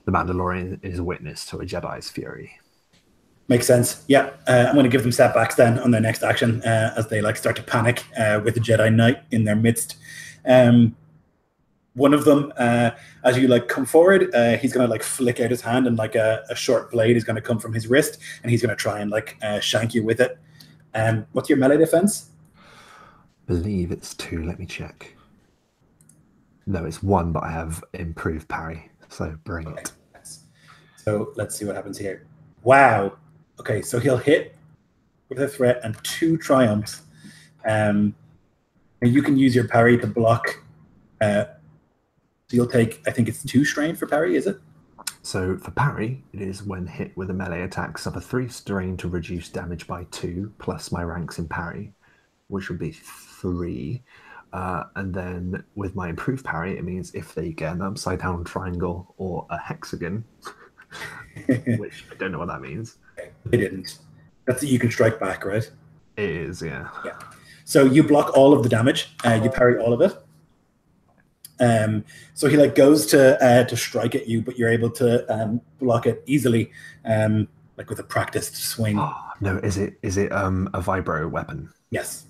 Mandalorian is witness to a Jedi's fury.
Makes sense. Yeah, I'm going to give them setbacks then on their next action as they like start to panic with the Jedi Knight in their midst. one of them, as you like come forward, he's gonna like flick out his hand, and like a short blade is gonna come from his wrist, and he's gonna try and like shank you with it. What's your melee defense?
Believe it's 2. Let me check. No, it's 1, but I have improved parry. So bring it.
So let's see what happens here. Wow. Okay, so he'll hit with a threat and 2 triumphs. And you can use your parry to block. So you'll take, I think it's 2 strain for parry, is it?
So for parry, it is when hit with a melee attack, suffer 3 strain to reduce damage by 2, plus my ranks in parry, which would be 3. And then with my improved parry, it means if they get an upside down triangle or a hexagon, which I don't know what that means.
They didn't. That's that you can strike back, right?
It is, yeah.
Yeah. So you block all of the damage. You parry all of it. So he like goes to strike at you, but you're able to block it easily, like with a practiced swing.
Oh, no, is it a vibro weapon?
Yes.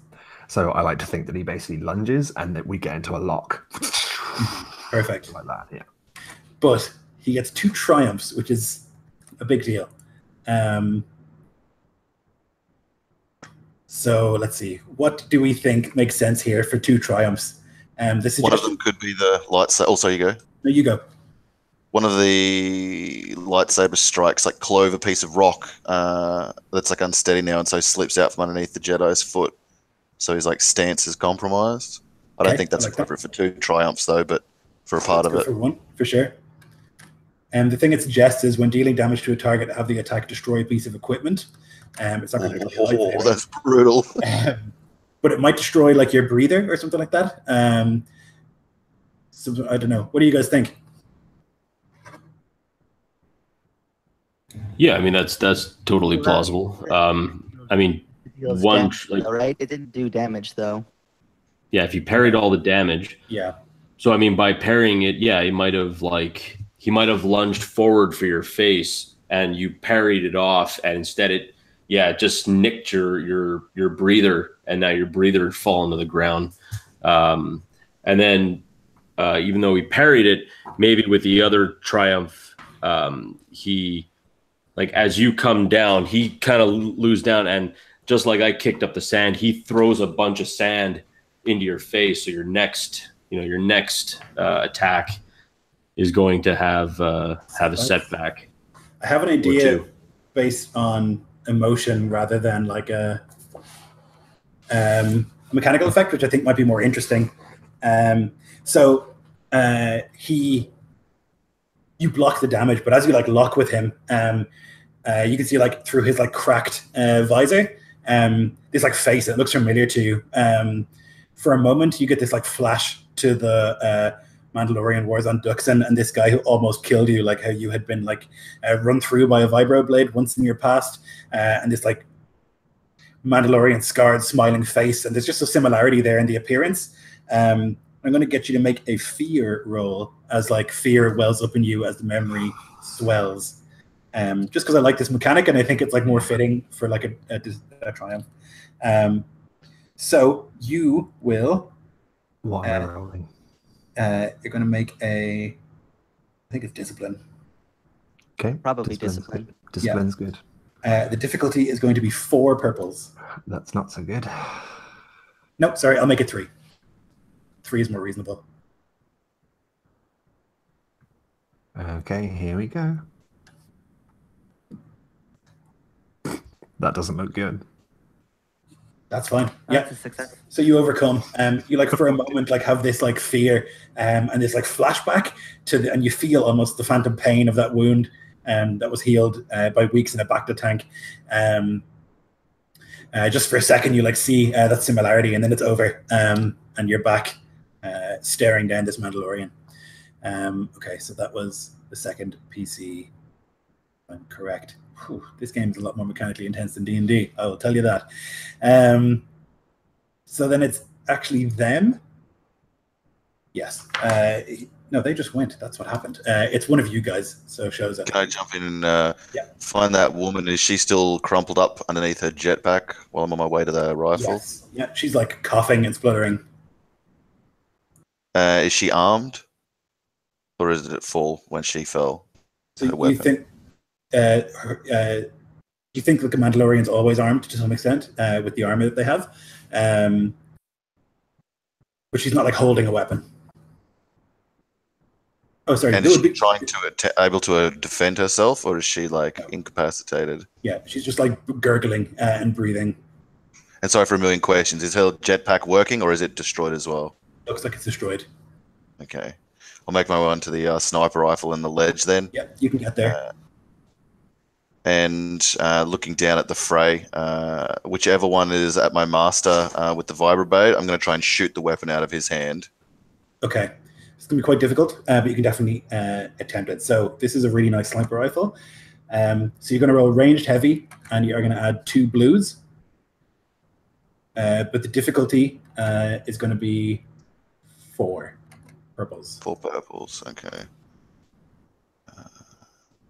So I like to think that he basically lunges and that we get into a lock.
Perfect.
Like that, yeah.
But he gets 2 triumphs, which is a big deal. So let's see. What do we think makes sense here for 2 triumphs? This is
One of them could be the lightsaber. Also, you go.
No, you go.
One of the lightsaber strikes like clove a piece of rock that's like unsteady now, and so slips out from underneath the Jedi's foot. So his like stance is compromised. I don't think that's
like
appropriate for 2 triumphs though, but for a part of it.
For 1, for sure. And the thing it suggests is when dealing damage to a target, have the attack destroy a piece of equipment. It's not going to.
That's brutal.
But it might destroy like your breather or something like that. So I don't know. What do you guys think?
Yeah, I mean that's totally plausible. I mean, one like
right? It didn't do damage though.
Yeah, if you parried all the damage.
Yeah.
So I mean, by parrying it, yeah, he might have lunged forward for your face, and you parried it off, and instead it just nicked your breather, and now your breather had fallen to the ground. And then even though he parried it, maybe with the other triumph, he like as you come down, he kind of loos down, and just like I kicked up the sand, he throws a bunch of sand into your face. So your next attack is going to have a setback.
I have an idea based on emotion rather than like a mechanical effect, which I think might be more interesting. So you block the damage, but as you like lock with him, you can see like through his like cracked visor, this like face that looks familiar to you. For a moment, you get this like flash to the Mandalorian Wars on Duxon and this guy who almost killed you, like how you had been like run through by a vibro blade once in your past, and this like Mandalorian scarred smiling face, and there's just a similarity there in the appearance. I'm going to get you to make a fear roll as like fear wells up in you as the memory swells, just because I like this mechanic and I think it's like more fitting for like a triumph. So you will
what am I rolling?
You're going to make I think it's discipline.
Okay.
Probably discipline.
Good. Discipline's good.
The difficulty is going to be 4 purples.
That's not so good.
Nope, sorry, I'll make it 3. 3 is more reasonable.
Okay, here we go. That doesn't look good.
That's fine.
That's a success.
So you overcome. You like for a moment like have this like fear and this like flashback and you feel almost the phantom pain of that wound that was healed by weeks in a Bacta tank. Just for a second, you like see that similarity, and then it's over, and you're back staring down this Mandalorian. Okay, so that was the second PC. If I'm correct. Whew, this game is a lot more mechanically intense than D&D. I will tell you that. So then it's actually them. Yes. No, they just went. That's what happened. It's one of you guys, so it shows up.
Can I jump in and find that woman? Is she still crumpled up underneath her jetpack while I'm on my way to the rifle?
Yes. Yeah, she's like coughing and spluttering.
Is she armed? Or did it fall when she fell?
So
Her
you
weapon.
think you think the Mandalorian's always armed to some extent with the armor that they have, but she's not like holding a weapon. Oh, sorry.
And
There
is
would
she
be,
trying to able to defend herself, or is she like incapacitated?
yeah, she's just like gurgling and breathing.
And sorry for a million questions. Is her jetpack working, or is it destroyed as well?
Looks like it's destroyed.
Okay, I'll make my way on to the sniper rifle and the ledge then.
Yeah, you can get there.
And looking down at the fray, whichever one is at my master with the vibroblade, I'm going to try and shoot the weapon out of his hand.
Okay. It's going to be quite difficult, but you can definitely attempt it. So this is a really nice sniper rifle. So you're going to roll ranged heavy, and you're going to add 2 blues. But the difficulty is going to be 4 purples.
4 purples, okay.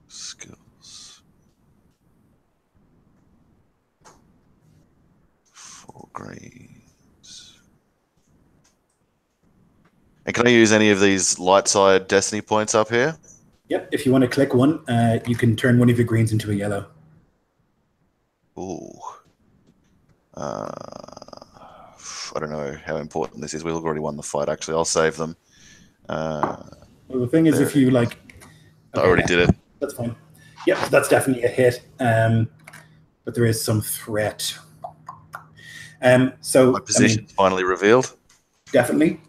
Skills. 4 greens. And can I use any of these light side destiny points up here?
Yep. If you want to click one, you can turn one of your greens into a yellow.
Ooh. I don't know how important this is. We've already won the fight, actually. I'll save them.
Well, the thing is, if you like...
I already did it.
That's fine. Yep, so that's definitely a hit. But there is some threat. So
My position's finally revealed.
definitely.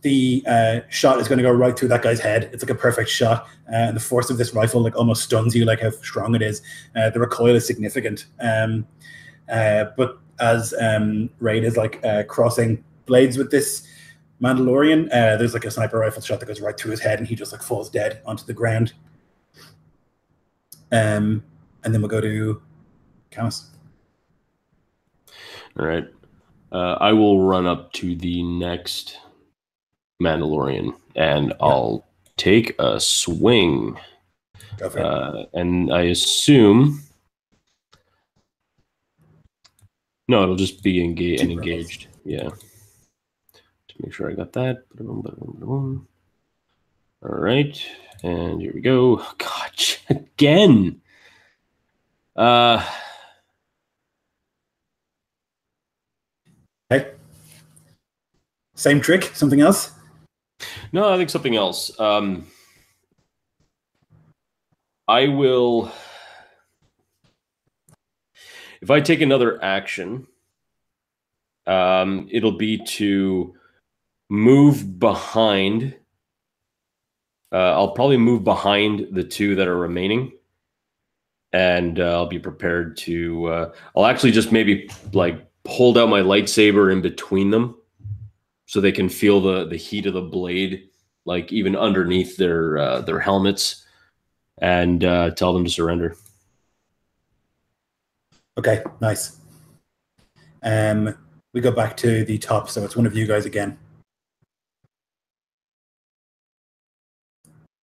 The shot is going to go right through that guy's head. It's like a perfect shot. And the force of this rifle like almost stuns you, like how strong it is. The recoil is significant. But as Raid is like crossing blades with this Mandalorian, there's like a sniper rifle shot that goes right through his head, and he just like falls dead onto the ground. And then we'll go to Camus.
All right. I will run up to the next Mandalorian, and I'll take a swing.
Go for it.
And I assume... No, it'll just be engaged. Yeah. To make sure I got that. All right. And here we go. God, again.
Okay. Same trick? Something else?
No, I think something else. I will... If I take another action, it'll be to move behind. I'll probably move behind the 2 that are remaining, and I'll be prepared to. I'll actually just maybe like hold out my lightsaber in between them, so they can feel the heat of the blade, like even underneath their helmets, and tell them to surrender.
Okay, nice. We go back to the top, so it's one of you guys again.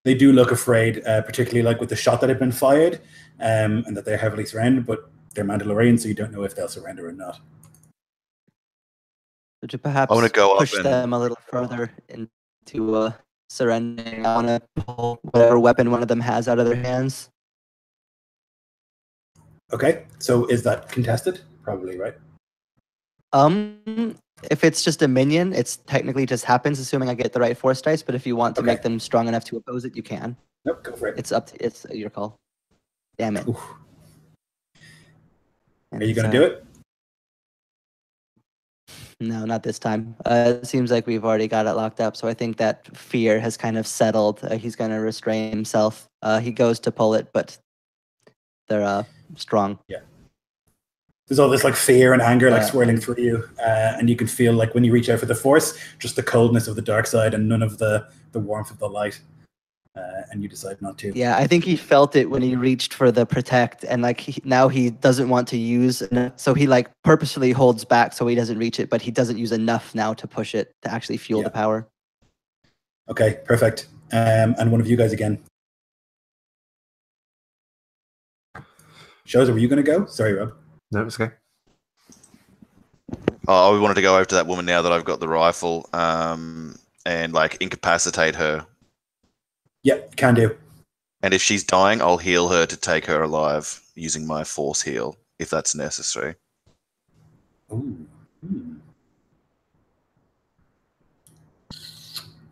They do look afraid, particularly like with the shot that had been fired, and that they're heavily surrounded, but they're Mandalorian, so you don't know if they'll surrender or not.
Would you perhaps
I want to go up
push
and
them a little further into surrendering? I want to pull whatever weapon one of them has out of their hands.
Okay, so is that contested? Probably, right?
If it's just a minion, it's technically just happens, assuming I get the right force dice. But if you want to make them strong enough to oppose it, you can.
Nope, go for it.
It's your call. Damn it.
Oof. Are you going to do it?
No, not this time. It seems like we've already got it locked up. So I think that fear has kind of settled. He's going to restrain himself. He goes to pull it, but they're strong.
Yeah. There's all this like fear and anger like swirling through you, and you can feel like when you reach out for the force, just the coldness of the dark side and none of the warmth of the light, and you decide not to.
Yeah, I think he felt it when he reached for the protect, and like now he doesn't want to use, so he like purposefully holds back so he doesn't reach it, but he doesn't use enough now to push it to actually fuel the power.
Okay, perfect. And one of you guys again. Shows, were you going to go? Sorry, Rob.
No, it's okay.
Oh, we wanted to go over to that woman now that I've got the rifle, and like incapacitate her
Yep, can do.
And if she's dying, I'll heal her to take her alive using my force heal, if that's necessary.
Ooh.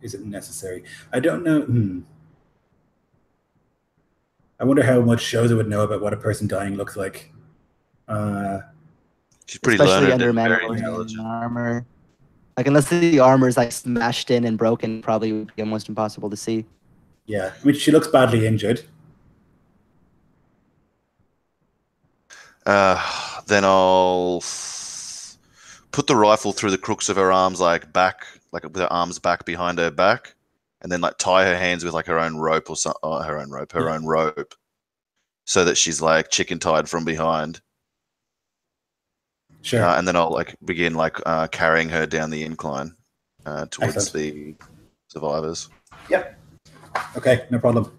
Is it necessary? I don't know. I wonder how much Shoza would know about what a person dying looks like.
She's pretty
Especially
learned
under
and very
Mandalorian
intelligent.
armor. Like, unless the armor is like smashed in and broken, probably would be almost impossible to see.
Yeah, I mean, she looks badly injured.
Then I'll put the rifle through the crooks of her arms, like with her arms back behind her back, and then like tie her hands with like her own rope or her own rope, so that she's like chicken tied from behind.
Sure.
And then I'll like begin like carrying her down the incline towards
Excellent.
the survivors.
Yep. Okay, no problem.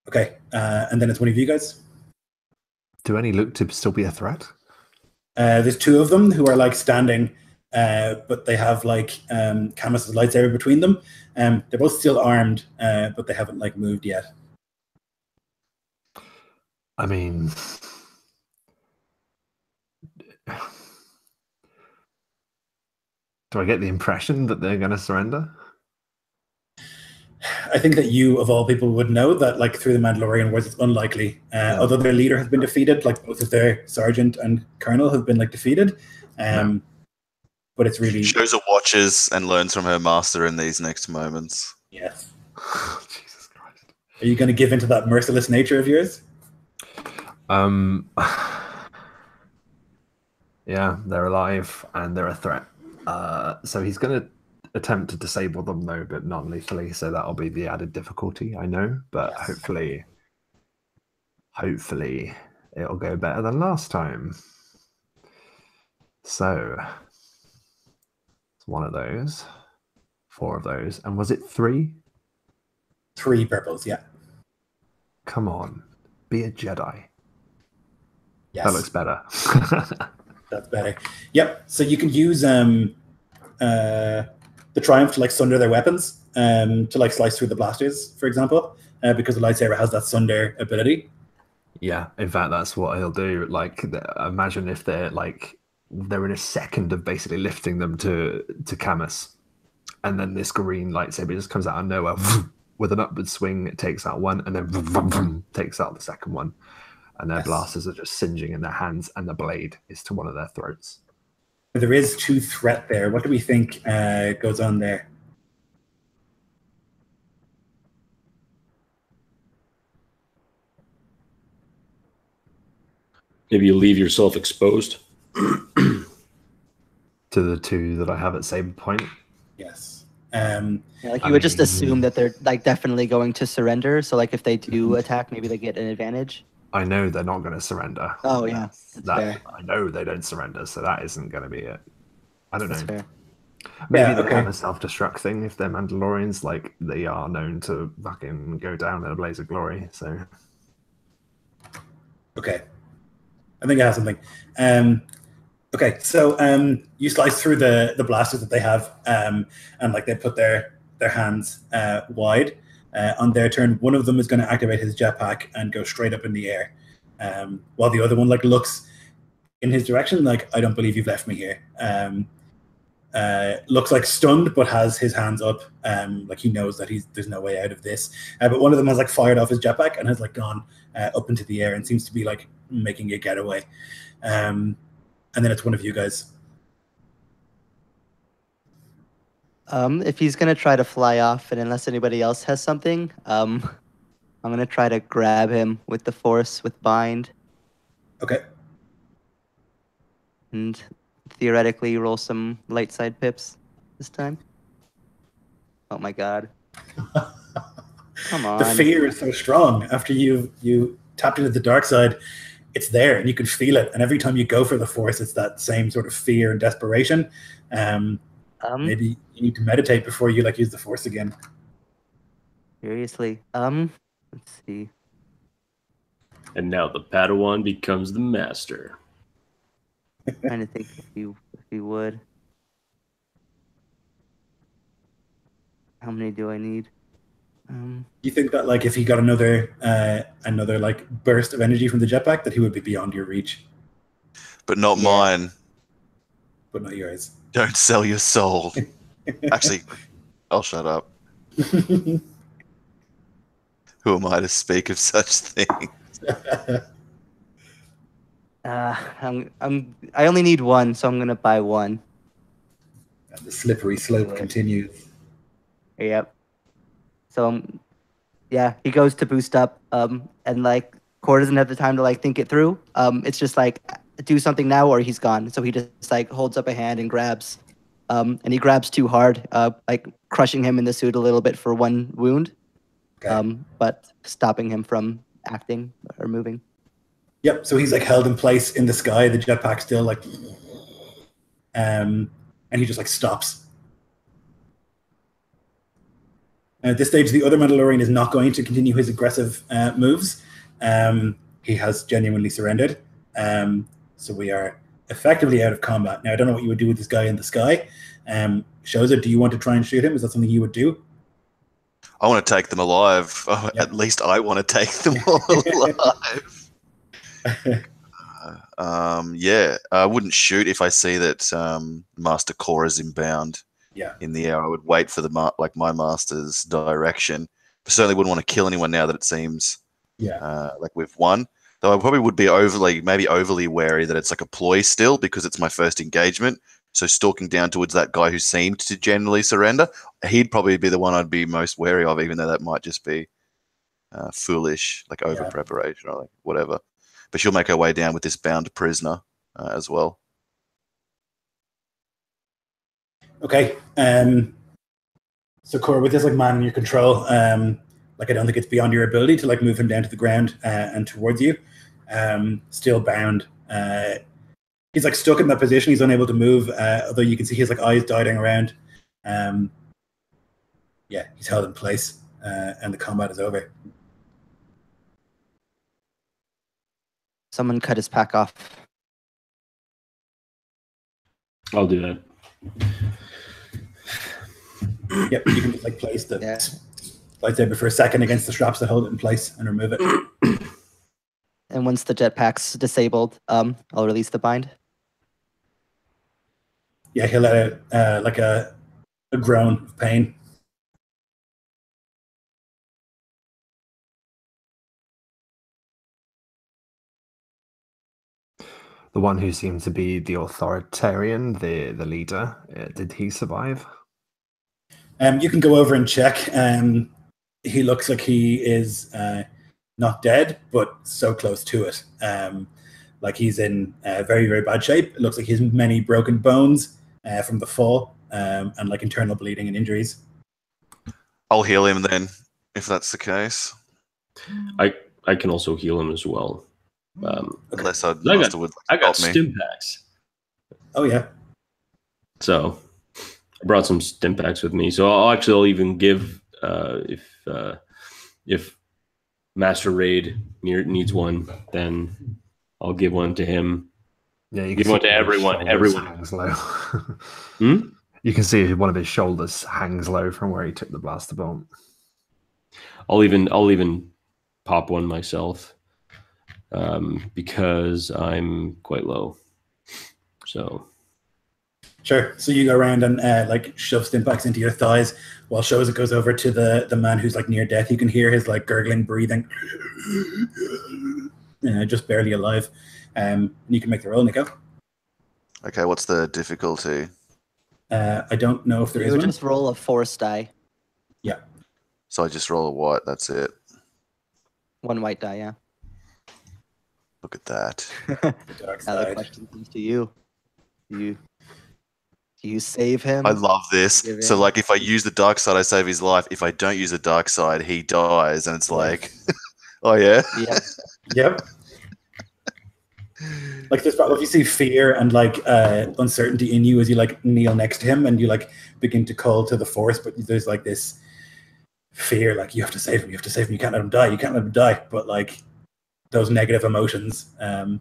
Okay, and then it's one of you guys.
Do any look to still be a threat?
There's two of them who are like standing, but they have like Camus's lightsaber between them. They're both still armed, but they haven't like moved yet.
I mean, do I get the impression that they're going to surrender?
I think that you, of all people, would know that, like, through the Mandalorian Wars, it's unlikely. Although their leader has been defeated, like both of their sergeant and colonel have been like defeated. But it's really
Shows her watches and learns from her master in these next moments.
yes.
Jesus Christ!
Are you going to give into that merciless nature of yours?
Yeah, they're alive and they're a threat. So he's going to attempt to disable them, though, but non-lethally. So that'll be the added difficulty, I know. But
Yes.
hopefully, it'll go better than last time. So it's one of those, 4 of those, and was it 3?
3 purples, yeah.
Come on, be a Jedi.
Yes.
That looks better.
That's better. Yep. So you can use the Triumph to like sunder their weapons, to like slice through the blasters, for example, because the lightsaber has that sunder ability.
Yeah, in fact, that's what he'll do. Like, imagine if they're in a second of basically lifting them to Camus, and then this green lightsaber just comes out of nowhere with an upward swing. It takes out one, and then takes out the second one, and their blasters are just singeing in their hands, and the blade is to one of their throats.
There is 2 threat there. What do we think goes on there?
Maybe you leave yourself exposed.
To the 2 that I have at saber point.
Yes.
Yeah, like you would just assume that they're like definitely going to surrender. So like if they do attack, maybe they get an advantage.
I know they're not going to surrender.
Oh yeah, that's fair.
I know they don't surrender, so that isn't going to be it. I don't
That's
know.
fair.
Maybe they'll have a self-destruct thing if they're Mandalorians. Like, they are known to fucking go down in a blaze of glory. So,
Okay. I think I have something. Okay, so you slice through the blasters that they have, and like they put their hands wide. On their turn, one of them is going to activate his jetpack and go straight up in the air, while the other one like looks in his direction, like, I don't believe you've left me here. Looks like stunned, but has his hands up, like he knows that there's no way out of this. But one of them has like fired off his jetpack and has like gone up into the air and seems to be like making a getaway. And then it's one of you guys.
If he's gonna try to fly off, and unless anybody else has something, I'm gonna try to grab him with the Force with bind,
Okay.
and theoretically roll some light side pips this time. Oh my god! Come on.
The fear is so strong. After you tapped into the dark side, it's there and you can feel it. And every time you go for the Force, it's that same sort of fear and desperation. Maybe you need to meditate before you like use the Force again.
Seriously. Let's see.
And now the Padawan becomes the master.
Trying to think if you would. How many do I need?
You think that like if he got another like burst of energy from the jetpack, that he would be beyond your reach,
But not
Yeah.
mine.
but not yours.
Don't sell your soul. Actually, I'll shut up. Who am I to speak of such things?
I only need one, so I'm gonna buy one.
And the slippery slope continues.
Yep. So yeah, he goes to boost up, and like Core doesn't have the time to like think it through. It's just like do something now or he's gone. So he just like holds up a hand and grabs, and he grabs too hard, like crushing him in the suit a little bit for one wound,
Okay.
but stopping him from acting or moving.
Yep. So he's like held in place in the sky. The jetpack still like, and he just like stops. At this stage, the other Mandalorian is not going to continue his aggressive moves. He has genuinely surrendered. So we are effectively out of combat. Now, I don't know what you would do with this guy in the sky. Shoza, do you want to try and shoot him? Is that something you would do?
I want to take them alive. Oh,
Yep.
At least I want to take them all alive. Yeah, I wouldn't shoot if I see that Master Core is inbound.
Yeah.
In the air, I would wait for the my master's direction. I certainly wouldn't want to kill anyone now that it seems like we've won. Though I probably would be overly wary that it's like a ploy still because it's my first engagement. So stalking down towards that guy who seemed to generally surrender, he'd probably be the one I'd be most wary of, even though that might just be foolish, like over preparation or like whatever. But she'll make her way down with this bound prisoner as well.
Okay. So Cora, with this like man in your control, like I don't think it's beyond your ability to like move him down to the ground and towards you. Still bound. He's like stuck in that position. He's unable to move. Although you can see his like eyes darting around. Yeah, he's held in place, and the combat is over.
Someone cut his pack off.
I'll do that.
Yep, you can just like place the lightsaber for a second against the straps that hold it in place and remove it.
And once the jetpack's disabled, I'll release the bind.
Yeah, he'll let out like a groan of pain.
The one who seemed to be the authoritarian, the leader, did he survive?
You can go over and check. He looks like he is not dead, but so close to it. Like he's in very, very bad shape. It looks like he has many broken bones from the fall and like internal bleeding and injuries.
I'll heal him then, if that's the case.
I can also heal him as well.
Unless
I got
stop me.
stim packs.
Oh yeah.
So I brought some stim packs with me. So I'll even give if Master Raid needs one, then I'll give one to him.
Yeah, you
give one to everyone. Everyone
hangs low. You can see one of his shoulders hangs low from where he took the blaster bolt.
I'll even pop one myself. Because I'm quite low. So
Sure. So you go around and like shove stimpaks into your thighs while Shoza goes over to the man who's like near death. You can hear his like gurgling breathing. Just barely alive. And you can make the roll, Nico.
Okay, what's the difficulty?
I don't know if there is
You would
one.
just roll a force die.
Yeah.
So I just roll a white, that's it.
One white die, yeah.
Look at that.
The dark
Now the
side.
question comes to you. Do you save him?
I love this.
Give
So
in.
like if I use the dark side, I save his life. If I don't use the dark side, he dies. And it's like, oh yeah?
Yeah.
Yep. Like there's probably, if you see fear and like uncertainty in you as you like kneel next to him and you like begin to call to the force, but there's like this fear, like you have to save him, you can't let him die, but like those negative emotions can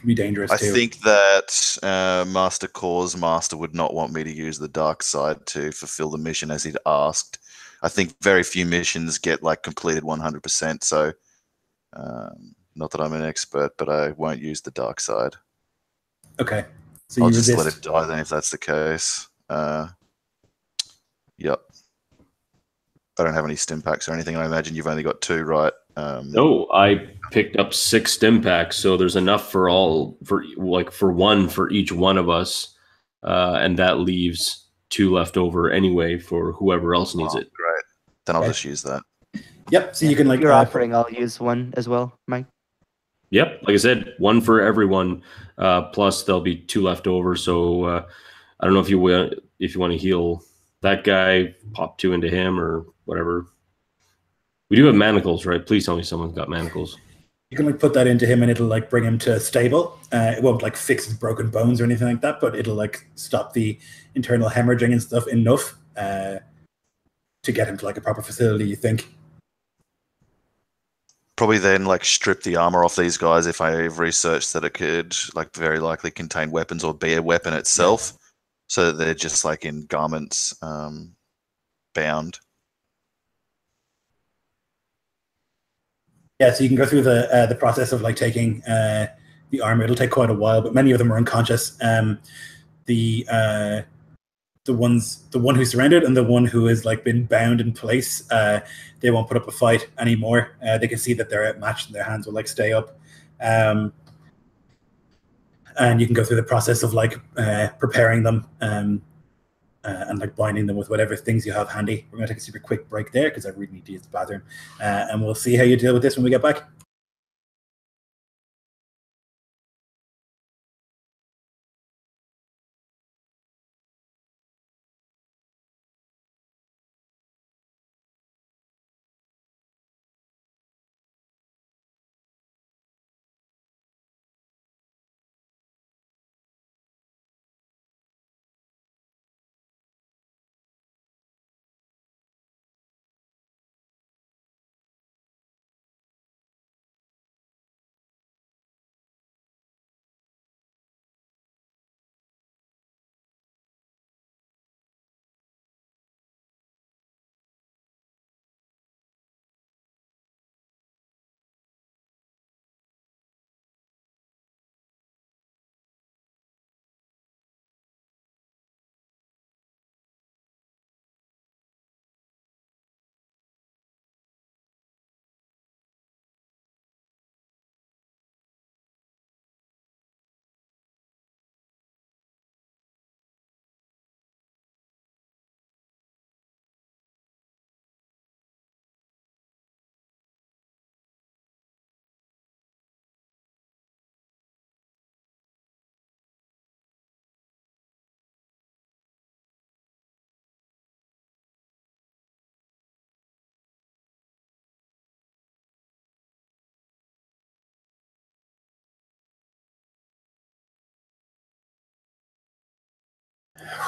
be dangerous
I
too.
think that Master Core's master would not want me to use the dark side to fulfill the mission as he'd asked. I think very few missions get like completed 100%. So, not that I'm an expert, but I won't use the dark side.
Okay. So
I'll
you
just let
resist.
it die then if that's the case. Yep. I don't have any stim packs or anything. I imagine you've only got 2, right?
No, I picked up 6 stim packs, so there's enough for one for each one of us, and that leaves 2 left over anyway for whoever else needs it.
Great. Then I'll
Okay.
just use that.
Yep. So
Yeah,
you can
if
like
you're offering, I'll use one as well, Mike.
Yep, like I said, 1 for everyone. Plus there'll be 2 left over. So I don't know if you want to heal that guy, pop 2 into him or whatever. We do have manacles, right? Please tell me someone's got manacles.
you can like put that into him, and it'll like bring him to stable. It won't like fix his broken bones or anything like that, but it'll like stop the internal hemorrhaging and stuff enough to get him to like a proper facility. You think?
Probably then like strip the armor off these guys if I've researched that it could like very likely contain weapons or be a weapon itself, so that they're just like in garments bound.
Yeah, so you can go through the process of like taking the armor. It'll take quite a while, but many of them are unconscious. The one who's surrendered and the one who has like been bound in place, they won't put up a fight anymore. They can see that they're outmatched and their hands will like stay up. And you can go through the process of like preparing them and like binding them with whatever things you have handy. We're going to take a super quick break there because I really need to use the bathroom. And we'll see how you deal with this when we get back.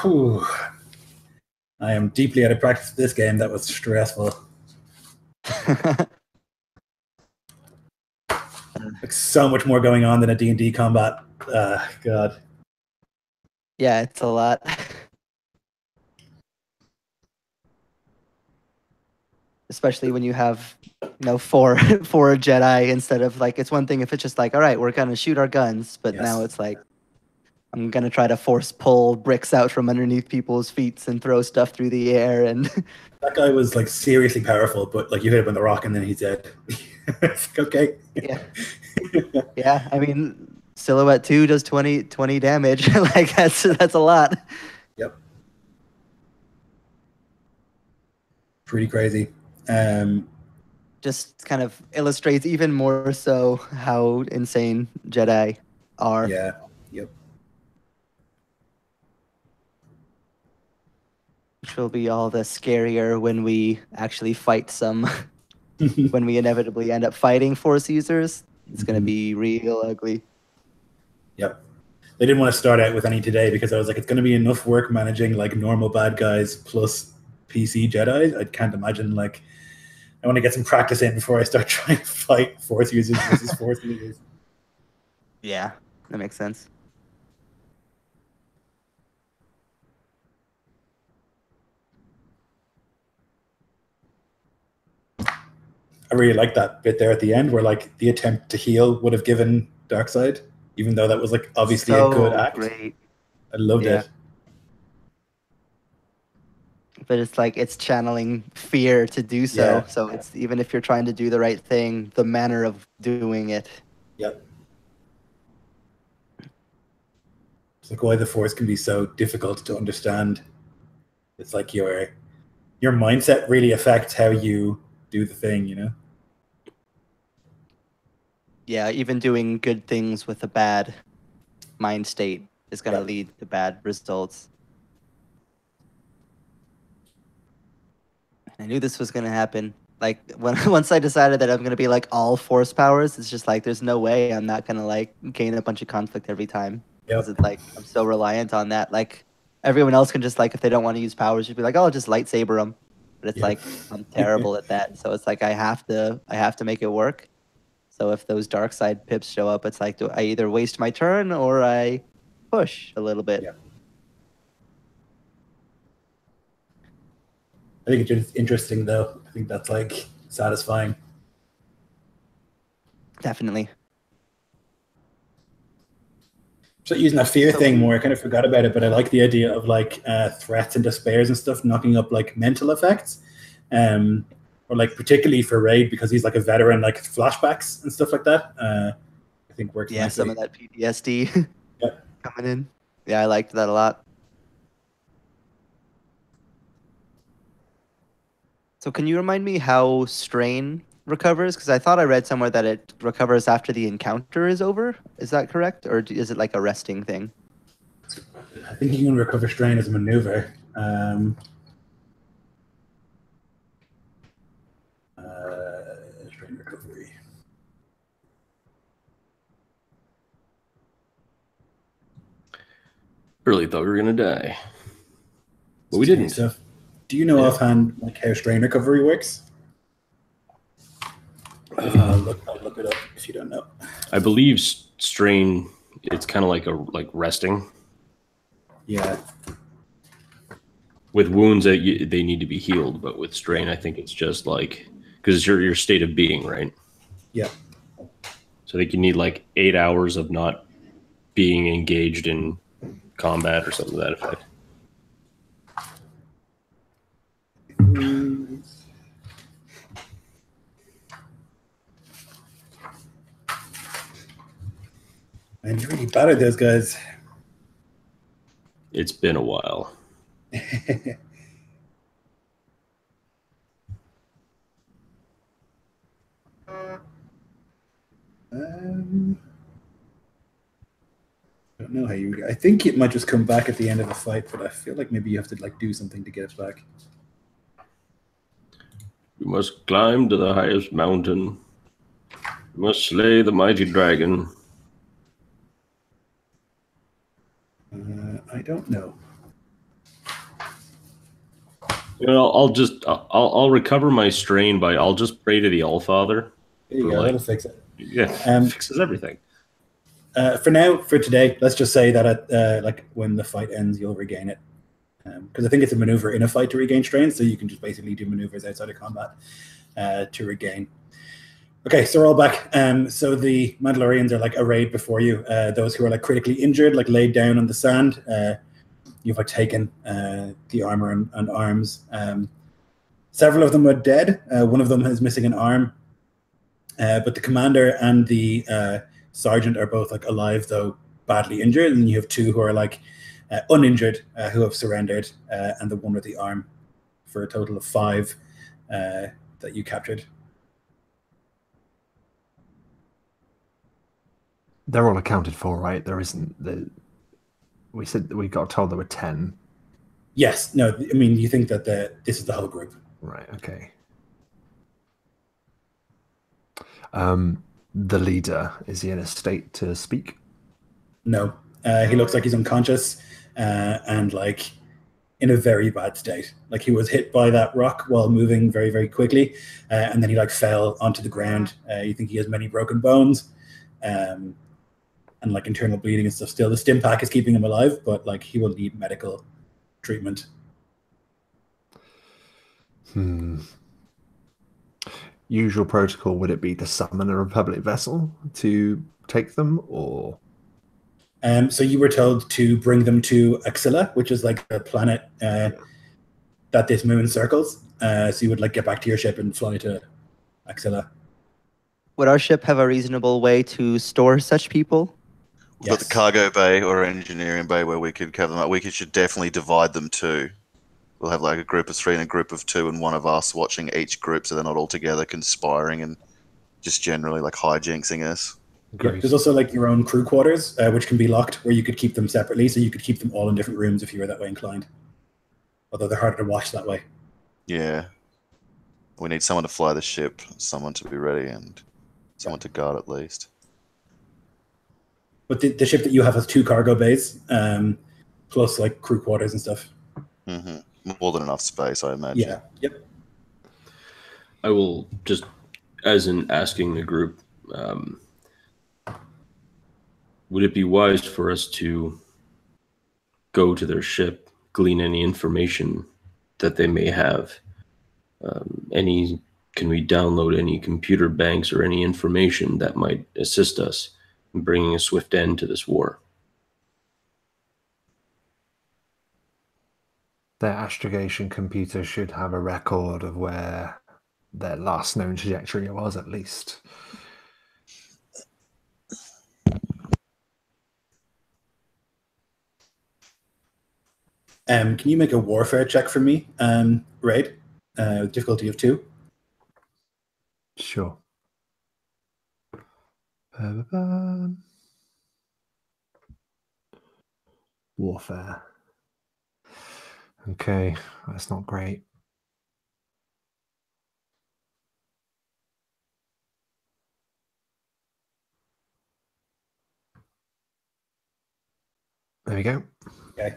Whew. I am deeply out of practice with this game. That was stressful. Like so much more going on than a D&D combat. God.
Yeah, it's a lot. Especially when you have, four Jedi instead of like, it's one thing if it's just like, all right, we're gonna shoot our guns, but
Yes.
now it's like, I'm gonna try to force pull bricks out from underneath people's feet and throw stuff through the air, and
That guy was like seriously powerful, but like you hit him in the rock and then he's dead. It's like, okay.
yeah, yeah. I mean, Silhouette 2 does 20 damage. Like that's a lot.
Yep. Pretty crazy.
Just kind of illustrates even more so how insane Jedi are.
Yeah. Yep.
Which will be all the scarier when we actually fight some. When we inevitably end up fighting Force users, it's going to be real ugly.
Yep. They didn't want to start out with any today because I was like, it's going to be enough work managing like normal bad guys plus PC Jedi. I can't imagine like I want to get some practice in before I start trying to fight Force users versus Force users.
Yeah, that makes sense.
I really like that bit there at the end where like the attempt to heal would have given Darkseid, even though that was like obviously a good
So
act.
great.
I loved
Yeah.
it.
But it's like it's channeling fear to do so.
Yeah.
So it's even if you're trying to do the right thing, the manner of doing it.
Yep. It's like why the Force can be so difficult to understand. It's like your mindset really affects how you do the thing, you know?
Yeah, even doing good things with a bad mind state is going to
Yep.
lead to bad results. I knew this was going to happen. Like once I decided that I'm going to be like all Force powers, it's just like there's no way I'm not going to like gain a bunch of conflict every time. Because
Yep.
it's like I'm so reliant on that. Like everyone else can just like if they don't want to use powers, just be like, oh, I'll just lightsaber them. But it's
Yeah.
like I'm terrible at that. So it's like I have to make it work. So if those dark side pips show up, it's like do I either waste my turn or I push a little bit.
Yeah. I think it's just interesting though. I think that's like satisfying.
Definitely.
So using that fear
So
thing
we-
more, I kind of forgot about it, but I like the idea of like threats and despairs and stuff knocking up like mental effects. Or like particularly for Raid because he's like a veteran, like flashbacks and stuff like that. I think works
Yeah,
nicely.
some of that PTSD
Yep.
coming in. Yeah, I liked that a lot. So can you remind me how strain recovers? Because I thought I read somewhere that it recovers after the encounter is over. Is that correct? Or is it like a resting thing?
I think you can recover strain as a maneuver. Strain recovery.
Really thought we were gonna die, but we
Scary
didn't.
stuff. Do you know
Yeah.
offhand like how strain recovery works? If not, I'll look it up if you don't know.
I believe strain. It's kind of like resting
Yeah.
with wounds that they need to be healed, but with strain, I think it's just like because it's your state of being, right?
Yeah.
So I think you need like 8 hours of not being engaged in combat or something to that effect.
And you're really bad at those guys.
It's been a while.
I don't know how you. I think it might just come back at the end of the fight, but I feel like maybe you have to like do something to get it back.
We must climb to the highest mountain. We must slay the mighty dragon.
I don't know.
You know, I'll recover my strain by I'll just pray to the Allfather.
There you
For
go.
like-
That'll fix it.
Yeah, fixes everything.
For now, for today, let's just say that like when the fight ends, you'll regain it. Because I think it's a maneuver in a fight to regain strain, so you can just basically do maneuvers outside of combat to regain. Okay, so we're all back. So the Mandalorians are like arrayed before you. Those who are like critically injured, like laid down on the sand. You've like taken the armor and arms. Several of them are dead. One of them is missing an arm. But the commander and the sergeant are both like alive, though badly injured. And you have two who are like uninjured, who have surrendered, and the one with the arm, for a total of 5 that you captured.
They're all accounted for, right? There isn't the. We said we got told there were 10.
Yes. No. I mean, you think that this is the whole group?
Right. Okay. The leader, is he in a state to speak?
No. He looks like he's unconscious and like in a very bad state. Like he was hit by that rock while moving very, very quickly, and then he like fell onto the ground. You think he has many broken bones, and like internal bleeding and stuff. Still, the stim pack is keeping him alive, but like he will need medical treatment.
usual protocol, would it be to summon a Republic vessel to take them, or?
So you were told to bring them to Axilla, which is like a planet that this moon circles. So you would like get back to your ship and fly to Axilla.
Would our ship have a reasonable way to store such people?
We've got the
Yes.
cargo bay or engineering bay where we could cover them up. We should definitely divide them too. We'll have like a group of 3 and a group of 2, and one of us watching each group so they're not all together conspiring and just generally like hijinksing us.
Yeah, there's also like your own crew quarters, which can be locked, where you could keep them separately. So you could keep them all in different rooms if you were that way inclined. Although they're harder to watch that way.
Yeah. We need someone to fly the ship, someone to be ready, and someone to guard at least.
But the ship that you have has 2 cargo bays, plus like crew quarters and stuff.
Mm-hmm. More than enough space, I imagine.
Yeah. Yep.
I will just, as in asking the group, would it be wise for us to go to their ship, glean any information that they may have? Can we download any computer banks or any information that might assist us in bringing a swift end to this war?
Their astrogation computer should have a record of where their last known trajectory was, at least.
Can you make a warfare check for me, Raid? Difficulty of 2.
Sure. Warfare. Okay, that's not great. There we go.
Okay.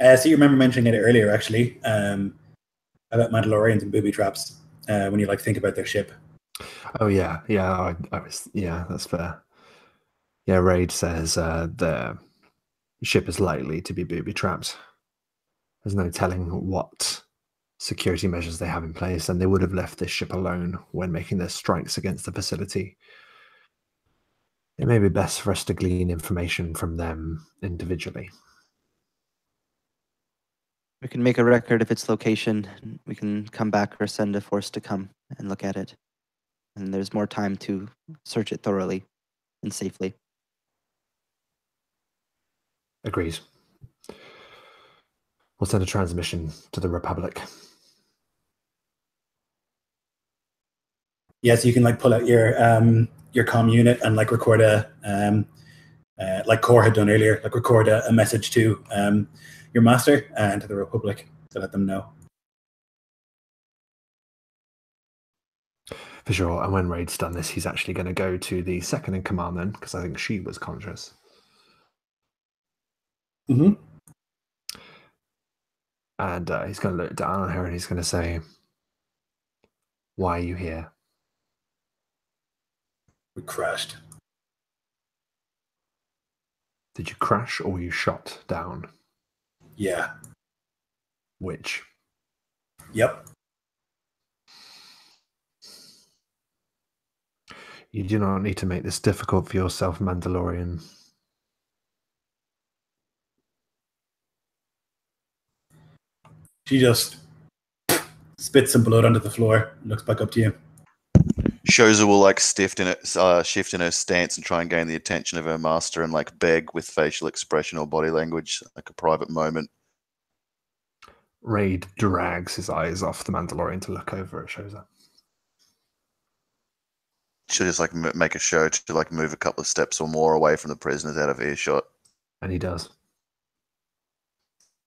So you remember mentioning it earlier, actually, about Mandalorians and booby traps when you like think about their ship.
Oh yeah, I was, yeah, that's fair. Yeah, Raid says the ship is likely to be booby trapped. There's no telling what security measures they have in place, and they would have left this ship alone when making their strikes against the facility. It may be best for us to glean information from them individually.
We can make a record of its location. We can come back or send a force to come and look at it. And there's more time to search it thoroughly and safely.
Agreed. We'll send a transmission to the Republic.
Yeah, so you can like pull out your comm unit and like record a like Core had done earlier, like record a message to your master and to the Republic to let them know.
For sure. And when Raid's done this, he's actually going to go to the second in command then, because I think she was conscious.
Mm-hmm.
And he's going to look down on her and he's going to say, "Why are you here?"
We crashed.
Did you crash or were you shot down?
Yeah.
Which?
Yep.
You do not need to make this difficult for yourself, Mandalorian.
She just spits some blood onto the floor and looks back up to you.
Shoza will like shift in her stance and try and gain the attention of her master and like beg with facial expression or body language, like a private moment.
Raid drags his eyes off the Mandalorian to look over at Shoza.
She'll just like make a show to like move a couple of steps or more away from the prisoners out of earshot.
And he does.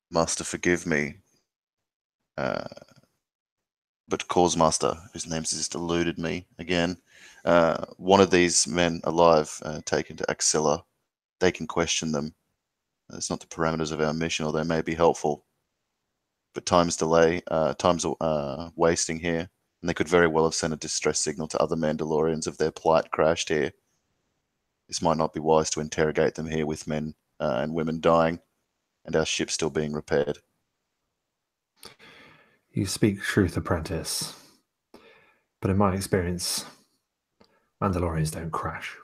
Master, forgive me. But Cause Master, whose name's just eluded me again, one of these men alive taken to Axilla. They can question them. It's not the parameters of our mission, or they may be helpful. But time's wasting here, and they could very well have sent a distress signal to other Mandalorians if their plight crashed here. This might not be wise to interrogate them here with men and women dying, and our ship still being repaired.
You speak truth, apprentice. But in my experience, Mandalorians don't crash.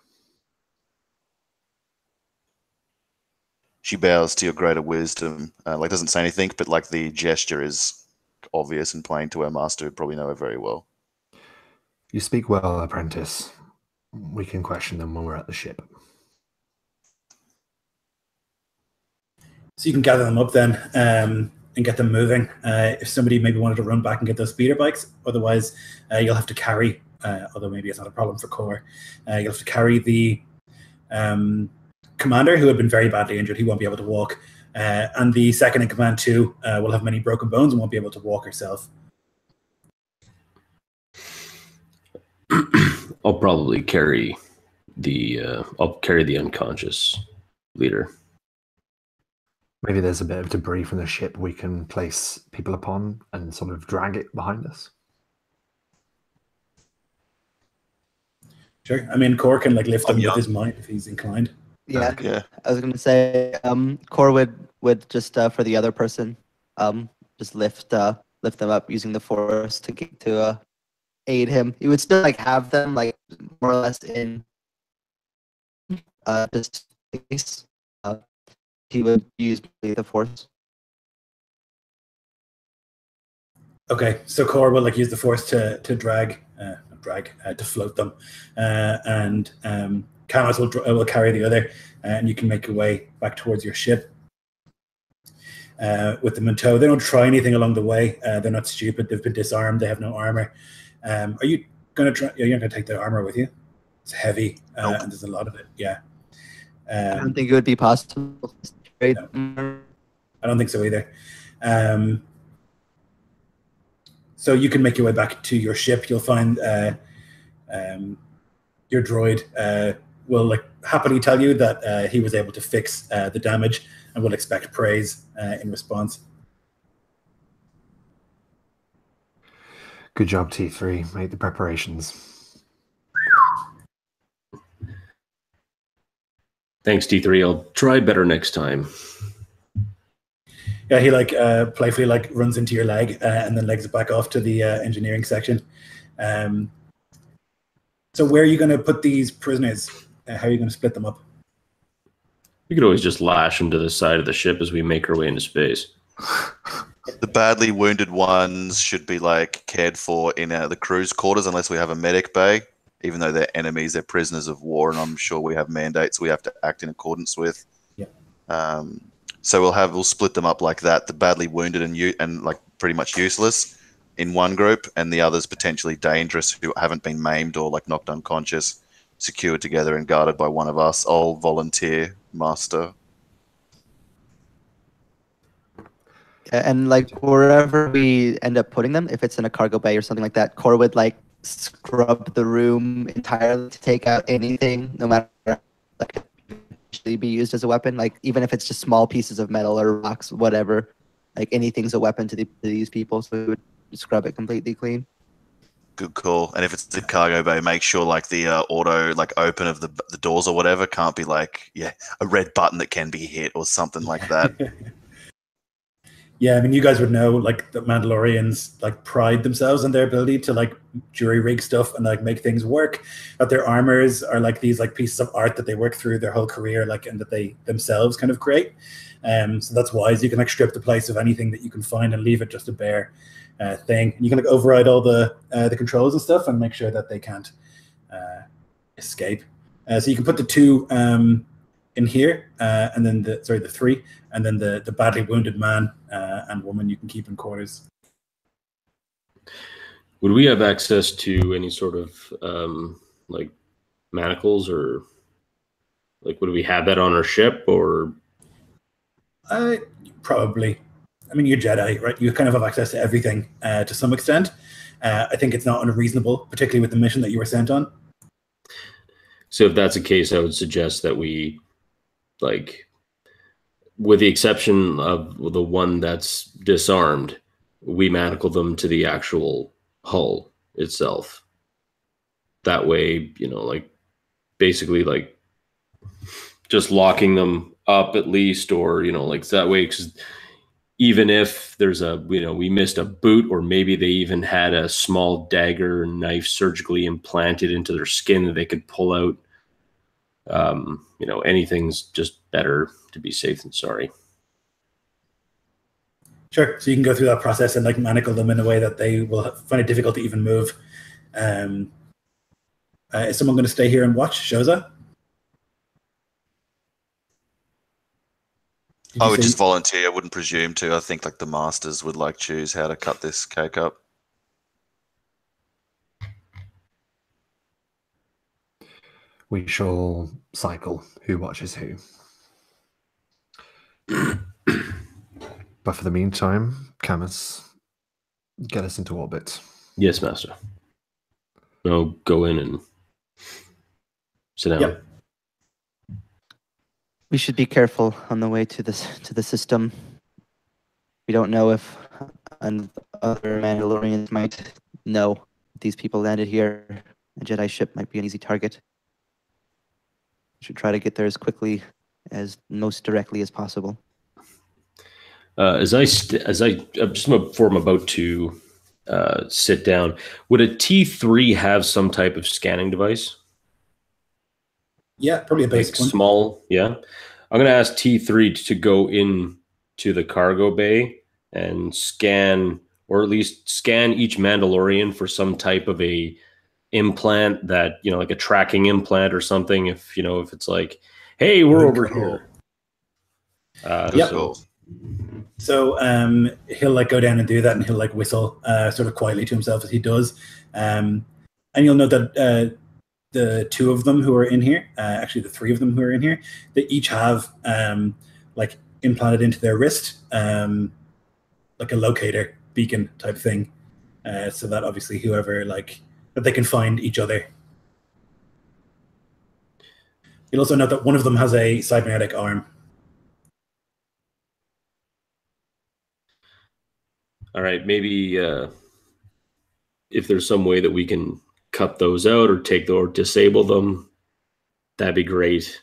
She bows to your greater wisdom. Like doesn't say anything, but like the gesture is obvious and plain to her master, who probably know her very well.
You speak well, apprentice. We can question them when we're at the ship.
So you can gather them up then and get them moving. If somebody maybe wanted to run back and get those speeder bikes, otherwise you'll have to carry, although maybe it's not a problem for Core, you'll have to carry the commander who had been very badly injured. He won't be able to walk. And the second in command too will have many broken bones and won't be able to walk herself.
I'll probably carry the unconscious leader.
Maybe there's a bit of debris from the ship we can place people upon and sort of drag it behind us.
Sure. I mean, Core can like lift him
Yeah.
with his mind if he's inclined.
Yeah,
Yeah.
I was gonna say, Core would just for the other person, just lift them up using the force to aid him. He would still like have them like more or less in just in case. He would use the force.
Okay, so Core will like use the force to to float them, and Camus will carry the other, and you can make your way back towards your ship with them in tow. They don't try anything along the way. They're not stupid. They've been disarmed. They have no armor. Are you gonna try? You're not gonna take the armor with you? It's heavy,
Nope.
and there's a lot of it. Yeah.
I don't think it would be possible.
No. I don't think so either. So you can make your way back to your ship. You'll find your droid will like happily tell you that he was able to fix the damage and will expect praise in response.
Good job, T3. Made the preparations.
Thanks, T3. I'll try better next time.
Yeah, he like playfully like runs into your leg and then legs it back off to the engineering section. So where are you going to put these prisoners? How are you going to split them up?
We could always just lash them to the side of the ship as we make our way into space.
The badly wounded ones should be like cared for in the crew's quarters, unless we have a medic bay. Even though they're enemies, they're prisoners of war, and I'm sure we have mandates we have to act in accordance with.
Yeah.
So we'll split them up like that. The badly wounded and like pretty much useless in one group, and the others potentially dangerous who haven't been maimed or like knocked unconscious, secured together and guarded by one of us. I'll volunteer, Master.
And like wherever we end up putting them, if it's in a cargo bay or something like that, Core would like scrub the room entirely to take out anything, no matter like actually be used as a weapon. Like even if it's just small pieces of metal or rocks, whatever, like anything's a weapon to these people. So we would scrub it completely clean.
Good call. And if it's the cargo bay, make sure like the auto like open of the doors or whatever can't be like a red button that can be hit or something like that.
Yeah, I mean, you guys would know like the Mandalorians like pride themselves on their ability to like jury rig stuff and like make things work. That their armors are like these like pieces of art that they work through their whole career, like, and that they themselves kind of create. So that's wise. You can like strip the place of anything that you can find and leave it just a bare thing. And you can like override all the controls and stuff and make sure that they can't escape. So you can put the two in here, and then the three, and then the badly wounded man and woman you can keep in quarters.
Would we have access to any sort of like manacles, or like would we have that on our ship, or?
Probably. I mean, you're Jedi, right? You kind of have access to everything to some extent. I think it's not unreasonable, particularly with the mission that you were sent on.
So if that's the case, I would suggest that we, like, with the exception of the one that's disarmed, we manacle them to the actual hull itself. That way, you know, like, basically, like, just locking them up at least, or, you know, like, that way, because even if there's we missed a boot, or maybe they even had a small dagger knife surgically implanted into their skin that they could pull out. Anything's just better to be safe than sorry.
Sure. So you can go through that process and like manacle them in a way that they will find it difficult to even move. Is someone going to stay here and watch Shoza?
I would just volunteer. I wouldn't presume to. I think like the masters would like choose how to cut this cake up.
We shall cycle who watches who. But for the meantime, Camus, get us into orbit.
Yes, Master. No, go in and sit down.
Yep.
We should be careful on the way to the system. We don't know if other Mandalorians might know these people landed here. A Jedi ship might be an easy target. We should try to get there as quickly, as most directly as possible.
Just before I'm about to sit down, would a T3 have some type of scanning device?
Yeah, probably a basic one.
Small, yeah. I'm going to ask T3 to go in to the cargo bay and scan, or at least scan each Mandalorian for some type of a implant that, like a tracking implant or something. If it's like, hey, we're over here.
Yep. So he'll like go down and do that, and he'll like whistle sort of quietly to himself as he does. And you'll note that the two of them who are in here, actually the three of them who are in here, they each have like implanted into their wrist like a locator beacon type thing, so that obviously whoever that they can find each other. You'll also note that one of them has a cybernetic arm.
All right, maybe if there's some way that we can cut those out or or disable them, that'd be great.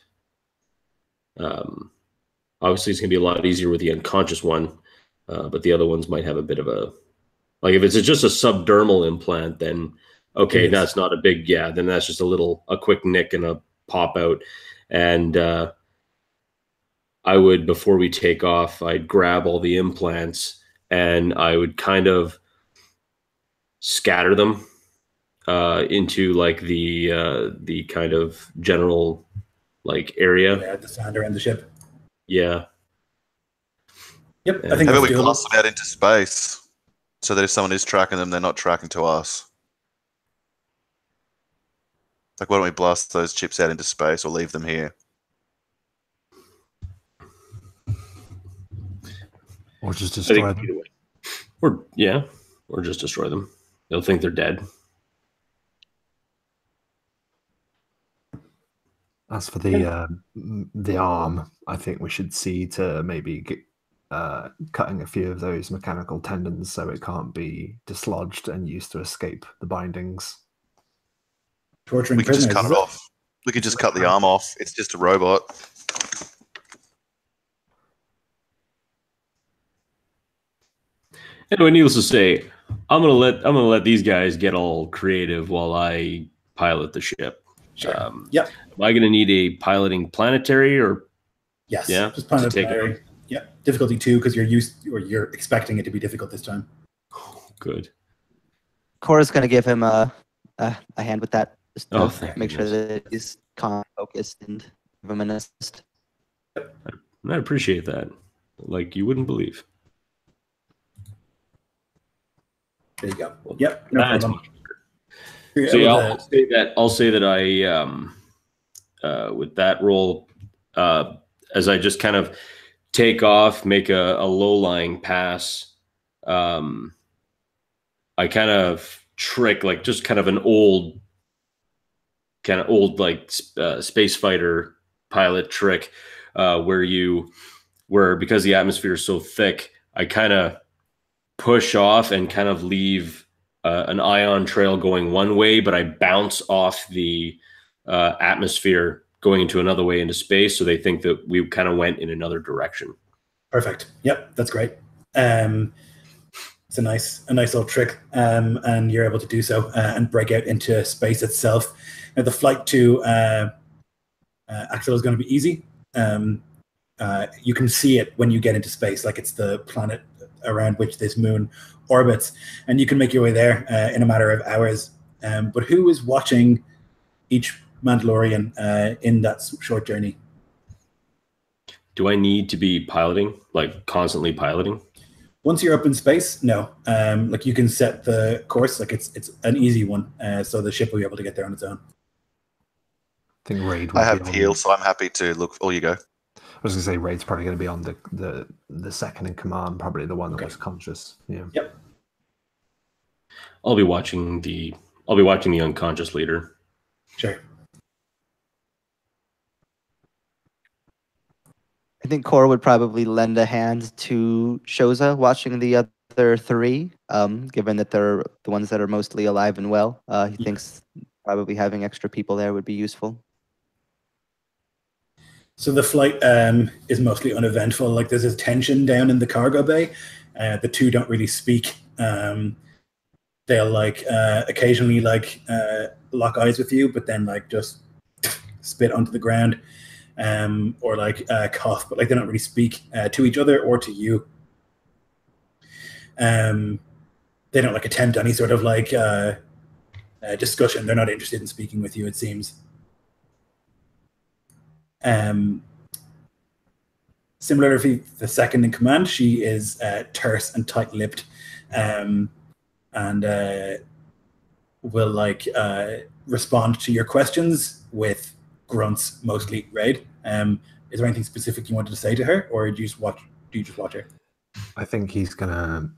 Obviously, it's going to be a lot easier with the unconscious one, but the other ones might have a bit of a... Like, if it's just a subdermal implant, then, okay, that's not a big... Yeah, then that's just a quick nick and a pop out. And I would, before we take off, I'd grab all the implants and I would kind of scatter them into like the kind of general like area.
Yeah, the sand around the ship.
Yeah.
Yep.
And
I think
how
that's
about we
doable.
blast them out into space so that if someone is tracking them, they're not tracking to us? Like, why don't we blast those chips out into space or leave them here?
Or just destroy them.
Or just destroy them. They'll think they're dead.
As for the arm, I think we should see to maybe get, cutting a few of those mechanical tendons so it can't be dislodged and used to escape the bindings.
Torturing
We could just
prisoners,
cut it off. We could just cut the arm off. It's just a robot.
Anyway, needless to say, I'm gonna let these guys get all creative while I pilot the ship.
Sure. Yep.
Am I gonna need a piloting planetary or?
Yes.
Yeah.
Just pilot planetary. Yeah. Difficulty 2 because you're expecting it to be difficult this time.
Good.
Cora's going to give him a hand with that, just to make sure
goodness.
that he's calm, focused, and give him an assist.
I appreciate that. Like you wouldn't believe.
There you go. Yep. No
That's
problem.
So yeah, I'll say that I with that roll, as I just kind of take off, make a low-lying pass, I kind of trick, like just kind of an old like space fighter pilot trick, where because the atmosphere is so thick, I kind of push off and kind of leave an ion trail going one way, but I bounce off the atmosphere going into another way into space, so they think that we kind of went in another direction.
Perfect. Yep, that's great. It's a nice little trick, and you're able to do so and break out into space itself. Now, the flight to Axel is going to be easy. You can see it when you get into space, like it's the planet around which this moon orbits, and you can make your way there in a matter of hours. But who is watching each Mandalorian in that short journey?
Do I need to be piloting, like constantly piloting?
Once you're up in space, no. Like you can set the course, like it's an easy one, so the ship will be able to get there on its own.
I think Raid.
I have heal, so I'm happy to look. Oh, you go.
I was going to say Raid's probably going to be on the second in command, probably the one that was conscious. Yeah.
Yep.
I'll be watching the unconscious leader.
Sure.
I think Cora would probably lend a hand to Shoza watching the other three, given that they're the ones that are mostly alive and well. He thinks probably having extra people there would be useful.
So the flight is mostly uneventful. Like there's this tension down in the cargo bay. The two don't really speak. They'll like occasionally like lock eyes with you, but then like just spit onto the ground, or like cough. But like they don't really speak to each other or to you. They don't like attempt any sort of like discussion. They're not interested in speaking with you, it seems. Similarly, the second in command, she is terse and tight-lipped, and will like respond to your questions with grunts, mostly. Raid. Is there anything specific you wanted to say to her, or do you just watch her?
I think he's gonna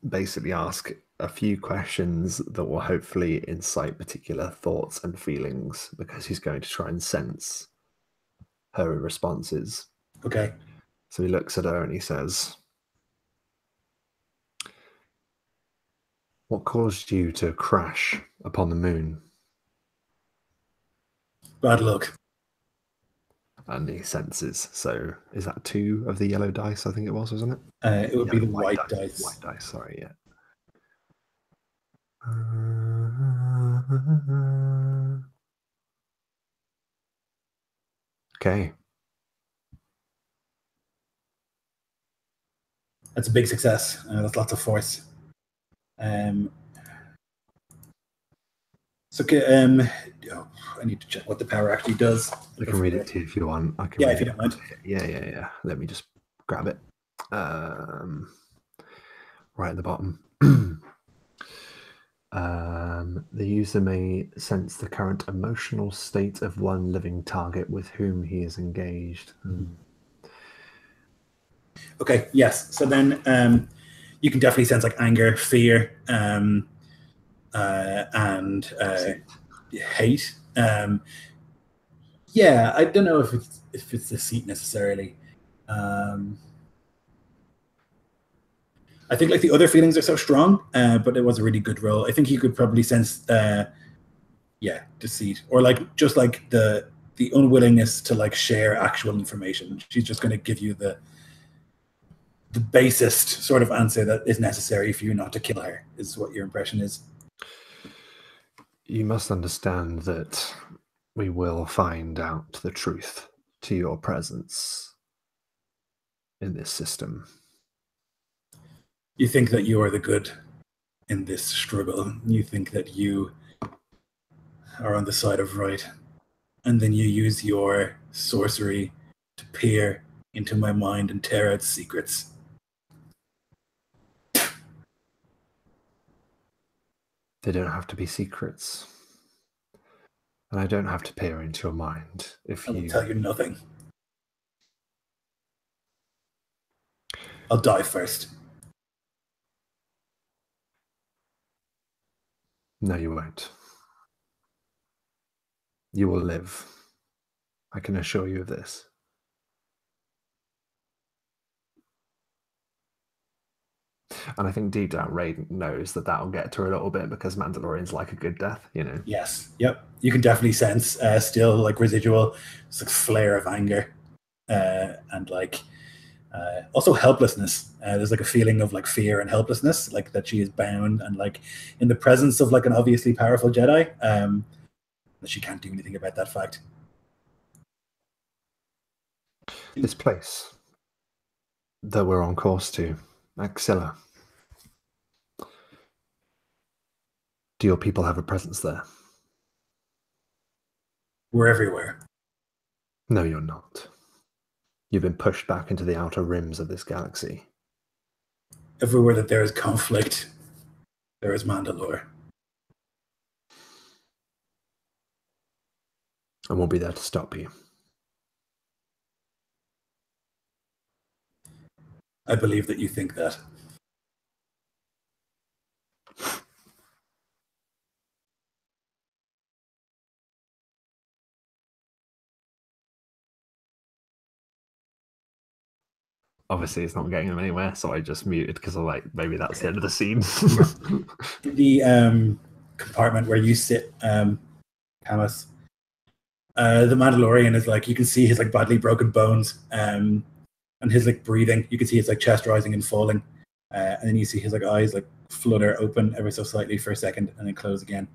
basically ask a few questions that will hopefully incite particular thoughts and feelings, because he's going to try and sense her responses.
Okay.
So he looks at her and he says, "What caused you to crash upon the moon?"
Bad luck.
And he senses. So is that 2 of the yellow dice? I think it was, wasn't it?
It would be the white
White
dice.
dice, sorry, yeah. Okay.
That's a big success. That's lots of force. So, I need to check what the power actually does.
I can read it to you if you want. I can
Yeah,
read
if you
it.
don't mind.
Yeah. Let me just grab it. Right at the bottom. The user may sense the current emotional state of one living target with whom he is engaged.
Okay, yes. So then you can definitely sense like anger, fear, and hate. Yeah, I don't know if it's deceit necessarily. I think like the other feelings are so strong, but it was a really good roll. I think you could probably sense, deceit, or like just like the unwillingness to like share actual information. She's just going to give you the basest sort of answer that is necessary for you not to kill her, is what your impression is.
You must understand that we will find out the truth to your presence in this system.
You think that you are the good in this struggle. You think that you are on the side of right. And then you use your sorcery to peer into my mind and tear out secrets.
They don't have to be secrets. And I don't have to peer into your mind if
I will
you...
tell you nothing. I'll die first.
No, you won't. You will live. I can assure you of this. And I think deep down, Raiden knows that that'll get to her a little bit, because Mandalorians like a good death, you know?
Yes. Yep. You can definitely sense still like residual flare of anger, and like Also helplessness. There's like a feeling of like fear and helplessness, like that she is bound and like in the presence of like an obviously powerful Jedi. That she can't do anything about that fact.
This place that we're on course to, Axilla. Do your people have a presence there?
We're everywhere.
No, you're not. You've been pushed back into the outer rims of this galaxy.
Everywhere that there is conflict, there is Mandalore.
And we'll be there to stop you.
I believe that you think that.
Obviously, it's not getting them anywhere, so I just muted because I'm like, maybe that's the end of the scene.
The compartment where you sit, Camus, the Mandalorian is like, you can see his like badly broken bones and his like breathing. You can see his like chest rising and falling. And then you see his like eyes like flutter open ever so slightly for a second and then close again.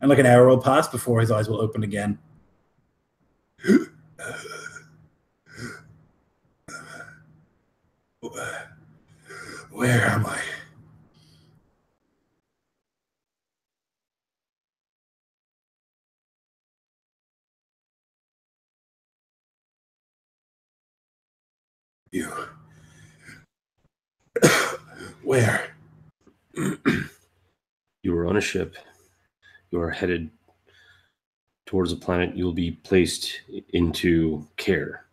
And like an hour will pass before his eyes will open again. Where am I? You. Where?
You are on a ship. You are headed towards a planet. You'll be placed into care.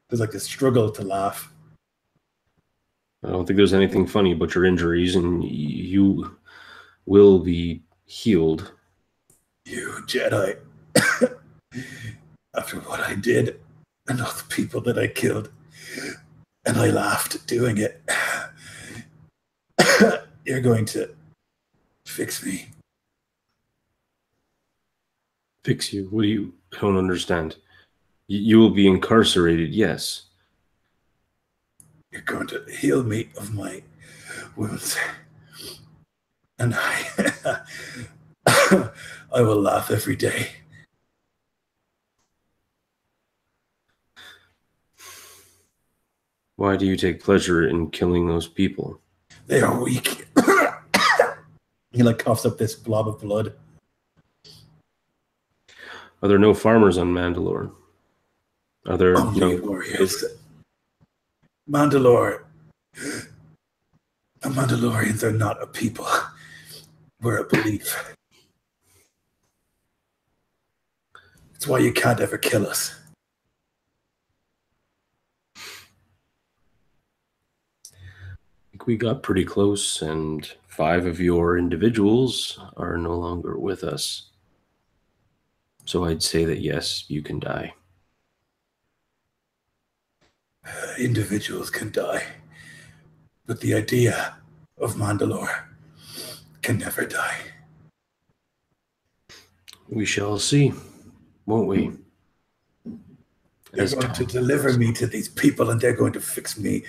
There's like this struggle to laugh.
I don't think there's anything funny about your injuries, and you will be healed.
You Jedi. After what I did and all the people that I killed, and I laughed doing it. You're going to fix me.
Fix you? What do you... I don't understand. You will be incarcerated, yes.
You're going to heal me of my wounds. And I will laugh every day.
Why do you take pleasure in killing those people?
They are weak. He like coughs up this blob of blood.
Are there no farmers on Mandalore? Are there
Only warriors. Mandalore. The Mandalorians are not a people. We're a belief. That's why you can't ever kill us.
I think we got pretty close, and 5 of your individuals are no longer with us. So I'd say that yes, you can die.
Individuals can die, but the idea of Mandalore can never die.
We shall see, won't we?
They're going to deliver me to these people, and they're going to fix me,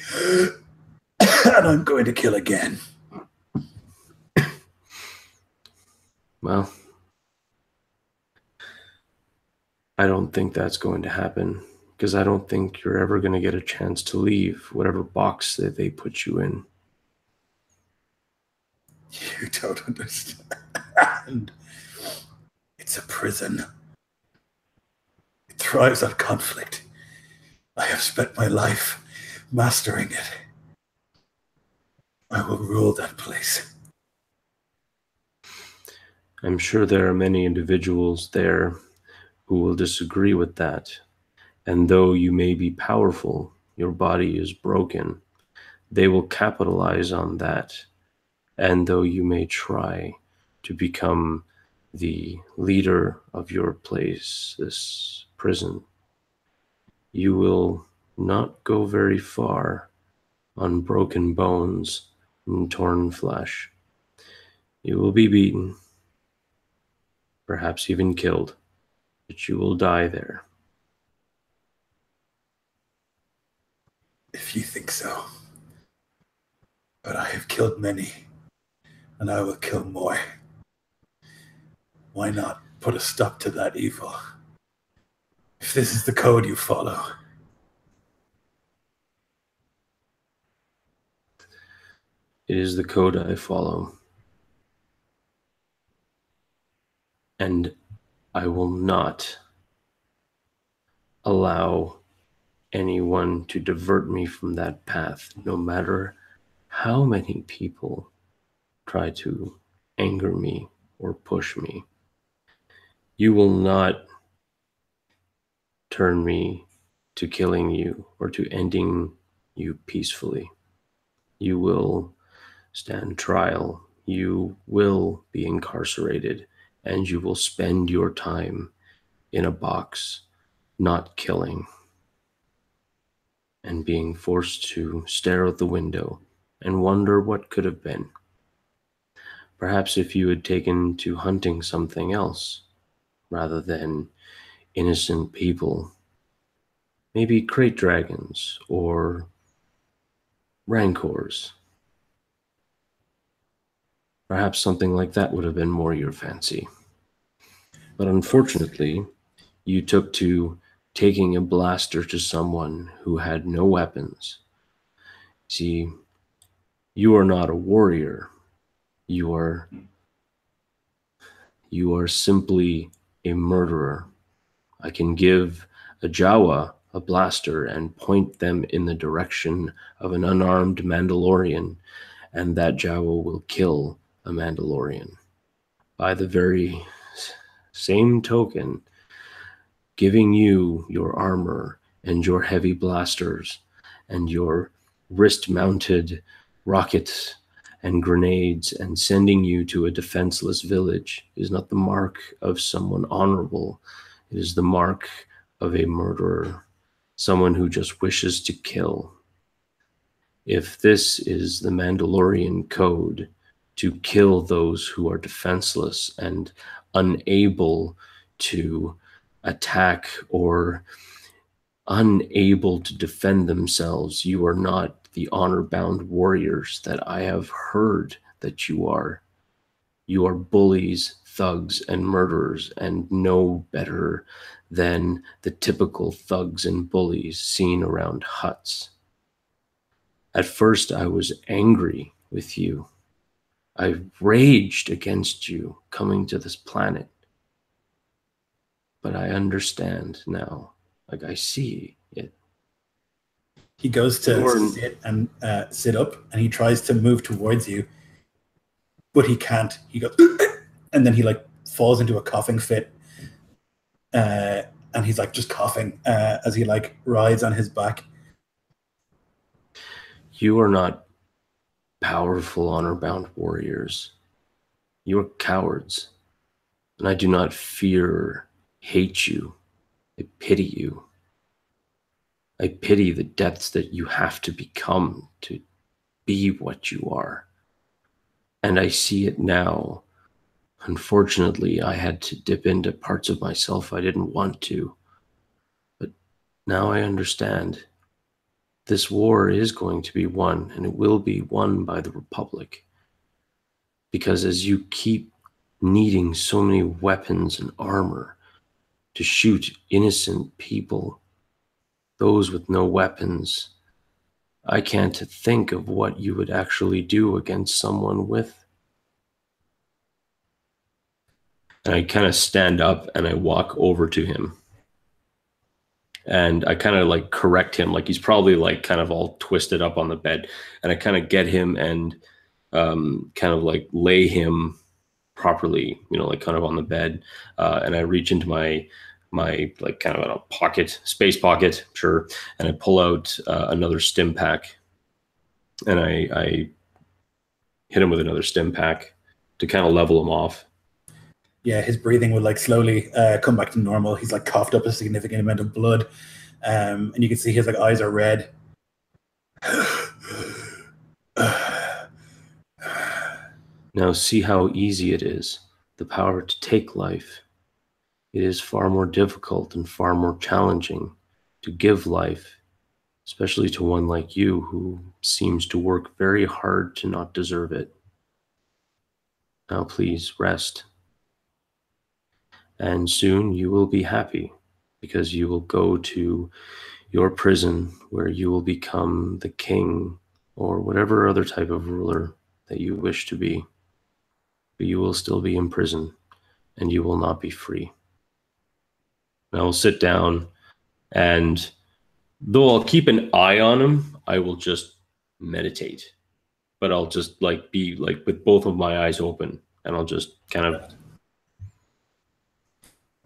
and I'm going to kill again.
Well, I don't think that's going to happen, because I don't think you're ever going to get a chance to leave whatever box that they put you in.
You don't understand. It's a prison. It thrives on conflict. I have spent my life mastering it. I will rule that place.
I'm sure there are many individuals there who will disagree with that. And though you may be powerful, your body is broken, they will capitalize on that. And though you may try to become the leader of your place, this prison, you will not go very far on broken bones and torn flesh. You will be beaten. perhaps even killed, but you will die there.
If you think so. But I have killed many, and I will kill more. Why not put a stop to that evil? If this is the code you follow.
It is the code I follow. And I will not allow anyone to divert me from that path, no matter how many people try to anger me or push me. You will not turn me to killing you or to ending you peacefully. You will stand trial. You will be incarcerated, and you will spend your time in a box, not killing, and being forced to stare out the window and wonder what could have been. Perhaps if you had taken to hunting something else rather than innocent people, maybe crate dragons or rancors. Perhaps something like that would have been more your fancy. But unfortunately, you took to taking a blaster to someone who had no weapons. See, you are not a warrior. You are simply a murderer. I can give a Jawa a blaster and point them in the direction of an unarmed Mandalorian, and that Jawa will kill a Mandalorian. By the very same token, giving you your armor and your heavy blasters and your wrist-mounted rockets and grenades and sending you to a defenseless village is not the mark of someone honorable. It is the mark of a murderer, someone who just wishes to kill. If this is the Mandalorian code to kill those who are defenseless and unable to attack or unable to defend themselves, you are not the honor-bound warriors that I have heard that you are. You are bullies, thugs, and murderers, and no better than the typical thugs and bullies seen around huts. At first, I was angry with you. I raged against you coming to this planet. But I understand now. Like, I see it.
He goes to sit up, and he tries to move towards you, but he can't. He goes, and then he falls into a coughing fit, and he's just coughing as he rides on his back.
You are not powerful, honor-bound warriors. You are cowards, and I do not fear or hate you. I pity you. I pity the depths that you have to become to be what you are. And I see it now. Unfortunately, I had to dip into parts of myself I didn't want to. But now I understand. This war is going to be won, and it will be won by the Republic. Because as you keep needing so many weapons and armor to shoot innocent people, those with no weapons, I can't think of what you would actually do against someone with. And I kind of stand up and I walk over to him. And I kind of correct him, he's probably kind of all twisted up on the bed. And I kind of get him and kind of lay him properly, kind of on the bed. And I reach into my kind of a pocket, space pocket, sure. And I pull out another stim pack, and I hit him with another stim pack to kind of level him off.
Yeah, his breathing would slowly come back to normal. He's coughed up a significant amount of blood, and you can see his eyes are red.
Now see how easy it is the power to take life. It is far more difficult and far more challenging to give life, especially to one like you who seems to work very hard to not deserve it. Now please rest. And soon you will be happy because you will go to your prison where you will become the king or whatever other type of ruler that you wish to be. But you will still be in prison and you will not be free. And I will sit down, and though I'll keep an eye on him, I will just meditate. But I'll just like be like with both of my eyes open, and I'll just kind of.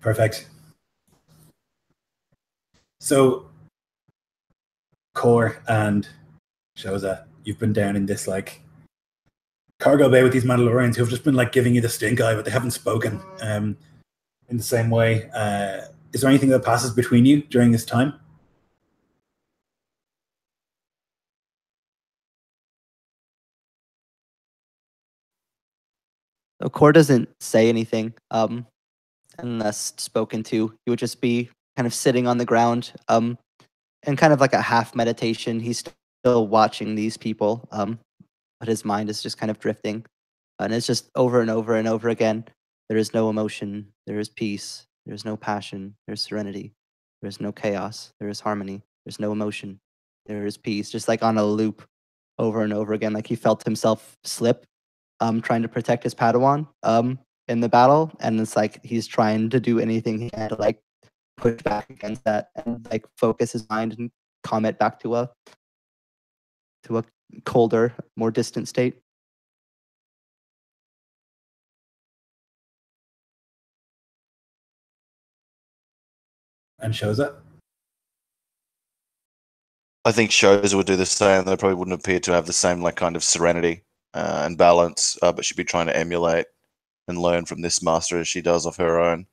Perfect. So, Core and Shoza, you've been down in this like cargo bay with these Mandalorians who have just been like giving you the stink eye, but they haven't spoken. In the same way, is there anything that passes between you during this time?
So Core doesn't say anything unless spoken to. He would just be kind of sitting on the ground and kind of like a half meditation. He's still watching these people, but his mind is just kind of drifting. And it's just over and over and over again. There is no emotion. There is peace. There is no passion. There's serenity. There is no chaos. There is harmony. There's no emotion. There is peace. Just like on a loop over and over again. Like he felt himself slip trying to protect his Padawan in the battle. And it's like he's trying to do anything he can to like push back against that and like focus his mind and calm it back to a colder, more distant state.
And Shoza?
I think shows would do the same. They probably wouldn't appear to have the same like kind of serenity and balance, but she'd be trying to emulate and learn from this master as she does of her own.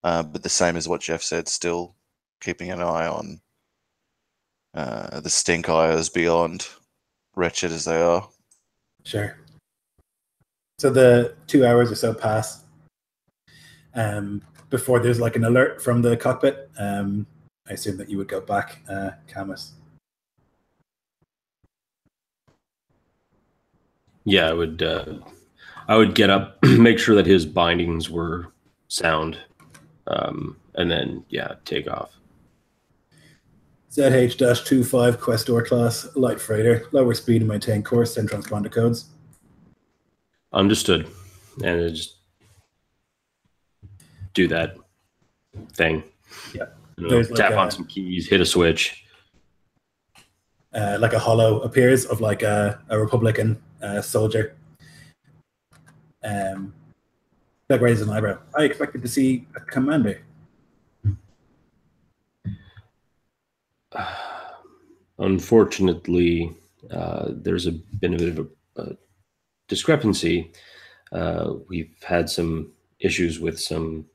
But the same as what Jeff said, still keeping an eye on the stink eyes beyond, wretched as they are.
Sure. So the 2 hours or so pass before there's like an alert from the cockpit. I assume that you would go back, Camus.
Yeah, I would get up, make sure that his bindings were sound, and then take off.
ZH-25 Questor class light freighter, lower speed and maintain course, send transponder codes.
Understood. And just do that thing.
Yeah.
Tap on some keys, hit a switch.
Like a hollow appears of like a Republican soldier. Doug raises an eyebrow. I expected to see a commander.
Unfortunately, there's been a bit of a discrepancy. We've had some issues with some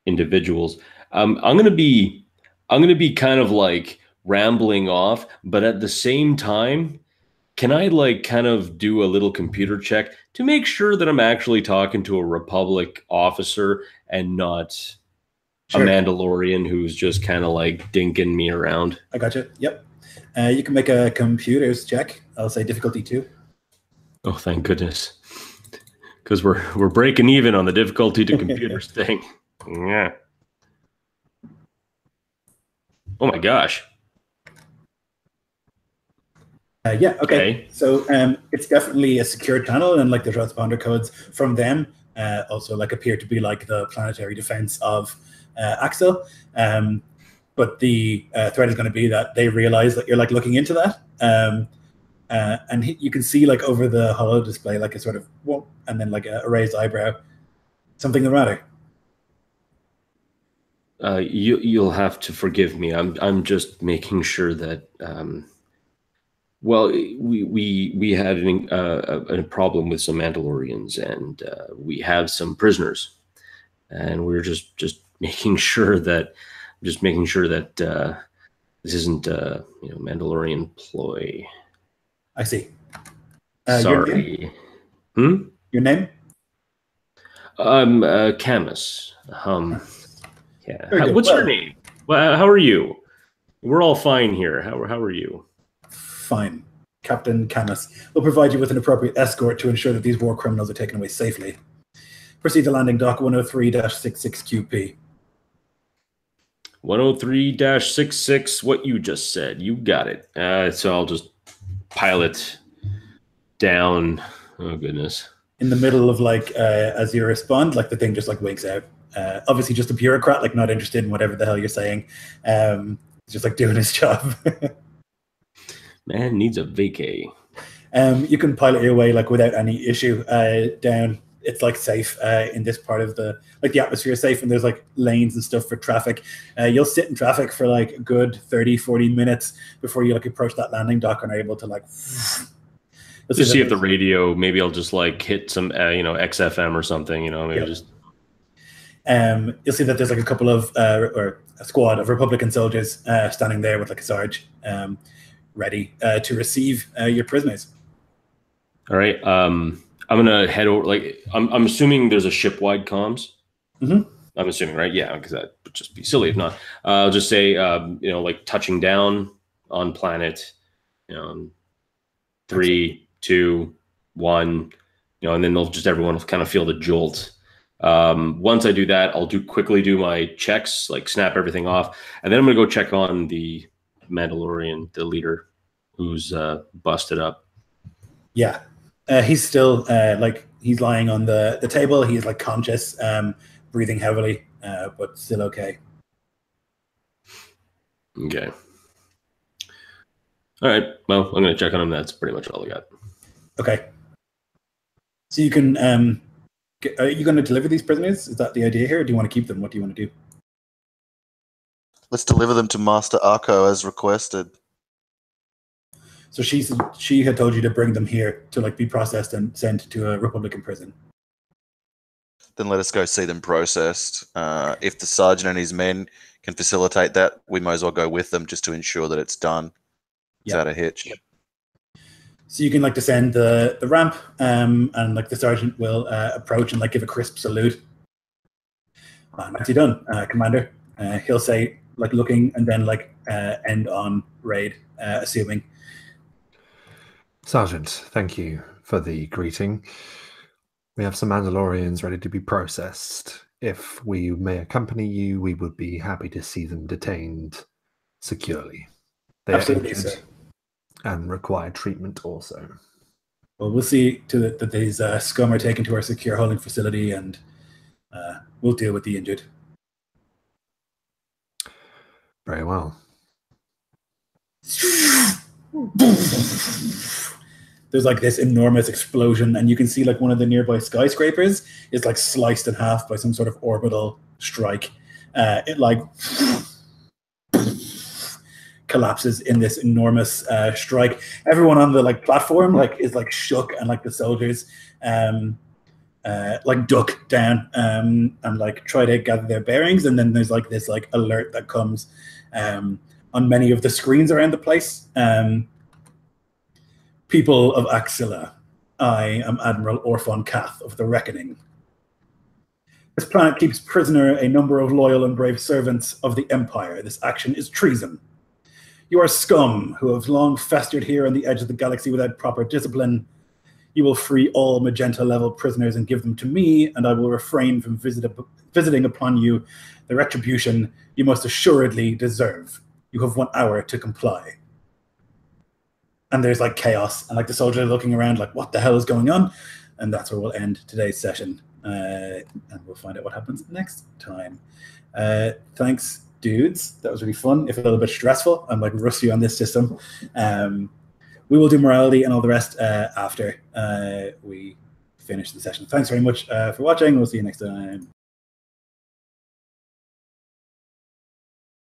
individuals. I'm gonna be kind of like rambling off, but at the same time, can I like kind of do a little computer check to make sure that I'm actually talking to a Republic officer and not a Mandalorian who's just kind of like dinking me around?
I gotcha. Yep. You can make a computers check. I'll say difficulty 2.
Oh, thank goodness. Because we're breaking even on the difficulty to computers thing. Yeah. Oh my gosh.
Okay. So it's definitely a secured channel, and like the transponder codes from them also like appear to be like the planetary defense of Axel. But the threat is going to be that they realize that you're like looking into that. And you can see like over the holo display like a sort of whoop, and then like a raised eyebrow. Something the matter?
You'll have to forgive me. I'm just making sure that well, we had a problem with some Mandalorians, and we have some prisoners, and we're just making sure that this isn't Mandalorian ploy.
I see.
Sorry.
Your name?
Camus. Yeah.
Very good.
What's
Well,
your name? Well, how are you? We're all fine here. How are you?
fine. Captain Camus will provide you with an appropriate escort to ensure that these war criminals are taken away safely. Proceed to landing dock 103-66QP.
103-66, what you just said. You got it. So I'll just pilot down. Oh, goodness.
In the middle of, like, as you respond, like, the thing just, like, wakes out. Obviously just a bureaucrat, like, not interested in whatever the hell you're saying. He's just, like, doing his job.
Man needs a vacay.
You can pilot your way, like, without any issue down. It's, like, safe in this part of the atmosphere is safe, and there's, like, lanes and stuff for traffic. You'll sit in traffic for, like, a good 30-40 minutes before you, like, approach that landing dock and are able to, like,
let's see if the radio, maybe I'll just, like, hit some XFM or something, maybe just
you'll see that there's, like, a couple of or a squad of Republican soldiers standing there with, like, a sarge ready to receive your prisoners.
All right. I'm gonna head over. Like, I'm assuming there's a ship-wide comms.
Mm-hmm.
I'm assuming, right? Yeah, because that would just be silly if not. I'll just say, like, touching down on planet, 3, 2, 1, and then everyone will kind of feel the jolt. Once I do that, I'll quickly do my checks, like snap everything off, and then I'm gonna go check on the Mandalorian, the leader, who's busted up.
Yeah, he's still he's lying on the table. He's, like, conscious, breathing heavily, but still okay.
Okay. All right. Well, I'm gonna check on him. That's pretty much all I got.
Okay. So you can are you going to deliver these prisoners? Is that the idea here, or do you want to keep them? What do you want to do?
Let's deliver them to Master Arco as requested.
So she had told you to bring them here to, like, be processed and sent to a Republican prison.
Then let us go see them processed. If the sergeant and his men can facilitate that, we might as well go with them just to ensure that it's done without a hitch.
Yep. So you can, like, descend the ramp, and, like, the sergeant will approach and, like, give a crisp salute. Nicely done, Commander. He'll say, like, looking, and then, like, end on raid, assuming.
Sergeant, thank you for the greeting. We have some Mandalorians ready to be processed. If we may accompany you, we would be happy to see them detained securely. They
Absolutely,
are injured
sir.
and require treatment also.
Well, we'll see to that these scum are taken to our secure holding facility, and we'll deal with the injured.
Very well.
There's, like, this enormous explosion, and you can see, like, one of the nearby skyscrapers is, like, sliced in half by some sort of orbital strike. It, like, collapses in this enormous strike. Everyone on the, like, platform, like, is, like, shook, and, like, the soldiers like, duck down and, like, try to gather their bearings. And then there's, like, this, like, alert that comes on many of the screens around the place. People of Axilla, I am Admiral Orphon Kath of the Reckoning. This planet keeps prisoner a number of loyal and brave servants of the Empire. This action is treason. You are scum who have long festered here on the edge of the galaxy without proper discipline. You will free all Magenta-level prisoners and give them to me, and I will refrain from visiting upon you the retribution you most assuredly deserve. You have 1 hour to comply. And there's, like, chaos, and, like, the soldiers are looking around like, what the hell is going on? And that's where we'll end today's session. And we'll find out what happens next time. Thanks, dudes. That was really fun, if a little bit stressful. I'm, like, rusty on this system. We will do morality and all the rest after we finish the session. Thanks very much for watching. We'll see you next time.